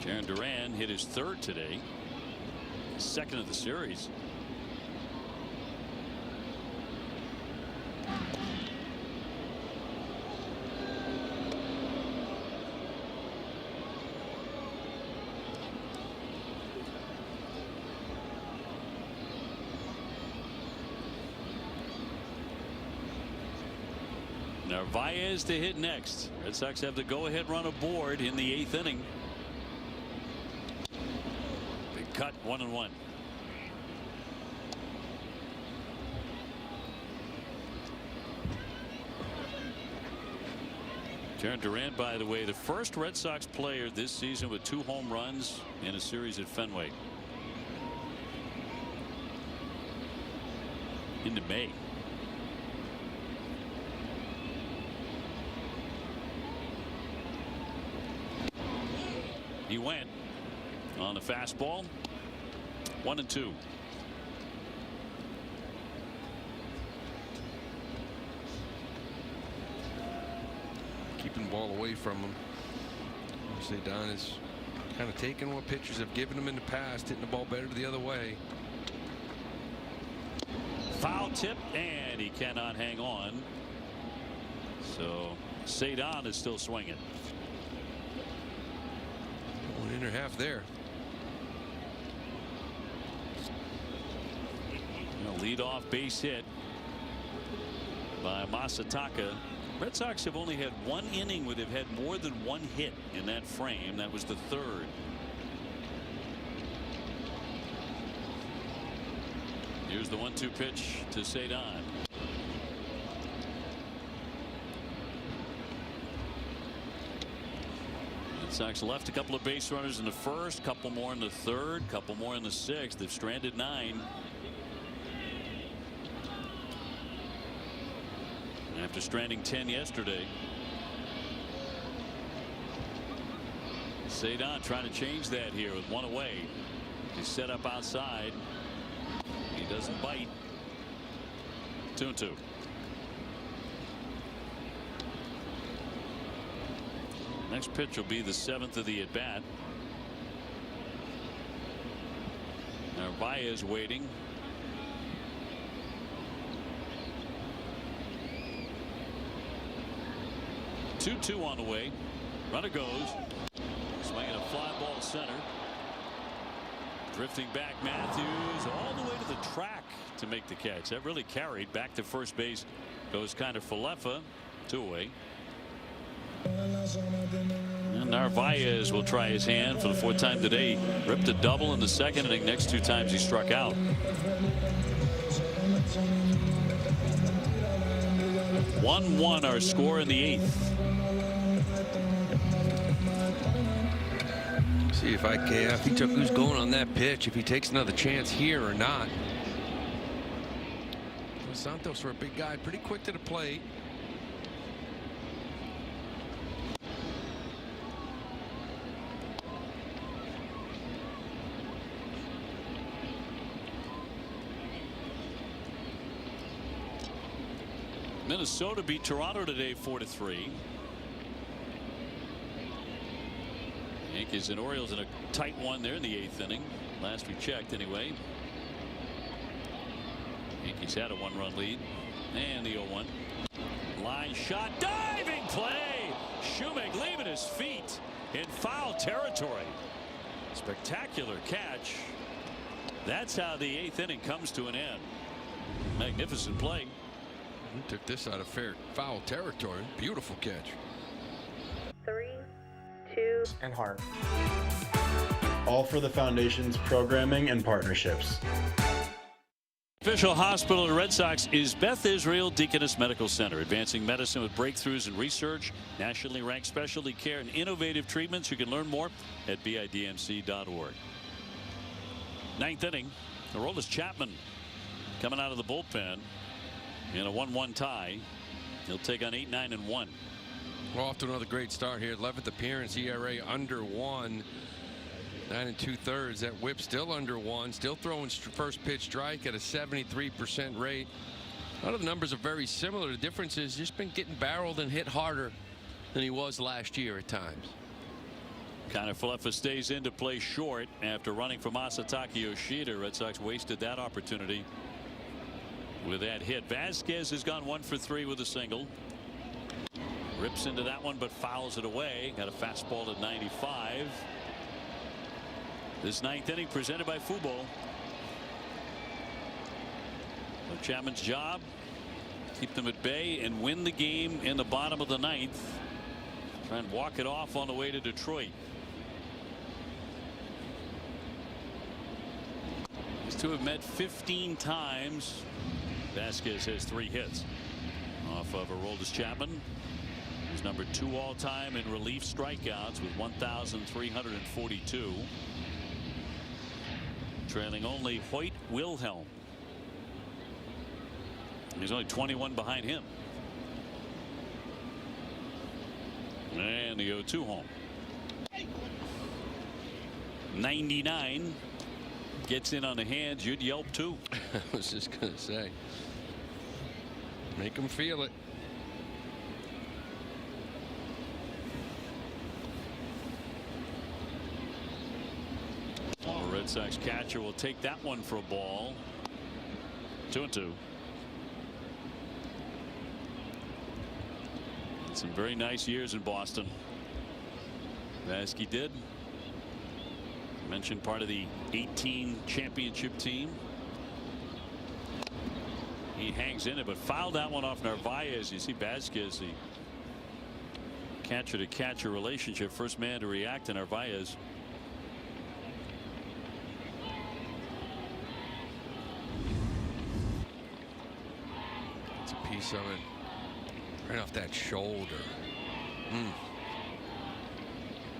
Jaron Duran hit his 3rd today, 2nd of the series. Narvaez to hit next. Red Sox have the go-ahead run aboard in the 8th inning. Big cut, 1-1. Jaron Duran, by the way, the first Red Sox player this season with 2 home runs in a series at Fenway. Into May. He went on the fastball. 1-2. Keeping the ball away from him. Cedon is kind of taking what pitchers have given him in the past, hitting the ball better the other way. Foul tip, and he cannot hang on. So Cedon is still swinging. 1 1/2 there. Lead-off base hit by Masataka. Red Sox have only had 1 inning where they've had more than 1 hit in that frame. That was the 3rd. Here's the 1-2 pitch to Cedon. Red Sox left a couple of base runners in the 1st, couple more in the 3rd, couple more in the 6th. They've stranded 9. After stranding 10 yesterday. Cedon trying to change that here with 1 away. He's set up outside. He doesn't bite. 2-2. Next pitch will be the 7th of the at bat. Narvaez waiting. 2-2 on the way. Runner goes. Swinging a fly ball center. Drifting back, Matthews all the way to the track to make the catch. That really carried. Back to first base goes kind of Falefa. 2 away. And Narvaez will try his hand for the 4th time today. Ripped a double in the 2nd inning. Next 2 times he struck out. 1-1 our score in the 8th. See if if he took who's going on that pitch, if he takes another chance here or not. Santos, for a big guy, pretty quick to the plate. Minnesota beat Toronto today 4-3. Yankees and Orioles in a tight one there in the 8th inning. Last we checked anyway. Yankees had a 1-run lead. And the 0-1. Line shot. Diving play. Shoemake leaving his feet in foul territory. Spectacular catch. That's how the 8th inning comes to an end. Magnificent play. He took this out of foul territory. Beautiful catch. 3, 2, and heart. All for the Foundation's programming and partnerships. Official hospital of the Red Sox is Beth Israel Deaconess Medical Center, advancing medicine with breakthroughs in research, nationally ranked specialty care, and innovative treatments. You can learn more at bidmc.org. 9th inning. Aroldis Chapman coming out of the bullpen in a 1-1 tie. He'll take on 8-9-1. We're off to another great start here. 11th appearance, ERA under 1. 9 2/3. That whip still under 1. Still throwing first pitch strike at a 73% rate. A lot of the numbers are very similar. The difference is just been getting barreled and hit harder than he was last year at times. Kanefleffa stays in to play short after running for Masataka Yoshida. Red Sox wasted that opportunity with that hit. Vasquez has gone 1 for 3 with a single. Rips into that one but fouls it away. Got a fastball at 95. This 9th inning presented by Fubo. So Chapman's job, keep them at bay and win the game in the bottom of the 9th. Try and walk it off on the way to Detroit. These two have met 15 times. Vasquez has 3 hits off of Aroldis Chapman. He's number 2 all-time in relief strikeouts with 1,342. Trailing only Hoyt Wilhelm. He's only 21 behind him. And the 0-2 home. 99 gets in on the hands. You'd yelp too. I was just going to say. Make him feel it. The Red Sox catcher will take that one for a ball. 2-2. Some very nice years in Boston. Vasquez did. Mentioned part of the 18 championship team. He hangs in it but fouled that one off Narvaez. You see Vasquez, the catcher to catcher relationship, first man to react to Narvaez. It's a piece of it. Right off that shoulder.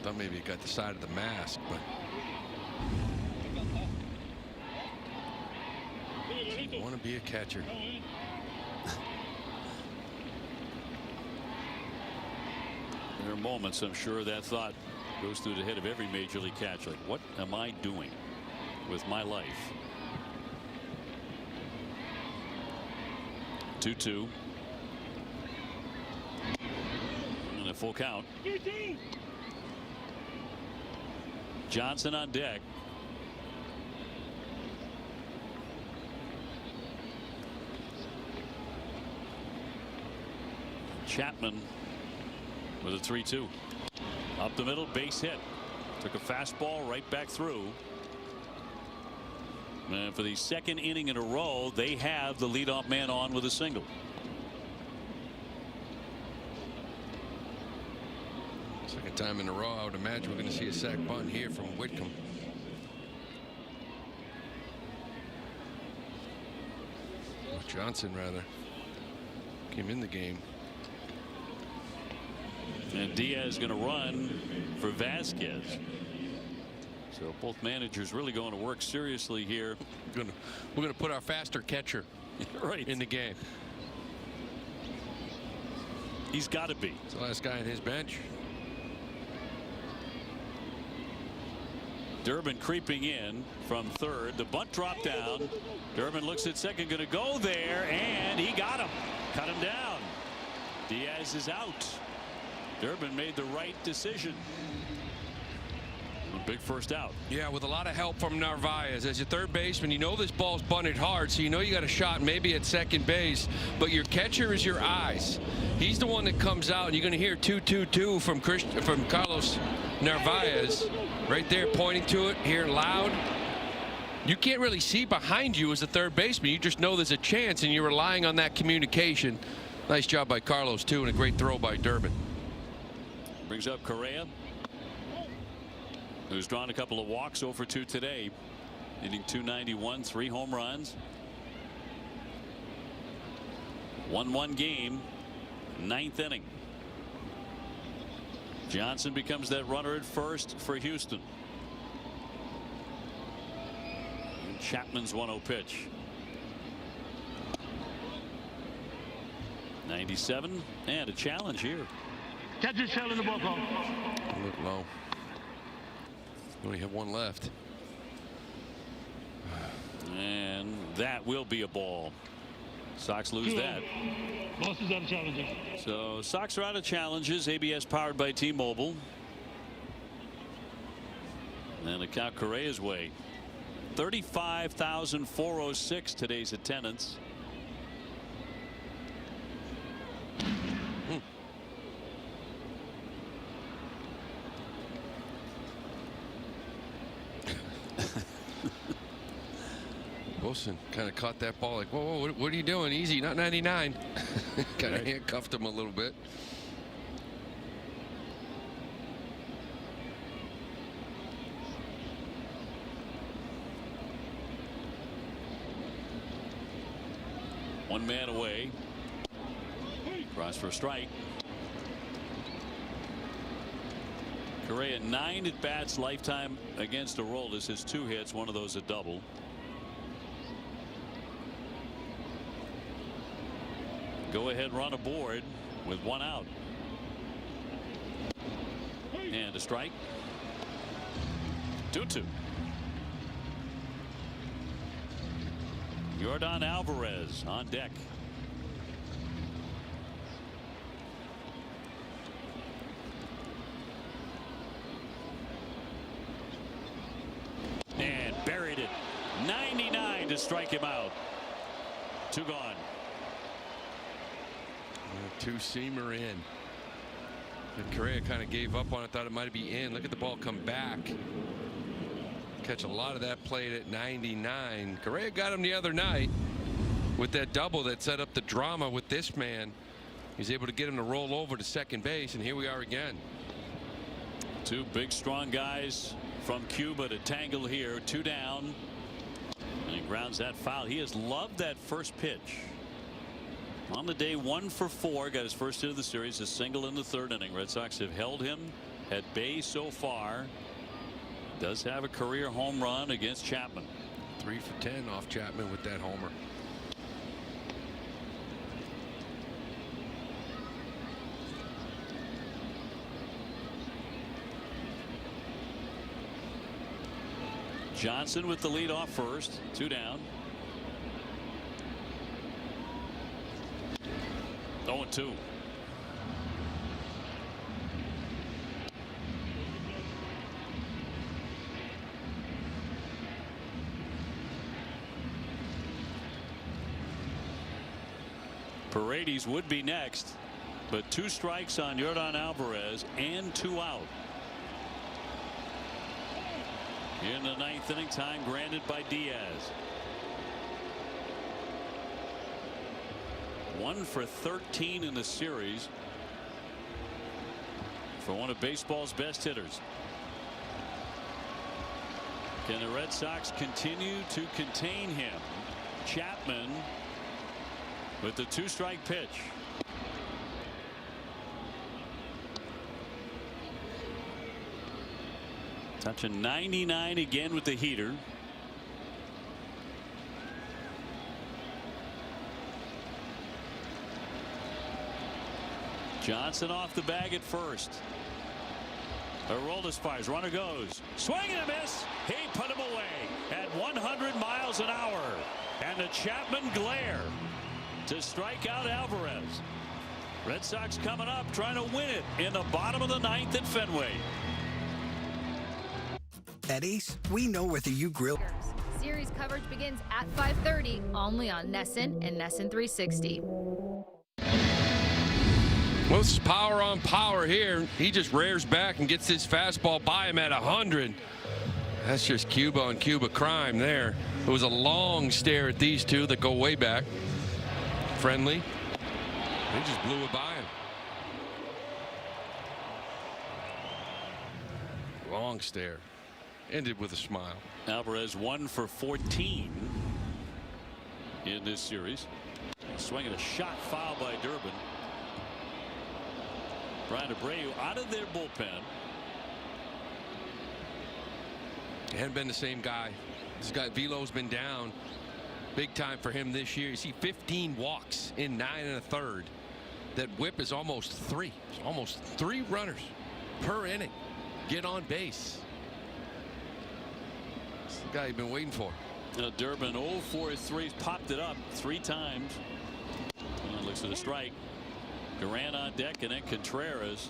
Thought maybe it got the side of the mask, but you want to be a catcher. There are moments, I'm sure, that thought goes through the head of every major league catcher. Like, what am I doing with my life? 2-2. And a full count. Johnson on deck. Chapman with a 3-2. Up the middle, base hit. Took a fastball right back through. And for the 2nd inning in a row, they have the leadoff man on with a single. Second time in a row, I would imagine we're going to see a sac bunt here from Whitcomb. Or Johnson, rather, came in the game. And Diaz going to run for Vasquez. So both managers really going to work seriously here. We're going to put our faster catcher right in the game. He's got to be. It's the last guy on his bench. Durbin creeping in from third. The bunt dropped down. Durbin looks at second, going to go there, and he got him. Cut him down. Diaz is out. Durbin made the right decision. A big first out. Yeah, with a lot of help from Narvaez. As your third baseman, you know this ball's bunted hard, so you know you got a shot maybe at second base, but your catcher is your eyes. He's the one that comes out, and you're going to hear 2-2-2 from Carlos Narvaez right there, pointing to it here loud. You can't really see behind you as a third baseman. You just know there's a chance, and you're relying on that communication. Nice job by Carlos too, and a great throw by Durbin. Brings up Correa, who's drawn a couple of walks, 0 for 2 today, hitting .291, 3 home runs. 1-1 game, 9th inning. Johnson becomes that runner at first for Houston. And Chapman's 1-0 pitch. 97 and a challenge here. Catch your shell in the ball call. Look low. We only have one left. And that will be a ball. Sox lose that. Boston's out of challenges. So Sox are out of challenges. ABS powered by T-Mobile. And the count Correa's way. 35,406 today's attendance. Wilson kind of caught that ball like, whoa, what are you doing? Easy, not 99. Kind of handcuffed him a little bit. One man away. Cross for a strike. Correa 9 at bats lifetime against Aroldis. His 2 hits, one of those a double. Go ahead run aboard with 1 out. And a strike. 2-2. Yordan Alvarez on deck. And buried it. 99 to strike him out. 2 gone. Two-seamer in. And Correa kind of gave up on it, thought it might be in. Look at the ball come back. Catch a lot of that played at 99. Correa got him the other night with that double that set up the drama with this man. He's able to get him to roll over to second base, and here we are again. 2 big strong guys from Cuba to tangle here. 2 down. And he grounds that foul. He has loved that first pitch. On the day 1 for 4, got his first hit of the series, a single in the 3rd inning. Red Sox have held him at bay so far. Does have a career home run against Chapman. 3 for 10 off Chapman with that homer. Johnson with the lead off first. 2 down. 0-2. Paredes would be next, but 2 strikes on Yordan Alvarez and 2 out. In the 9th inning, time granted by Diaz. 1 for 13 in the series for one of baseball's best hitters. Can the Red Sox continue to contain him? Chapman with the 2-strike pitch. Touching 99 again with the heater. Johnson off the bag at first. Aroldis fires. Runner goes. Swing and a miss. He put him away at 100 miles an hour. And the Chapman glare to strike out Alvarez. Red Sox coming up trying to win it in the bottom of the 9th at Fenway. At Ace, we know whether you grill. Series coverage begins at 5:30 only on NESN and NESN 360. Well, this is power on power here. He just rears back and gets this fastball by him at 100. That's just Cuba on Cuba crime there. It was a long stare at these two that go way back. Friendly. He just blew it by him. Long stare. Ended with a smile. Alvarez 1 for 14 in this series. Swinging a shot foul by Durbin. Brian Abreu out of their bullpen. He hadn't been the same guy. This guy Velo's been down big time for him this year. You see 15 walks in 9 1/3. that whip is almost 3. It's almost 3 runners per inning get on base. It's the guy you've been waiting for. Durbin 0-for-3, popped it up 3 times. And looks at a strike. Duran on deck, and then Contreras.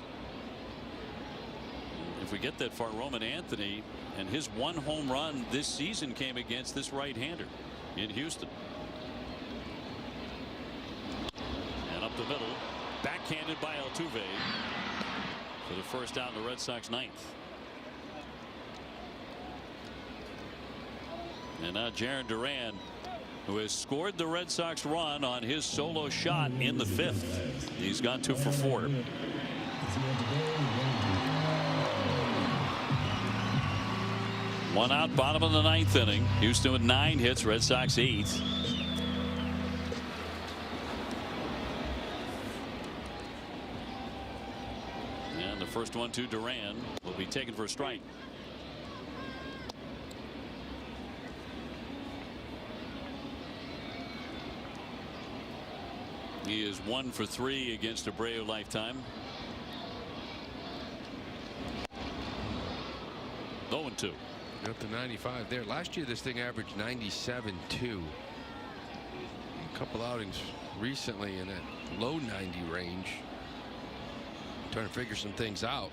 If we get that far, Roman Anthony, and his 1 home run this season came against this right-hander in Houston. And up the middle, backhanded by Altuve for the first out in the Red Sox 9th. And now Jarren Duran, who has scored the Red Sox run on his solo shot in the 5th. He's gone 2 for 4. One out, bottom of the 9th inning. Houston with 9 hits, Red Sox 8. And the first one to Duran will be taken for a strike. He is 1 for 3 against Abreu lifetime. 0-2. Up to 95 there. Last year this thing averaged 97.2. A couple outings recently in that low 90 range. Trying to figure some things out.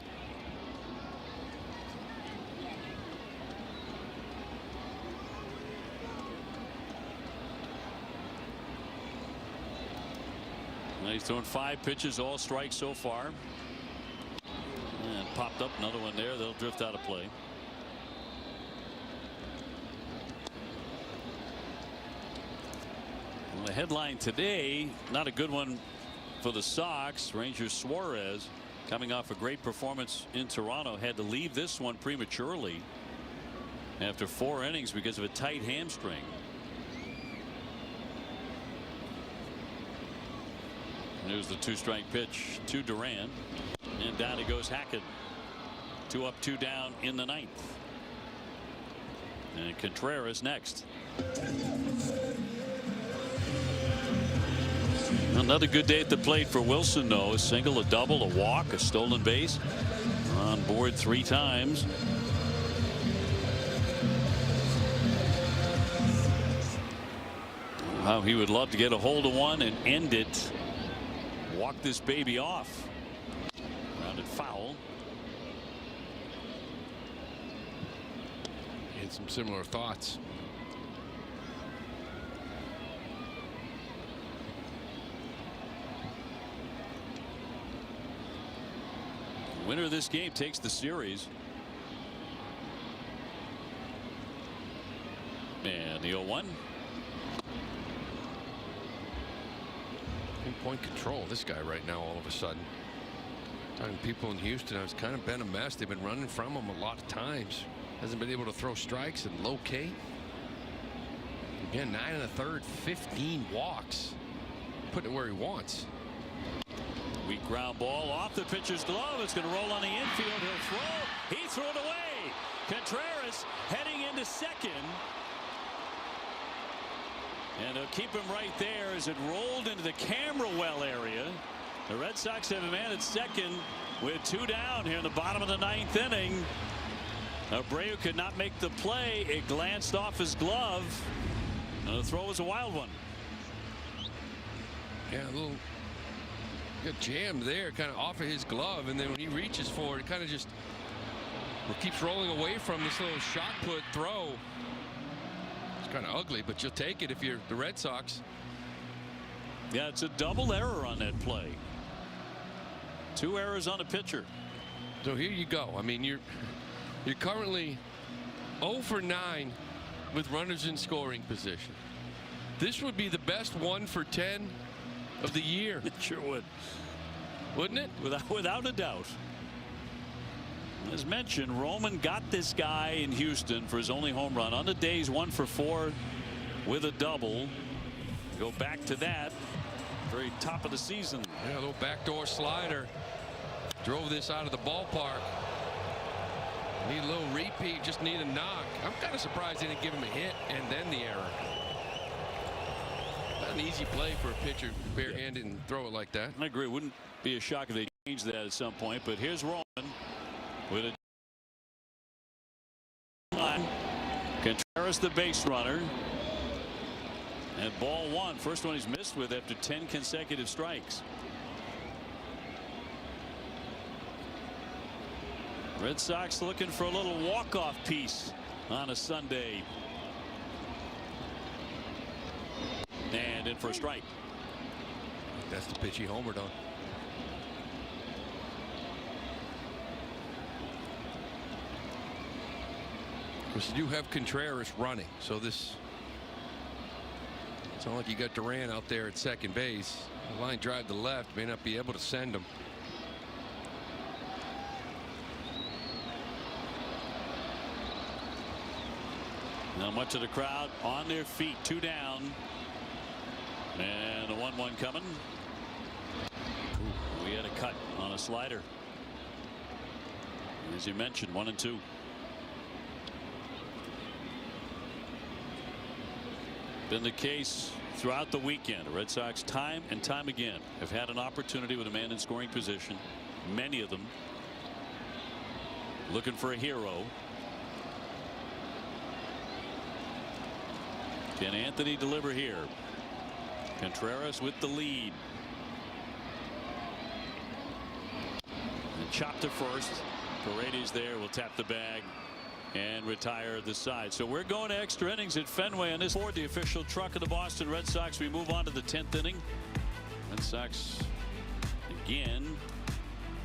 Now he's throwing 5 pitches, all strikes so far. And popped up another one there. They'll drift out of play. Well, the headline today, not a good one for the Sox. Ranger Suarez, coming off a great performance in Toronto, had to leave this one prematurely after 4 innings because of a tight hamstring. There's the 2-strike pitch to Duran, and down he goes Hackett. 2 up, 2 down in the 9th. And Contreras next. Another good day at the plate for Wilson, though. A single, a double, a walk, a stolen base. On board 3 times. How he would love to get a hold of one and end it. Walk this baby off. Grounded foul. He had some similar thoughts. The winner of this game takes the series. And the 0-1. Point control, this guy right now, all of a sudden. Talking to people in Houston, it's kind of been a mess. They've been running from him a lot of times. Hasn't been able to throw strikes and locate. Again, 9 1/3, 15 walks. Putting it where he wants. Weak ground ball off the pitcher's glove. It's going to roll on the infield. He'll throw. He threw it away. Contreras heading into second. And they'll keep him right there as it rolled into the camera well area. The Red Sox have a man at second with 2 down here in the bottom of the 9th inning. Abreu could not make the play. It glanced off his glove. And the throw was a wild one. Yeah, a little got jammed there, kind of off of his glove, and then when he reaches for it, it kind of just keeps rolling away from this little shot put throw. Kind of ugly, but you'll take it if you're the Red Sox. Yeah, it's a double error on that play. 2 errors on a pitcher. So here you go. I mean, you're currently 0 for 9 with runners in scoring position. This would be the best 1 for 10 of the year. It sure would. Wouldn't it? Without a doubt. As mentioned, Roman got this guy in Houston for his only home run. On the days, 1 for 4 with a double. Go back to that very top of the season. Yeah, a little backdoor slider. Drove this out of the ballpark. Need a little repeat, just need a knock. I'm kind of surprised they didn't give him a hit and then the error. an easy play for a pitcher, barehanded and throw it like that. I agree. Wouldn't be a shock if they changed that at some point. But here's Rowan with a Contreras, the base runner, and ball one. First one he's missed with after 10 consecutive strikes. Red Sox looking for a little walk-off piece on a Sunday. And in for a strike. That's the pitch he homered on. Of course, you do have Contreras running, so this. It's not like you got Duran out there at second base. The line drive to left, may not be able to send him. Now much of the crowd on their feet, 2 down. And a 1-1 coming. Ooh, we had a cut on a slider. As you mentioned, 1-2. Been the case throughout the weekend. The Red Sox time and time again have had an opportunity with a man in scoring position. Many of them looking for a hero. Can Anthony deliver here? Contreras with the lead. And chopped to first. Paredes there will tap the bag and retire the side. So we're going to extra innings at Fenway on this Ford, the official truck of the Boston Red Sox. We move on to the 10th inning. Red Sox again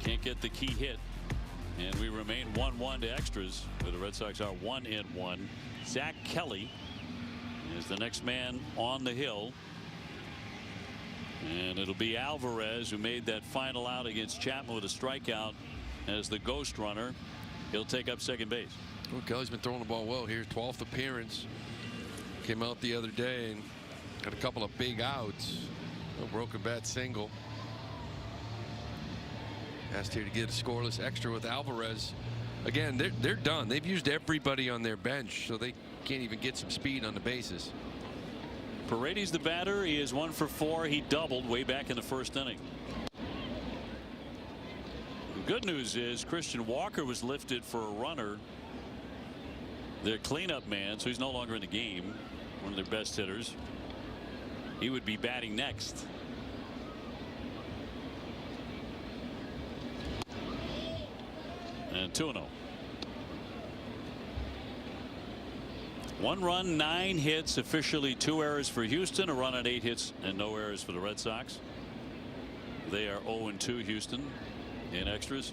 can't get the key hit, and we remain 1-1 to extras, where the Red Sox are 1-1. Zach Kelly is the next man on the hill, and it'll be Alvarez, who made that final out against Chapman with a strikeout, as the ghost runner. He'll take up second base. Well, Kelly's been throwing the ball well here. 12th appearance. Came out the other day and got a couple of big outs. No broken bat single. Asked here to get a scoreless extra with Alvarez. Again, they're done. They've used everybody on their bench, so they can't even get some speed on the bases. Paredes the batter. He is 1 for 4. He doubled way back in the first inning. The good news is Christian Walker was lifted for a runner, their cleanup man, so he's no longer in the game. One of their best hitters. He would be batting next. And 2-0. 1 run, 9 hits, officially 2 errors for Houston, a run on 8 hits and no errors for the Red Sox. They are 0-2 Houston in extras.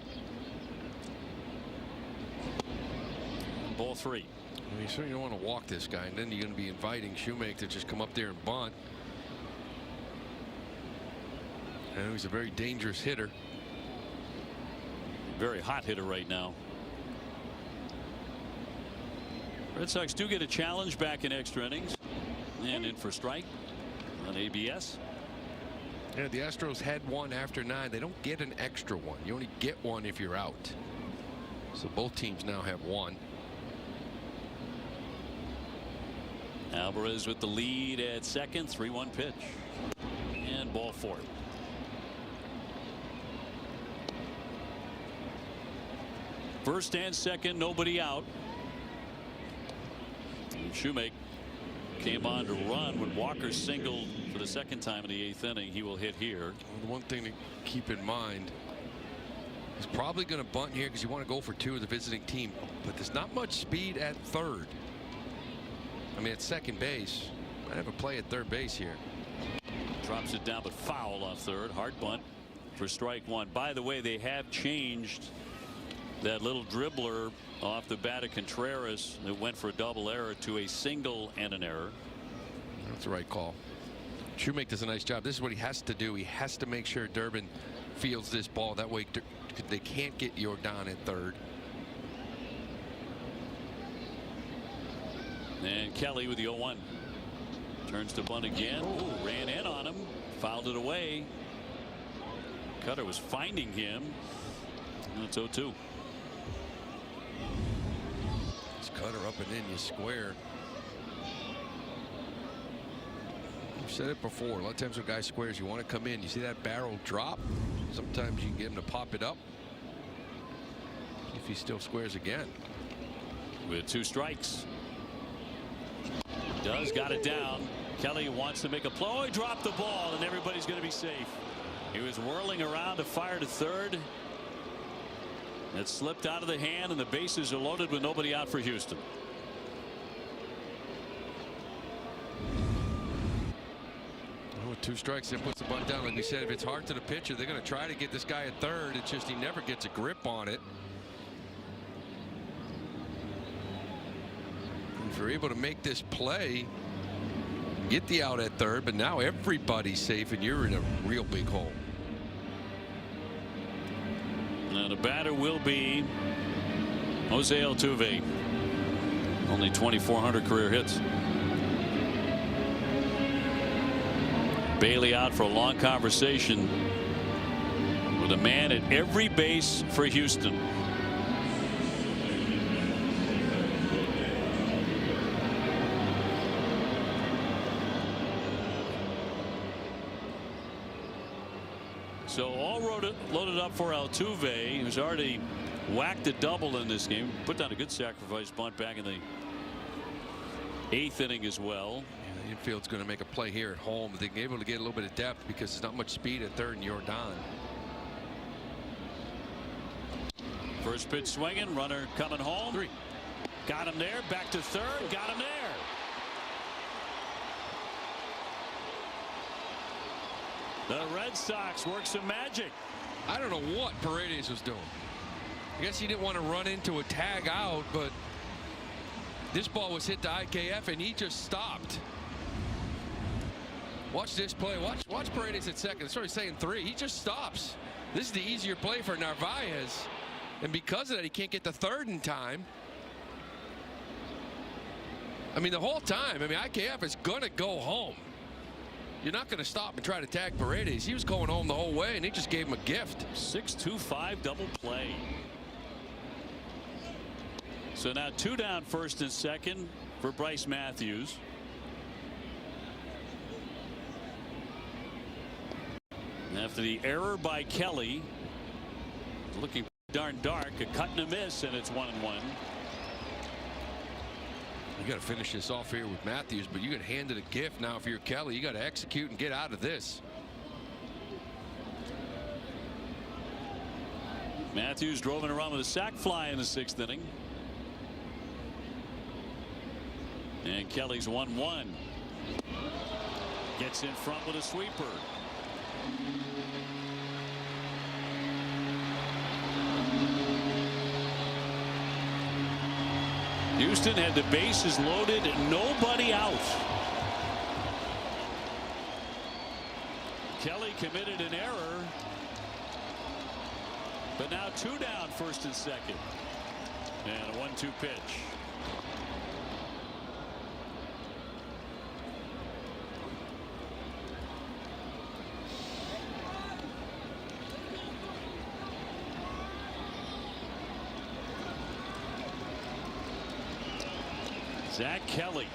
Ball 3. You certainly don't want to walk this guy, and then you're going to be inviting Shoemaker to just come up there and bunt. And he's a very dangerous hitter. Very hot hitter right now. Red Sox do get a challenge back in extra innings, and in for strike on ABS. Yeah, the Astros had 1 after 9. They don't get an extra 1. You only get 1 if you're out. So both teams now have 1. Alvarez with the lead at second. 3-1 pitch, and ball 4. First and second, nobody out. And Shoemaker came on to run when Walker singled for the second time in the 8th inning. He will hit here. Well, the one thing to keep in mind, he's probably going to bunt here because you want to go for 2 of the visiting team, but there's not much speed at third. I mean, at second base. Might have a play at third base here. Drops it down, but foul off third. Hard bunt for strike 1. By the way, they have changed that little dribbler off the bat of Contreras that went for a double error to a single and an error. That's the right call. Shoemaker does a nice job. This is what he has to do. He has to make sure Durbin fields this ball. That way they can't get Yordan at third. And Kelly with the 0-1. Turns to bunt again. Ooh, ran in on him. Fouled it away. Cutter was finding him. And it's 0-2. Cutter up and in, you square. I've said it before. A lot of times when a guy squares, you want to come in. You see that barrel drop. Sometimes you can get him to pop it up. If he still squares again. With 2 strikes. Got it down. Kelly wants to make a play. Oh, he dropped the ball, and everybody's going to be safe. He was whirling around to fire to third. It slipped out of the hand, and the bases are loaded with nobody out for Houston. Well, with 2 strikes, it puts the bunt down. Like we said, if it's hard to the pitcher, they're going to try to get this guy at third. It's just he never gets a grip on it. If you're able to make this play, get the out at third, but now everybody's safe and you're in a real big hole. Now the batter will be Jose Altuve. Only 2,400 career hits. Bailey out for a long conversation with a man at every base for Houston. So all loaded up for Altuve, who's already whacked a double in this game. Put down a good sacrifice bunt back in the 8th inning as well. Yeah, the infield's going to make a play here at home. They're able to get a little bit of depth because there's not much speed at third and Jordan. First pitch swinging, runner coming home. 3. Got him there, back to third, got him there. The Red Sox work some magic. I don't know what Paredes was doing. I guess he didn't want to run into a tag out, but this ball was hit to IKF and he just stopped. Watch this play. Watch Paredes at second. Sorry, saying 3. He just stops. This is the easier play for Narvaez, and because of that, he can't get to third in time. I mean, the whole time, IKF is going to go home. You're not going to stop and try to tag Paredes. He was going home the whole way, and he just gave him a gift. 6-2-5 double play. So now 2 down, first and second for Bryce Matthews. After the error by Kelly, looking darn dark, a cut and a miss, and it's 1-1. You got to finish this off here with Matthews, but you get handed a gift now. If you're Kelly, you got to execute and get out of this. Matthews drove it around with a sac fly in the 6th inning. And Kelly's 1-1. Gets in front with a sweeper. Houston had the bases loaded, nobody out. Kelly committed an error, but now 2 down, first and second, and a 1-2 pitch. Zach Kelly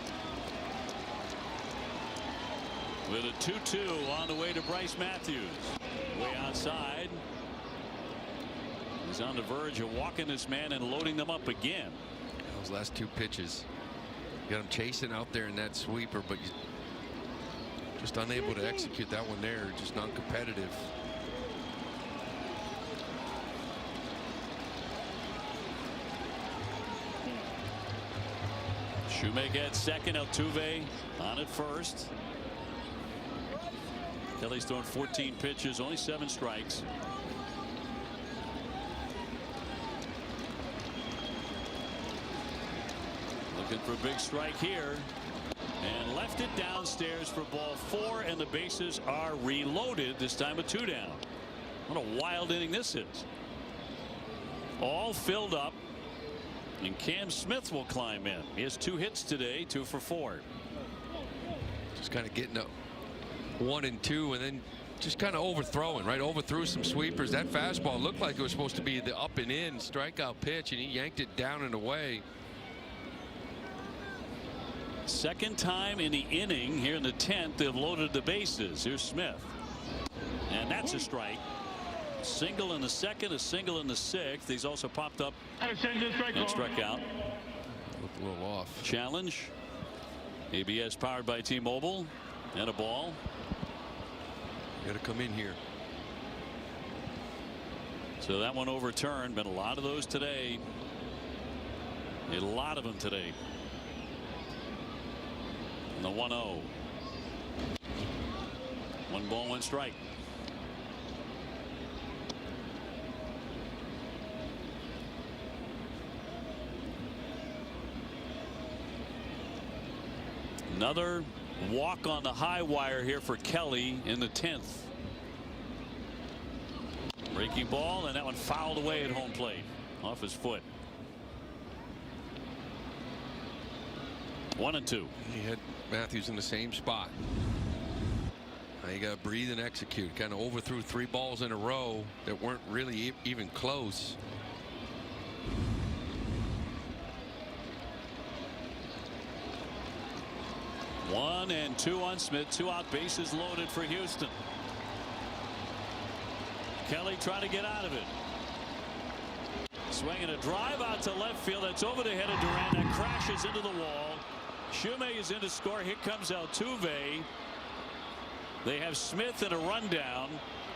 with a 2-2 on the way to Bryce Matthews. Way outside. He's on the verge of walking this man and loading them up again. Those last 2 pitches. You got him chasing out there in that sweeper, but you just unable to execute that one there. Just non-competitive. Shoemaker at second, Altuve on at first. Kelly's thrown 14 pitches, only 7 strikes. Looking for a big strike here, and left it downstairs for ball 4, and the bases are reloaded, this time with 2 down. What a wild inning this is. All filled up. And Cam Smith will climb in. He has 2 hits today, 2 for 4. Just kind of getting up 1 and 2, and then just kind of overthrowing, right? Overthrew some sweepers. That fastball looked like it was supposed to be the up and in strikeout pitch, and he yanked it down and away. Second time in the inning here in the 10th they've loaded the bases. Here's Smith, and that's a strike. Single in the second, a single in the 6th. He's also popped up and struck out. Looked a little off. Challenge. ABS powered by T-Mobile, and a ball. Got to come in here. So that one overturned. Been a lot of those today. A lot of them today. And the 1-0. 1 ball, 1 strike. Another walk on the high wire here for Kelly in the 10th. Breaking ball, and that one fouled away at home plate off his foot. 1-2. He had Matthews in the same spot. Now you got to breathe and execute. Kind of overthrew 3 balls in a row that weren't really even close. One and 2 on Smith. 2 out, bases loaded for Houston. Kelly trying to get out of it. Swinging a drive out to left field. That's over the head of Duran. That crashes into the wall. Shumay is in to score. Here comes Altuve. They have Smith in a rundown.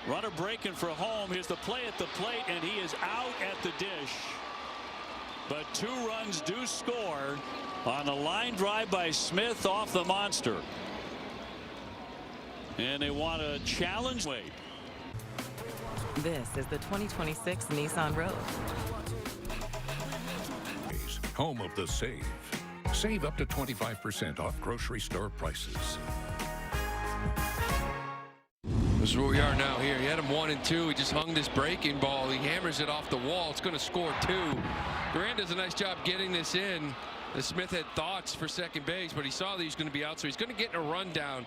Runner breaking for home. Here's the play at the plate, and he is out at the dish. But 2 runs do score on a line drive by Smith off the monster. And they want to challenge Wade. This is the 2026 Nissan Rogue. Home of the save. Save up to 25% off grocery store prices. This is where we are now here. He had him 1 and 2. He just hung this breaking ball. He hammers it off the wall. It's going to score 2. Durant does a nice job getting this in. The Smith had thoughts for second base, but he saw that he was going to be out, so he's going to get in a rundown.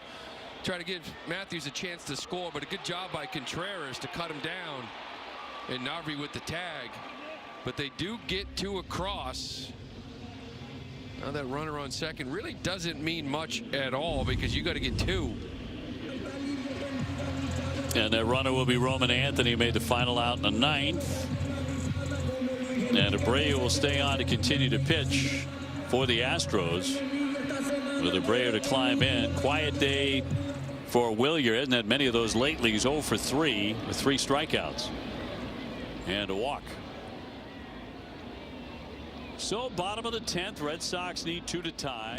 Try to give Matthews a chance to score, but a good job by Contreras to cut him down. And Narvi with the tag. But they do get 2 across. Now that runner on second really doesn't mean much at all because you got to get 2. And that runner will be Roman Anthony, made the final out in the 9th. And Abreu will stay on to continue to pitch for the Astros. With Abreu to climb in. Quiet day for Willier. Isn't that many of those lately? He's 0 for 3 with 3 strikeouts and a walk. So bottom of the 10th, Red Sox need 2 to tie.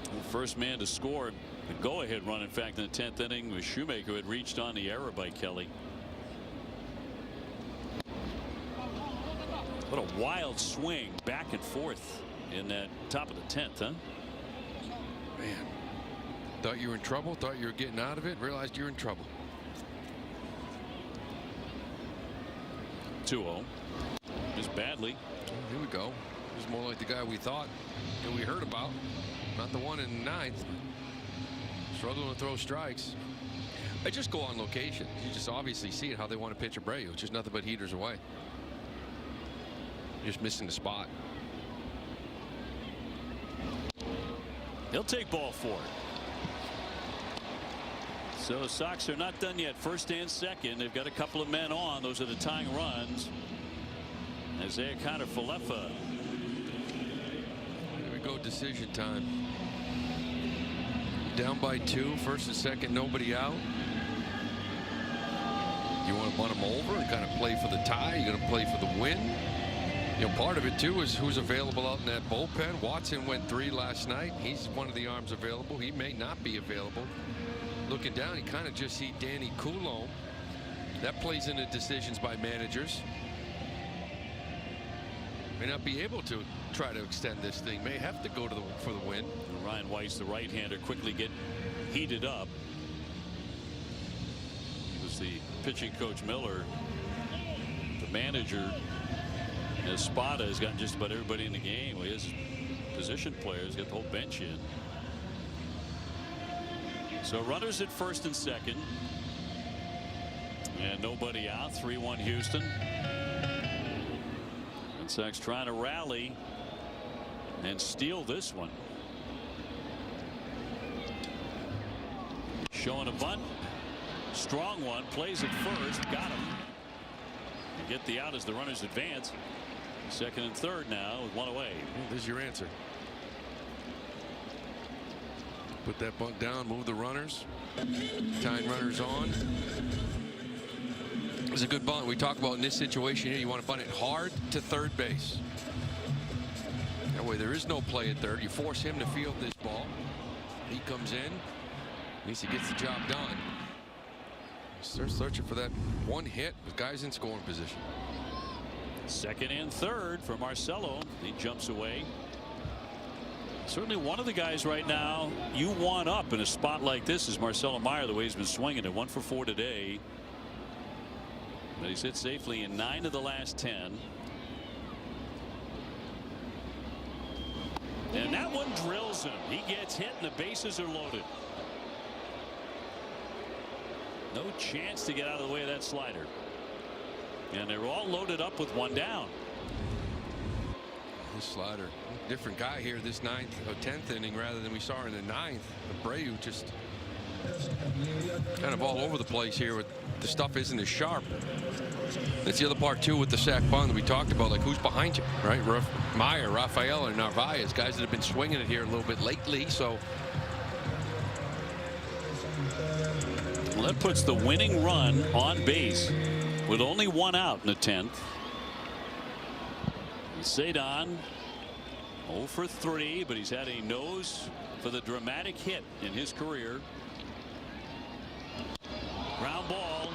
The first man to score the go-ahead run, in fact, in the 10th inning was Shoemaker, who had reached on the error by Kelly. What a wild swing back and forth in that top of the 10th, huh? Man, thought you were in trouble, thought you were getting out of it, realized you're in trouble. 2-0. Just badly. Here we go. He's more like the guy we thought and we heard about. Not the one in the 9th. Struggling to throw strikes. I just go on location. You just obviously see it how they want to pitch Abreu. It's just nothing but heaters away. Just missing the spot. He'll take ball 4. So the Sox are not done yet. First and second. They've got a couple of men on. Those are the tying runs. Isaiah Kiner-Falefa. Here we go. Decision time. Down by 2, first and second, nobody out. You want to bunt them over and kind of play for the tie? You're going to play for the win? You know, part of it too is who's available out in that bullpen. Watson went 3 last night. He's one of the arms available. He may not be available. Looking down, you kind of just see Danny Coulomb. That plays into decisions by managers. May not be able to try to extend this thing. May have to go to for the win. And Ryan Weiss, the right-hander, quickly get heated up. It was the pitching coach Miller. The manager, Espada, has gotten just about everybody in the game. Well, he has position players, got the whole bench in. So runners at first and second. And nobody out. 3-1 Houston. Red Sox trying to rally and steal this one. Showing a bunt. Strong one. Plays it first. Got him. Get the out as the runners advance. Second and third now with one away. There's your answer. Put that bunt down, move the runners, tying runners on. It was a good bunt. We talk about in this situation here, you want to bunt it hard to third base. That way there is no play at third. You force him to field this ball. He comes in. At least he gets the job done. Starts searching for that one hit with guys in scoring position. Second and third for Marcelo. He jumps away. Certainly one of the guys right now you want up in a spot like this is Marcelo Meyer, the way he's been swinging it. 1 for 4 today. But he's hit safely in 9 of the last 10. And that one drills him. He gets hit and the bases are loaded. No chance to get out of the way of that slider. And they're all loaded up with one down. This slider, different guy here this 9th or 10th inning rather than we saw in the 9th. Abreu just kind of all over the place here. With the stuff isn't as sharp. That's the other part too with the sack bunt that we talked about. Like who's behind you, right? Meyer, Rafael, and Narvaez, guys that have been swinging it here a little bit lately. So. Well, that puts the winning run on base with only one out in the 10th. Cedon 0 for 3, but he's had a nose for the dramatic hit in his career. Ground ball.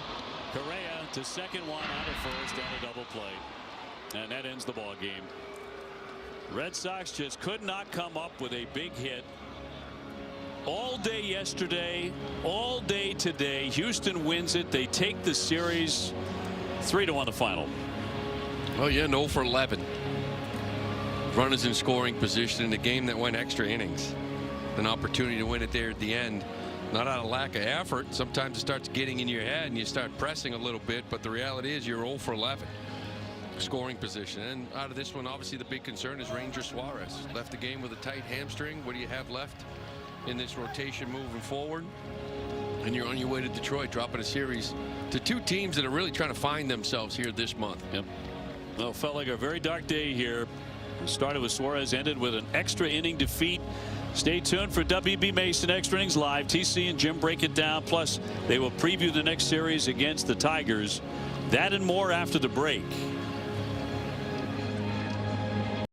Correa to second, one out of first, and a double play. And that ends the ball game. Red Sox just could not come up with a big hit. All day yesterday, all day today. Houston wins it. They take the series 3-1 the final. Oh yeah, 0 for 11. Runners in scoring position in a game that went extra innings. An opportunity to win it there at the end. Not out of lack of effort. Sometimes it starts getting in your head and you start pressing a little bit, but the reality is you're 0 for 11. Scoring position. And out of this one, obviously the big concern is Ranger Suarez. Left the game with a tight hamstring. What do you have left in this rotation moving forward? And you're on your way to Detroit, dropping a series to two teams that are really trying to find themselves here this month. Yep. Well, it felt like a very dark day here. It started with Suarez, ended with an extra inning defeat. Stay tuned for WB Mason Extra Innings Live. TC and Jim break it down. Plus, they will preview the next series against the Tigers. That and more after the break.